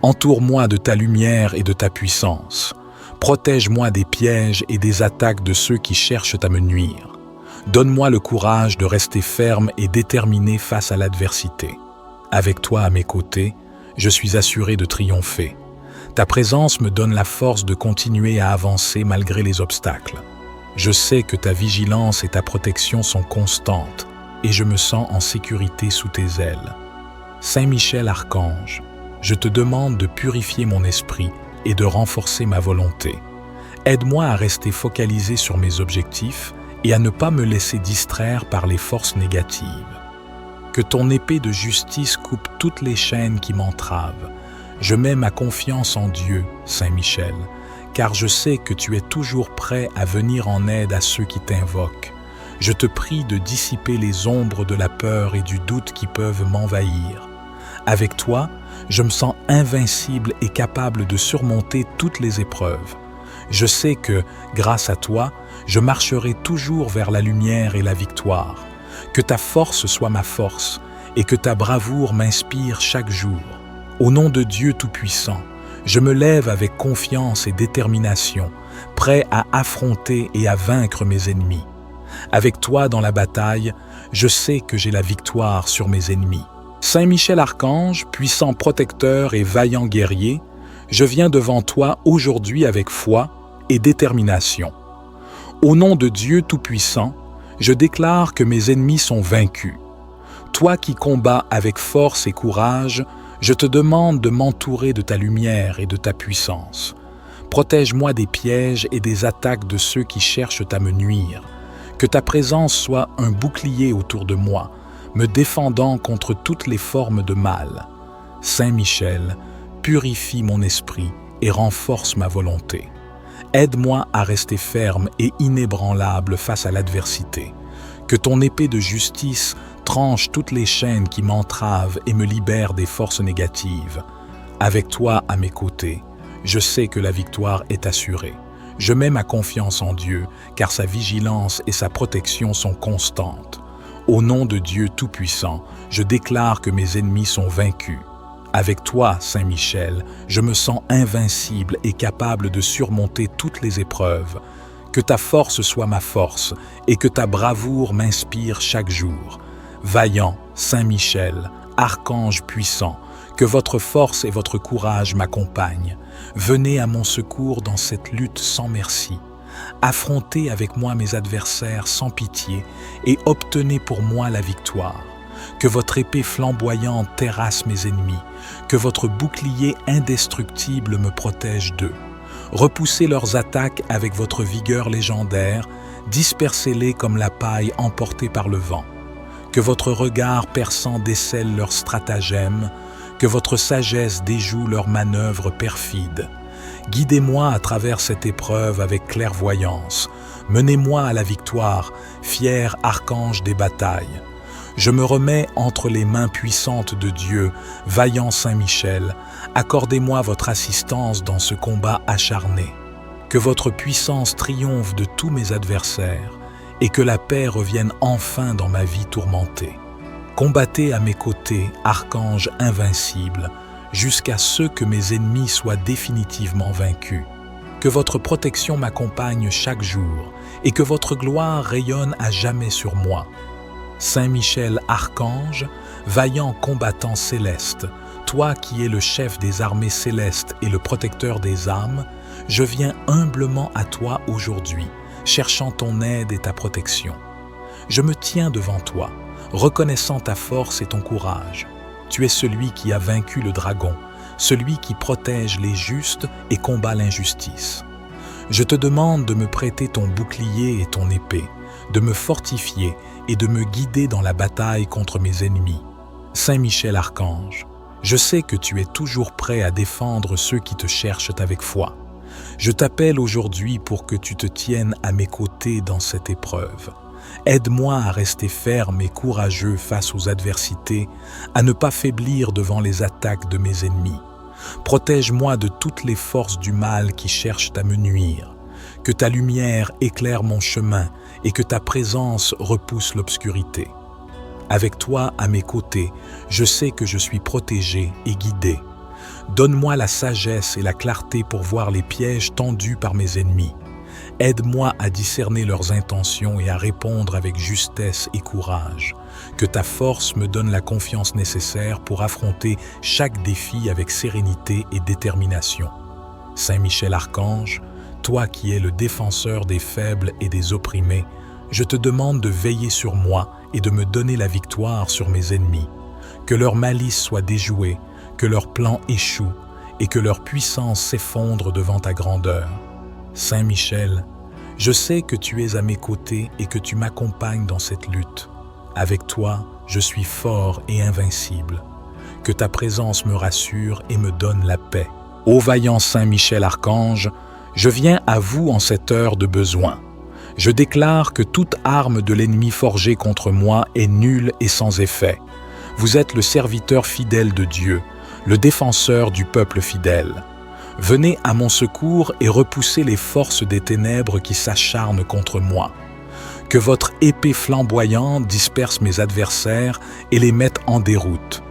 Entoure-moi de ta lumière et de ta puissance. Protège-moi des pièges et des attaques de ceux qui cherchent à me nuire. Donne-moi le courage de rester ferme et déterminé face à l'adversité. Avec toi à mes côtés, je suis assuré de triompher. Ta présence me donne la force de continuer à avancer malgré les obstacles. Je sais que ta vigilance et ta protection sont constantes et je me sens en sécurité sous tes ailes. Saint Michel Archange, je te demande de purifier mon esprit et de renforcer ma volonté. Aide-moi à rester focalisé sur mes objectifs et à ne pas me laisser distraire par les forces négatives. Que ton épée de justice coupe toutes les chaînes qui m'entravent. Je mets ma confiance en Dieu, Saint Michel, car je sais que tu es toujours prêt à venir en aide à ceux qui t'invoquent. Je te prie de dissiper les ombres de la peur et du doute qui peuvent m'envahir. Avec toi, je me sens invincible et capable de surmonter toutes les épreuves. Je sais que, grâce à toi, je marcherai toujours vers la lumière et la victoire. Que ta force soit ma force et que ta bravoure m'inspire chaque jour. Au nom de Dieu Tout-Puissant, je me lève avec confiance et détermination, prêt à affronter et à vaincre mes ennemis. Avec toi dans la bataille, je sais que j'ai la victoire sur mes ennemis. Saint Michel Archange, puissant protecteur et vaillant guerrier, je viens devant toi aujourd'hui avec foi et détermination. Au nom de Dieu Tout-Puissant, je déclare que mes ennemis sont vaincus. Toi qui combats avec force et courage, je te demande de m'entourer de ta lumière et de ta puissance. Protège-moi des pièges et des attaques de ceux qui cherchent à me nuire. Que ta présence soit un bouclier autour de moi, me défendant contre toutes les formes de mal. Saint Michel, purifie mon esprit et renforce ma volonté. Aide-moi à rester ferme et inébranlable face à l'adversité. Que ton épée de justice tranche toutes les chaînes qui m'entravent et me libère des forces négatives. Avec toi à mes côtés, je sais que la victoire est assurée. Je mets ma confiance en Dieu, car sa vigilance et sa protection sont constantes. Au nom de Dieu Tout-Puissant, je déclare que mes ennemis sont vaincus. Avec toi, Saint Michel, je me sens invincible et capable de surmonter toutes les épreuves. Que ta force soit ma force et que ta bravoure m'inspire chaque jour. Vaillant, Saint Michel, archange puissant, que votre force et votre courage m'accompagnent. Venez à mon secours dans cette lutte sans merci. Affrontez avec moi mes adversaires sans pitié et obtenez pour moi la victoire. Que votre épée flamboyante terrasse mes ennemis, que votre bouclier indestructible me protège d'eux. Repoussez leurs attaques avec votre vigueur légendaire, dispersez-les comme la paille emportée par le vent. Que votre regard perçant décèle leurs stratagèmes, que votre sagesse déjoue leurs manœuvres perfides. Guidez-moi à travers cette épreuve avec clairvoyance. Menez-moi à la victoire, fier archange des batailles. Je me remets entre les mains puissantes de Dieu, vaillant Saint Michel. Accordez-moi votre assistance dans ce combat acharné. Que votre puissance triomphe de tous mes adversaires et que la paix revienne enfin dans ma vie tourmentée. Combattez à mes côtés, archange invincible, jusqu'à ce que mes ennemis soient définitivement vaincus. Que votre protection m'accompagne chaque jour et que votre gloire rayonne à jamais sur moi. Saint Michel Archange, vaillant combattant céleste, toi qui es le chef des armées célestes et le protecteur des âmes, je viens humblement à toi aujourd'hui, cherchant ton aide et ta protection. Je me tiens devant toi, reconnaissant ta force et ton courage. Tu es celui qui a vaincu le dragon, celui qui protège les justes et combat l'injustice. Je te demande de me prêter ton bouclier et ton épée, de me fortifier et de me guider dans la bataille contre mes ennemis. Saint Michel Archange, je sais que tu es toujours prêt à défendre ceux qui te cherchent avec foi. Je t'appelle aujourd'hui pour que tu te tiennes à mes côtés dans cette épreuve. Aide-moi à rester ferme et courageux face aux adversités, à ne pas faiblir devant les attaques de mes ennemis. Protège-moi de toutes les forces du mal qui cherchent à me nuire. Que ta lumière éclaire mon chemin et que ta présence repousse l'obscurité. Avec toi à mes côtés, je sais que je suis protégé et guidé. Donne-moi la sagesse et la clarté pour voir les pièges tendus par mes ennemis. Aide-moi à discerner leurs intentions et à répondre avec justesse et courage. Que ta force me donne la confiance nécessaire pour affronter chaque défi avec sérénité et détermination. Saint Michel Archange, toi qui es le défenseur des faibles et des opprimés, je te demande de veiller sur moi et de me donner la victoire sur mes ennemis. Que leur malice soit déjouée, que leurs plans échouent et que leur puissance s'effondre devant ta grandeur. Saint Michel, je sais que tu es à mes côtés et que tu m'accompagnes dans cette lutte. Avec toi, je suis fort et invincible. Que ta présence me rassure et me donne la paix. Ô vaillant Saint Michel Archange, je viens à vous en cette heure de besoin. Je déclare que toute arme de l'ennemi forgée contre moi est nulle et sans effet. Vous êtes le serviteur fidèle de Dieu, le défenseur du peuple fidèle. Venez à mon secours et repoussez les forces des ténèbres qui s'acharnent contre moi. Que votre épée flamboyante disperse mes adversaires et les mette en déroute.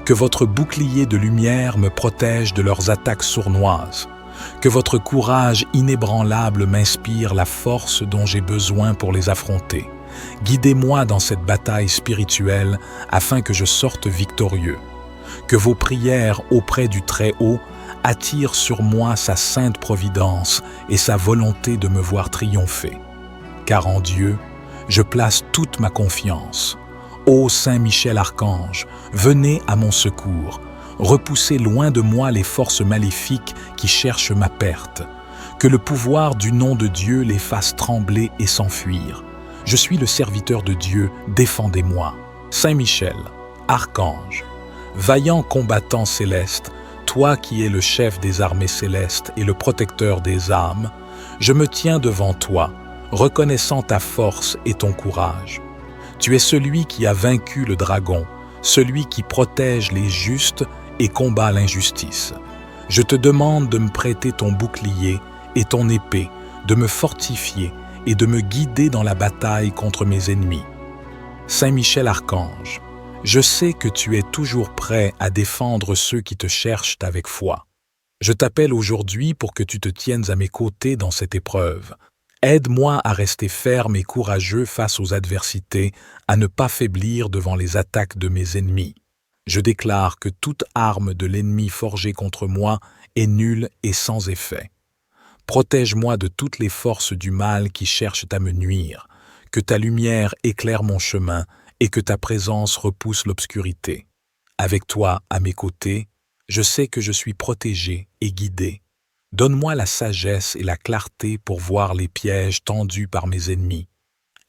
Que votre bouclier de lumière me protège de leurs attaques sournoises. Que votre courage inébranlable m'inspire la force dont j'ai besoin pour les affronter. Guidez-moi dans cette bataille spirituelle afin que je sorte victorieux. Que vos prières auprès du Très-Haut attirent sur moi sa sainte providence et sa volonté de me voir triompher. Car en Dieu, je place toute ma confiance. Ô Saint Michel Archange, venez à mon secours. Repoussez loin de moi les forces maléfiques qui cherchent ma perte. Que le pouvoir du nom de Dieu les fasse trembler et s'enfuir. Je suis le serviteur de Dieu, défendez-moi. Saint Michel, Archange, vaillant combattant céleste, toi qui es le chef des armées célestes et le protecteur des âmes, je me tiens devant toi, reconnaissant ta force et ton courage. Tu es celui qui a vaincu le dragon, celui qui protège les justes et combat l'injustice. Je te demande de me prêter ton bouclier et ton épée, de me fortifier et de me guider dans la bataille contre mes ennemis. Saint Michel Archange, je sais que tu es toujours prêt à défendre ceux qui te cherchent avec foi. Je t'appelle aujourd'hui pour que tu te tiennes à mes côtés dans cette épreuve. Aide-moi à rester ferme et courageux face aux adversités, à ne pas faiblir devant les attaques de mes ennemis. Je déclare que toute arme de l'ennemi forgée contre moi est nulle et sans effet. Protège-moi de toutes les forces du mal qui cherchent à me nuire, que ta lumière éclaire mon chemin et que ta présence repousse l'obscurité. Avec toi à mes côtés, je sais que je suis protégé et guidé. Donne-moi la sagesse et la clarté pour voir les pièges tendus par mes ennemis.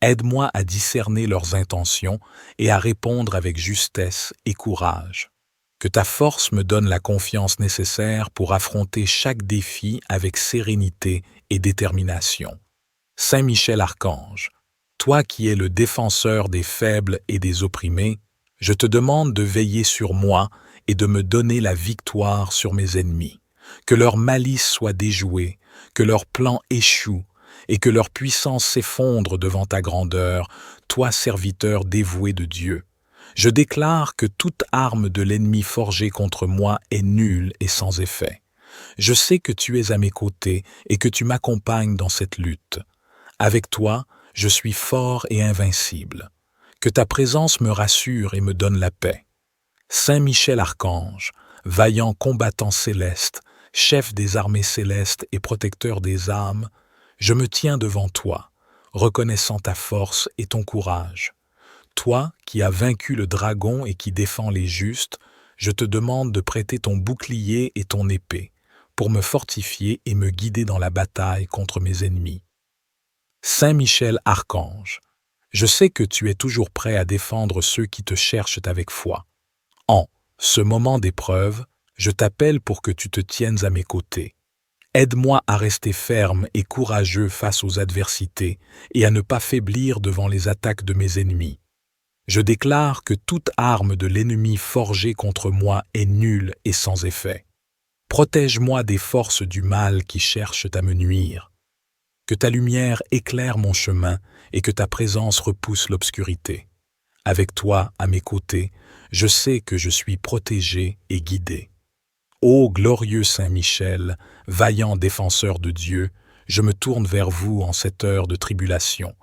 Aide-moi à discerner leurs intentions et à répondre avec justesse et courage. Que ta force me donne la confiance nécessaire pour affronter chaque défi avec sérénité et détermination. Saint Michel Archange, toi qui es le défenseur des faibles et des opprimés, je te demande de veiller sur moi et de me donner la victoire sur mes ennemis. Que leur malice soit déjouée, que leurs plans échouent et que leur puissance s'effondre devant ta grandeur, toi serviteur dévoué de Dieu. Je déclare que toute arme de l'ennemi forgée contre moi est nulle et sans effet. Je sais que tu es à mes côtés et que tu m'accompagnes dans cette lutte. Avec toi, je suis fort et invincible. Que ta présence me rassure et me donne la paix. Saint Michel Archange, vaillant combattant céleste, chef des armées célestes et protecteur des âmes, je me tiens devant toi, reconnaissant ta force et ton courage. Toi qui as vaincu le dragon et qui défends les justes, je te demande de prêter ton bouclier et ton épée, pour me fortifier et me guider dans la bataille contre mes ennemis. Saint Michel Archange, je sais que tu es toujours prêt à défendre ceux qui te cherchent avec foi. En ce moment d'épreuve, je t'appelle pour que tu te tiennes à mes côtés. Aide-moi à rester ferme et courageux face aux adversités et à ne pas faiblir devant les attaques de mes ennemis. Je déclare que toute arme de l'ennemi forgée contre moi est nulle et sans effet. Protège-moi des forces du mal qui cherchent à me nuire. Que ta lumière éclaire mon chemin et que ta présence repousse l'obscurité. Avec toi à mes côtés, je sais que je suis protégé et guidé. Ô glorieux Saint Michel, vaillant défenseur de Dieu, je me tourne vers vous en cette heure de tribulation.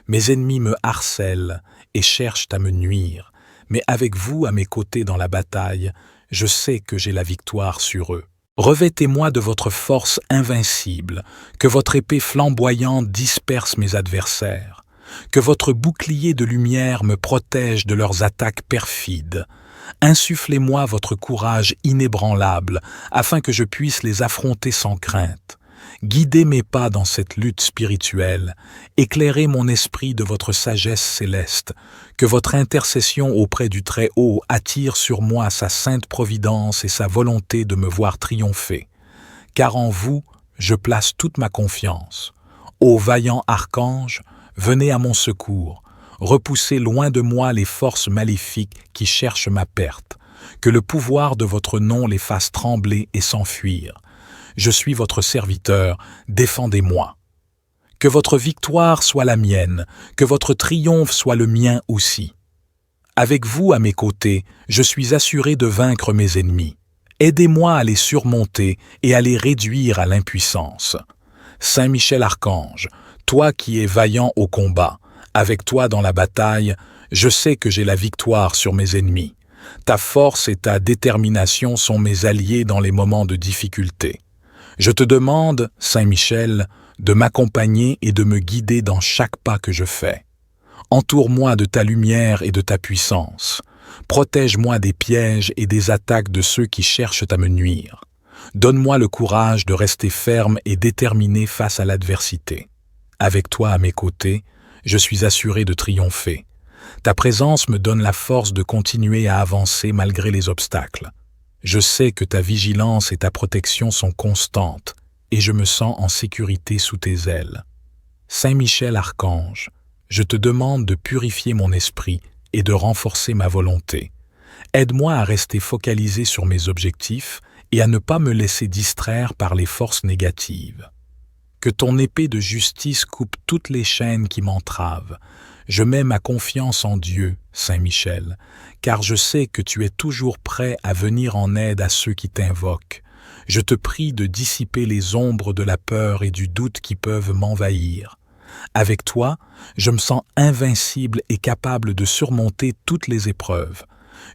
Mes ennemis me harcèlent et cherchent à me nuire, mais avec vous à mes côtés dans la bataille, je sais que j'ai la victoire sur eux. Revêtez-moi de votre force invincible, que votre épée flamboyante disperse mes adversaires, que votre bouclier de lumière me protège de leurs attaques perfides. Insufflez-moi votre courage inébranlable, afin que je puisse les affronter sans crainte. Guidez mes pas dans cette lutte spirituelle, éclairez mon esprit de votre sagesse céleste, que votre intercession auprès du Très-Haut attire sur moi sa sainte providence et sa volonté de me voir triompher. Car en vous, je place toute ma confiance. Ô vaillant archange, venez à mon secours, repoussez loin de moi les forces maléfiques qui cherchent ma perte, que le pouvoir de votre nom les fasse trembler et s'enfuir. Je suis votre serviteur, défendez-moi. Que votre victoire soit la mienne, que votre triomphe soit le mien aussi. Avec vous à mes côtés, je suis assuré de vaincre mes ennemis. Aidez-moi à les surmonter et à les réduire à l'impuissance. Saint Michel Archange, toi qui es vaillant au combat, avec toi dans la bataille, je sais que j'ai la victoire sur mes ennemis. Ta force et ta détermination sont mes alliés dans les moments de difficulté. Je te demande, Saint Michel, de m'accompagner et de me guider dans chaque pas que je fais. Entoure-moi de ta lumière et de ta puissance. Protège-moi des pièges et des attaques de ceux qui cherchent à me nuire. Donne-moi le courage de rester ferme et déterminé face à l'adversité. Avec toi à mes côtés, je suis assuré de triompher. Ta présence me donne la force de continuer à avancer malgré les obstacles. Je sais que ta vigilance et ta protection sont constantes et je me sens en sécurité sous tes ailes. Saint Michel Archange, je te demande de purifier mon esprit et de renforcer ma volonté. Aide-moi à rester focalisé sur mes objectifs et à ne pas me laisser distraire par les forces négatives. Que ton épée de justice coupe toutes les chaînes qui m'entravent. Je mets ma confiance en Dieu, Saint Michel, car je sais que tu es toujours prêt à venir en aide à ceux qui t'invoquent. Je te prie de dissiper les ombres de la peur et du doute qui peuvent m'envahir. Avec toi, je me sens invincible et capable de surmonter toutes les épreuves.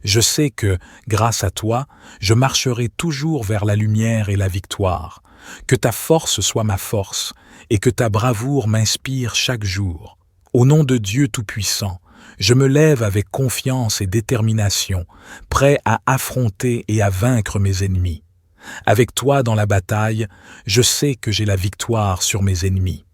Je sais que, grâce à toi, je marcherai toujours vers la lumière et la victoire. Que ta force soit ma force et que ta bravoure m'inspire chaque jour. Au nom de Dieu Tout-Puissant, je me lève avec confiance et détermination, prêt à affronter et à vaincre mes ennemis. Avec toi dans la bataille, je sais que j'ai la victoire sur mes ennemis.